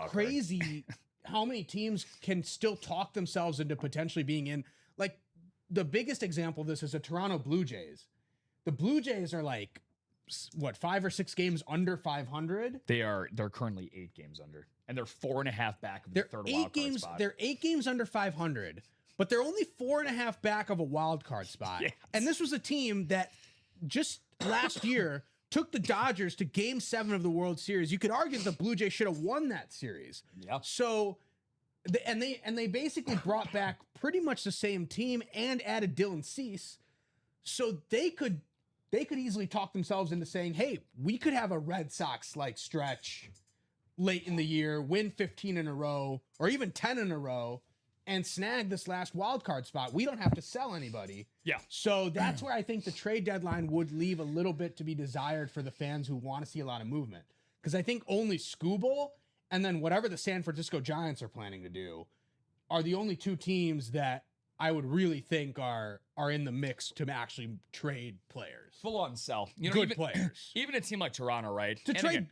crazy how many teams can still talk themselves into potentially being in. The biggest example of this is the Toronto Blue Jays. The Blue Jays are 5 or 6 games under 500. They're currently 8 games under, and they're 4.5 back of the third wild card spot. They're 8 games under 500, but they're only 4.5 back of a wild card spot. Yes. And this was a team that just last year took the Dodgers to Game 7 of the World Series. You could argue that the Blue Jays should have won that series. Yeah. So, they basically brought back pretty much the same team and added Dylan Cease, so they could easily talk themselves into saying, hey, we could have a Red Sox-like stretch late in the year, win 15 in a row, or even 10 in a row, and snag this last wild card spot. We don't have to sell anybody. Yeah. So that's where I think the trade deadline would leave a little bit to be desired for the fans who want to see a lot of movement. Because I think only Skubal and then whatever the San Francisco Giants are planning to do are the only two teams that I would really think are in the mix to actually trade players. Full on sell. You know, Good even, players. Even a team like Toronto, right? To trade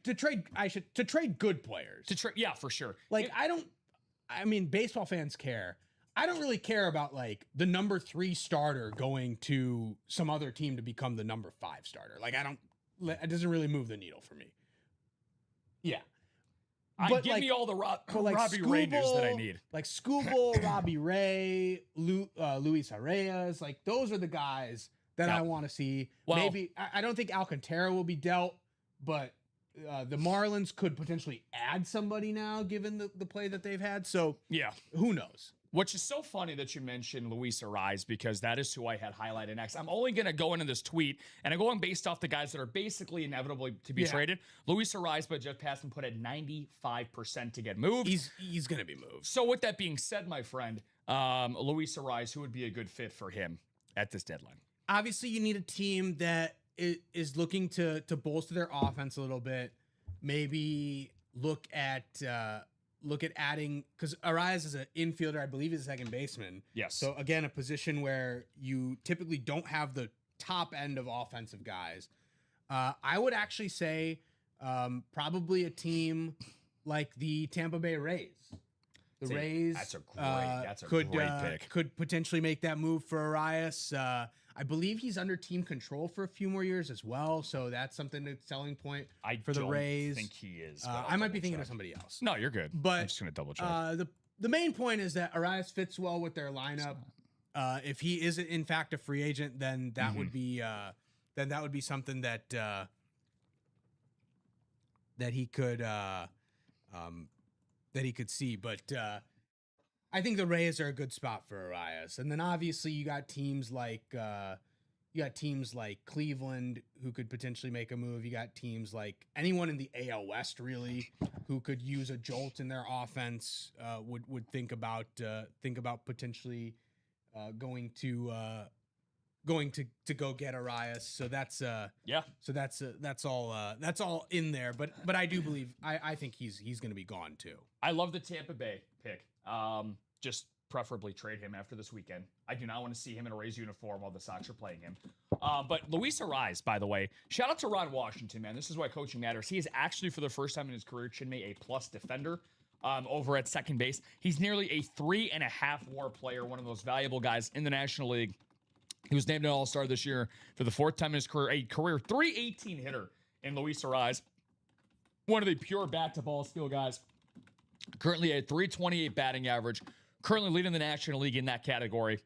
good players. Yeah, for sure. Like, I mean, baseball fans care. I don't really care about like the number 3 starter going to some other team to become the number 5 starter. Like, it doesn't really move the needle for me. Yeah. Give me all the Robbie Ray news that I need. Like Skubal, Robbie Ray, Luis Arias, like those are the guys that I want to see. Well, maybe I don't think Alcantara will be dealt, but the Marlins could potentially add somebody now, given the play that they've had. So yeah, who knows? Which is so funny that you mentioned Luis Arias, because that is who I had highlighted next. I'm only going to go into this tweet, and I'm going based off the guys that are basically inevitably to be traded. Luis Arias, but Jeff Passan put at 95% to get moved. He's going to be moved. So with that being said, my friend, Luis Arias, who would be a good fit for him at this deadline? Obviously, you need a team that is looking to bolster their offense a little bit. Maybe look at adding, because Arias is an infielder, I believe he's a second baseman. Yes. So again, a position where you typically don't have the top end of offensive guys. I would actually say probably a team like the Tampa Bay Rays. The Rays. That's a great pick. Could potentially make that move for Arias. I believe he's under team control for a few more years as well, so that's something that's selling point for the Rays. I think he is. I might be thinking of somebody else. No, you're good. But I'm just gonna double check. The main point is that Arias fits well with their lineup. If he is in fact a free agent, then that would be something that he could see. But I think the Rays are a good spot for Arias. And then obviously you got teams like Cleveland who could potentially make a move. You got teams like anyone in the AL West really who could use a jolt in their offense. Would think about potentially going to go get Arias. So that's So that's all in there. But I do believe I think he's going to be gone too. I love the Tampa Bay pick. Just preferably trade him after this weekend. I do not want to see him in a Rays uniform while the Sox are playing him. But Luis Arias, by the way, shout out to Ron Washington, man. This is why coaching matters. He is actually, for the first time in his career, Chinmay, a plus defender over at second base. He's nearly a 3.5 WAR player, one of those valuable guys in the National League. He was named an All-Star this year for the 4th time in his career, a career 318 hitter in Luis Arias. One of the pure bat-to-ball skill guys. Currently a 328 batting average. Currently leading the National League in that category.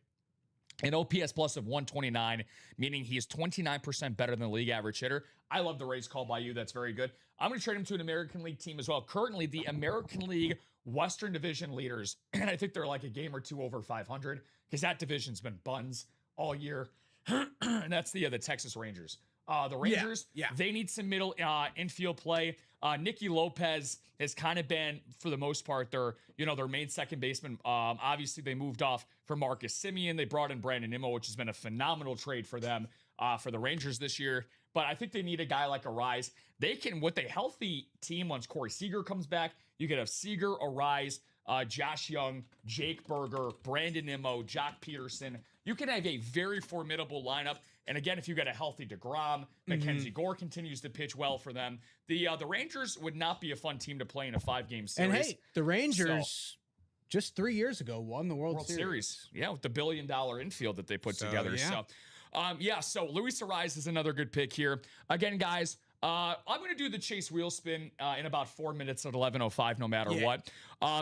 An OPS plus of 129, meaning he is 29% better than the league average hitter. I love the Rays call by you. That's very good. I'm going to trade him to an American League team as well. Currently, the American League Western Division leaders, and I think they're like a game or two over 500, because that division's been buns all year. And that's the Texas Rangers. The Rangers, they need some middle infield play. Nicky Lopez has kind of been, for the most part, their main second baseman. Obviously, they moved off for Marcus Semien. They brought in Brandon Nimmo, which has been a phenomenal trade for them, for the Rangers this year. But I think they need a guy like Arias. They can, with a healthy team, once Corey Seager comes back, you could have Seager, Arias, Josh Young, Jake Berger, Brandon Nimmo, Jock Peterson. You can have a very formidable lineup. And again, if you got a healthy DeGrom, Mackenzie Gore continues to pitch well for them. The Rangers would not be a fun team to play in a 5-game series. And hey, the Rangers just 3 years ago won the World Series. Yeah, with the $1 billion infield that they put together. Yeah. So Luis Arias is another good pick here. Again, guys, I'm going to do the Chase wheel spin in about 4 minutes at 11:05, no matter what.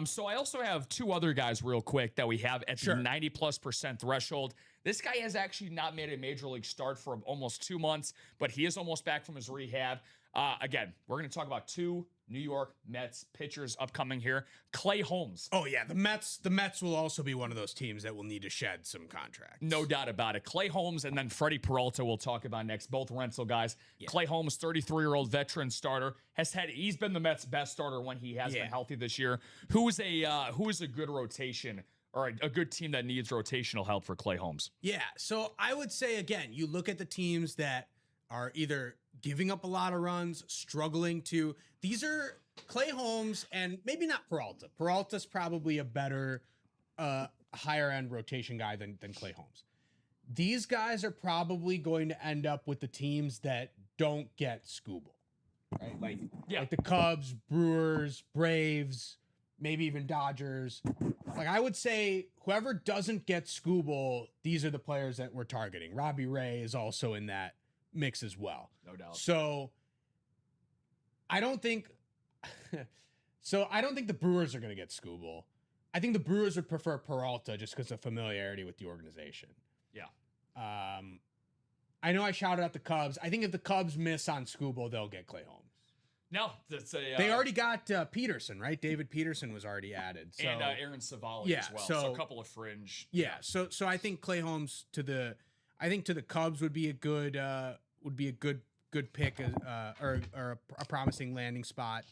So I also have 2 other guys real quick that we have at the 90+% threshold. This guy has actually not made a major league start for almost 2 months, but he is almost back from his rehab. Again, we're going to talk about 2 New York Mets pitchers upcoming here. Clay Holmes. Oh yeah, the Mets will also be one of those teams that will need to shed some contracts. No doubt about it. Clay Holmes and then Freddie Peralta we'll talk about next. Both rental guys. Yeah. Clay Holmes, 33-year-old veteran starter, he's been the Mets' best starter when he has been healthy this year. Who is a good rotation or a good team that needs rotational help for Clay Holmes? Yeah, so I would say again, you look at the teams that are either giving up a lot of runs, struggling to. These are Clay Holmes and maybe not Peralta. Peralta's probably a better, higher end rotation guy than Clay Holmes. These guys are probably going to end up with the teams that don't get Scooble, right? Like the Cubs, Brewers, Braves, maybe even Dodgers. Like I would say whoever doesn't get Scooble, these are the players that we're targeting. Robbie Ray is also in that mix as well. No doubt. So I don't think the Brewers are going to get Scooble. I think the Brewers would prefer Peralta just because of familiarity with the organization. Yeah. I know I shouted out the Cubs. I think if the Cubs miss on Scooble, they'll get Clay Holmes. No, that's they already got Peterson, right? David Peterson was already added. So, and Aaron Savali as well. So a couple of fringe. Yeah. So I think Clay Holmes to the Cubs would be a good pick or a promising landing spot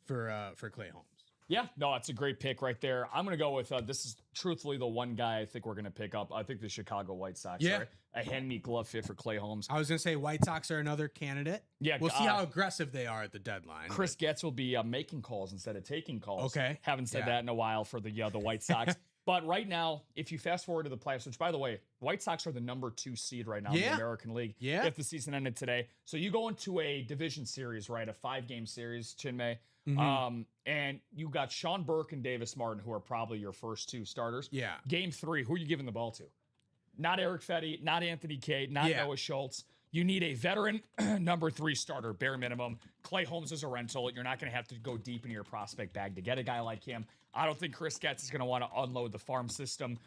for Clay Holmes. Yeah, no, it's a great pick right there. I'm going to go with, this is truthfully the one guy I think we're going to pick up. I think the Chicago White Sox are a hand-me-glove fit for Clay Holmes. I was going to say White Sox are another candidate. Yeah. We'll see how aggressive they are at the deadline. Chris Getz will be making calls instead of taking calls. Okay. Haven't said that in a while for the White Sox. But right now, if you fast forward to the playoffs, which, by the way, White Sox are the number 2 seed right now in the American League if the season ended today. So you go into a division series, right, a 5-game series, Chinmay, and you got Sean Burke and Davis Martin, who are probably your first 2 starters. Yeah. Game 3, who are you giving the ball to? Not Eric Fetty, not Anthony Cade, not Noah Schultz. You need a veteran number 3 starter, bare minimum. Clay Holmes is a rental. You're not going to have to go deep into your prospect bag to get a guy like him. I don't think Chris Getz is going to want to unload the farm system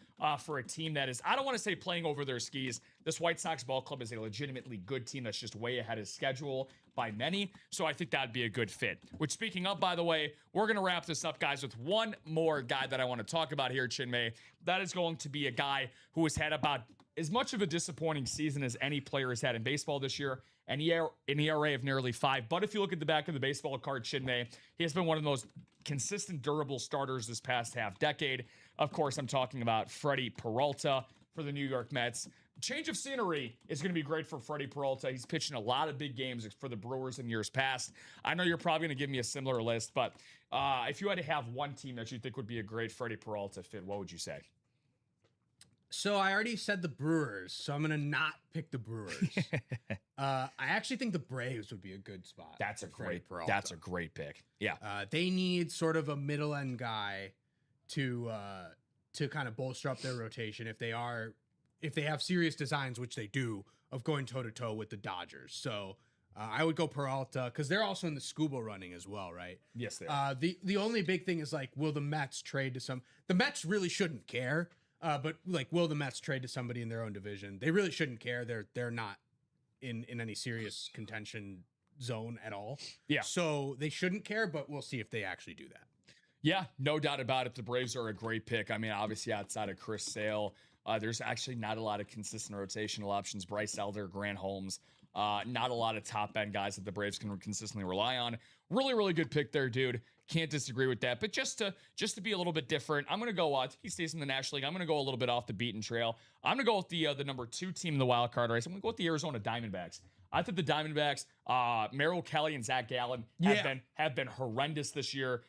for a team that is, I don't want to say playing over their skis. This White Sox ball club is a legitimately good team that's just way ahead of schedule by many. So I think that'd be a good fit. Which, speaking of, by the way, we're going to wrap this up, guys, with one more guy that I want to talk about here, Chinmay. That is going to be a guy who has had about as much of a disappointing season as any player has had in baseball this year, an ERA of nearly 5. But if you look at the back of the baseball card, Chinmay, he has been one of the most consistent, durable starters this past half decade. Of course, I'm talking about Freddie Peralta for the New York Mets. Change of scenery is going to be great for Freddie Peralta. He's pitching a lot of big games for the Brewers in years past. I know you're probably going to give me a similar list, but if you had to have one team that you think would be a great Freddie Peralta fit, what would you say? So I already said the Brewers, so I'm going to not pick the Brewers. I actually think the Braves would be a good spot. That's a great pick. Yeah. They need sort of a middle end guy to kind of bolster up their rotation if they have serious designs, which they do, of going toe to toe with the Dodgers. So I would go Peralta because they're also in the Scooble running as well, right? Yes, they are. The only big thing is like, will the Mets trade to some? The Mets really shouldn't care. But like, will the Mets trade to somebody in their own division? They really shouldn't care. They're not in any serious contention zone at all. Yeah. So they shouldn't care, but we'll see if they actually do that. Yeah, no doubt about it. The Braves are a great pick. I mean, obviously outside of Chris Sale, there's actually not a lot of consistent rotational options. Bryce Elder, Grant Holmes, not a lot of top end guys that the Braves can consistently rely on. Really, really good pick there, dude. Can't disagree with that. But just to be a little bit different, I'm going to go, I think he stays in the National League. I'm going to go a little bit off the beaten trail. I'm going to go with the number 2 team in the wild card race. I'm going to go with the Arizona Diamondbacks. I think the Diamondbacks, Merrill Kelly and Zach Gallen have been horrendous this year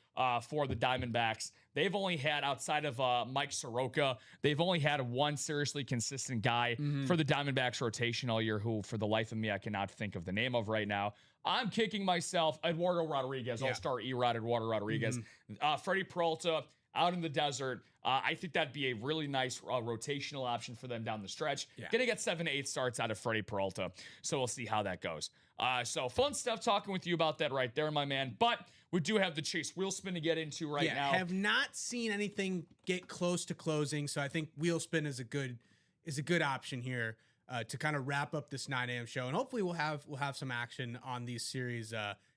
for the Diamondbacks. They've only had, outside of Mike Soroka, they've only had one seriously consistent guy for the Diamondbacks rotation all year, who, for the life of me, I cannot think of the name of right now. I'm kicking myself. Eduardo Rodriguez, all-star E-Rod Eduardo Rodriguez. Freddie Peralta out in the desert. I think that'd be a really nice rotational option for them down the stretch. Gonna get 7 to 8 starts out of Freddie Peralta. So we'll see how that goes. So fun stuff talking with you about that right there, my man. But we do have the Chase wheel spin to get into right now. Have not seen anything get close to closing, so I think wheel spin is a good option here. to kind of wrap up this 9 a.m. show, and hopefully we'll have some action on these series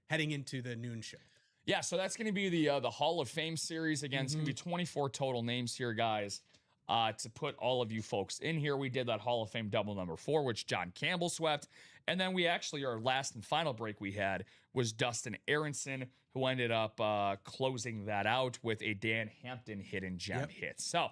heading into the noon show. Yeah, so that's going to be the Hall of Fame series. Again, it's going to be 24 total names here, guys, to put all of you folks in here. We did that Hall of Fame double number 4, which John Campbell swept. And then we actually, our last and final break we had was Dustin Aronson, who ended up closing that out with a Dan Hampton hidden gem hit. So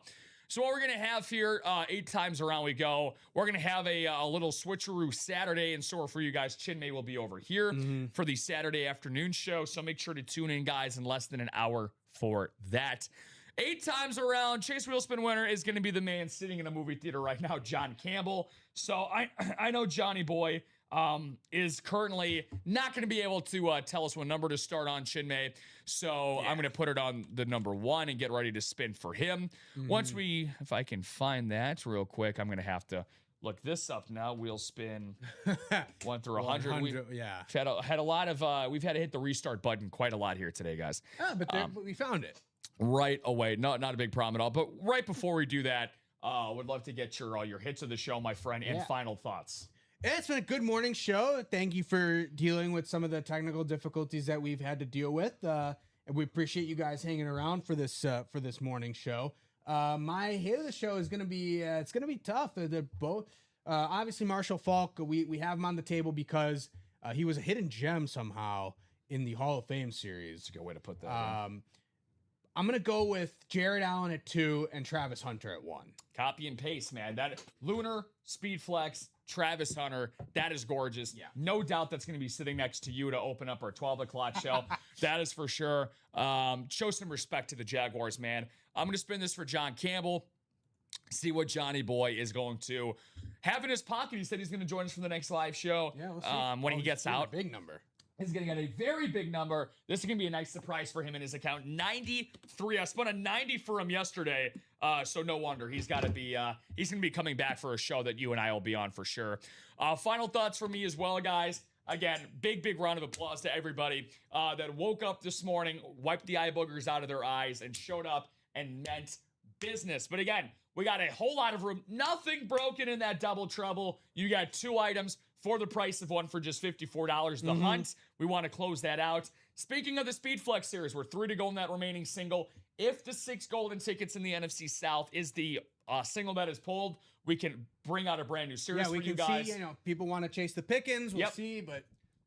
what we're going to have here, 8 times around we go. We're going to have a little switcheroo Saturday in store for you guys. Chinmay will be over here for the Saturday afternoon show. So make sure to tune in, guys, in less than an hour for that. 8 times around, Chase Wheelspin winner is going to be the man sitting in a movie theater right now, John Campbell. So I know Johnny Boy is currently not going to be able to tell us what number to start on, Chinmay. So I'm going to put it on the number 1 and get ready to spin for him. Once if I can find that real quick, I'm going to have to look this up now. Wheel spin 1 through 100. We've had a lot of, we've had to hit the restart button quite a lot here today, guys. But we found it. Right away. Not a big problem at all. But right before we do that, would love to get your hits of the show, my friend, and final thoughts. It's been a good morning show. Thank you for dealing with some of the technical difficulties that we've had to deal with. And we appreciate you guys hanging around for this morning show. My hit of the show is going to be it's going to be tough. They're both obviously Marshall Faulk. We have him on the table because he was a hidden gem somehow in the Hall of Fame series. That's a good way to put that. I'm going to go with Jared Allen at 2 and Travis Hunter at 1. Copy and paste, man. That Lunar, Speed Flex, Travis Hunter, that is gorgeous. Yeah. No doubt that's going to be sitting next to you to open up our 12 o'clock show. That is for sure. Show some respect to the Jaguars, man. I'm going to spin this for John Campbell. See what Johnny Boy is going to have in his pocket. He said he's going to join us for the next live show. Yeah, we'll see. When he gets out. A big number. He's going to get a very big number. This is going to be a nice surprise for him in his account. 93. I spun a 90 for him yesterday. So no wonder he's got to be, he's going to be coming back for a show that you and I will be on for sure. Final thoughts for me as well, guys. Again, big round of applause to everybody that woke up this morning, wiped the eye boogers out of their eyes, and showed up and meant business. But again, we got a whole lot of room. Nothing broken in that double trouble. You got 2 items for the price of 1 for just $54. The Hunt, we want to close that out. Speaking of the Speed Flex series, we're 3 to go in that remaining single. If the 6 golden tickets in the NFC South is the single that is pulled, we can bring out a brand new series for you guys. Yeah, we can see, people want to chase the pickings. We'll see, but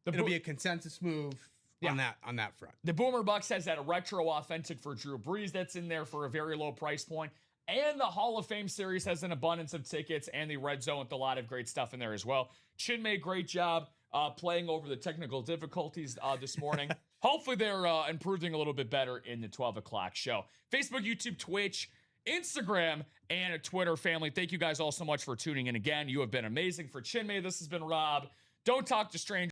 it'll be a consensus move on that front. The Boomer Bucks has that retro authentic for Drew Brees that's in there for a very low price point. And the Hall of Fame series has an abundance of tickets, and the Red Zone with a lot of great stuff in there as well. Chinmay, great job playing over the technical difficulties this morning. Hopefully they're improving a little bit better in the 12 o'clock show. Facebook, YouTube, Twitch, Instagram, and a Twitter family. Thank you guys all so much for tuning in again. You have been amazing. For Chinmay, this has been Rob. Don't talk to strangers.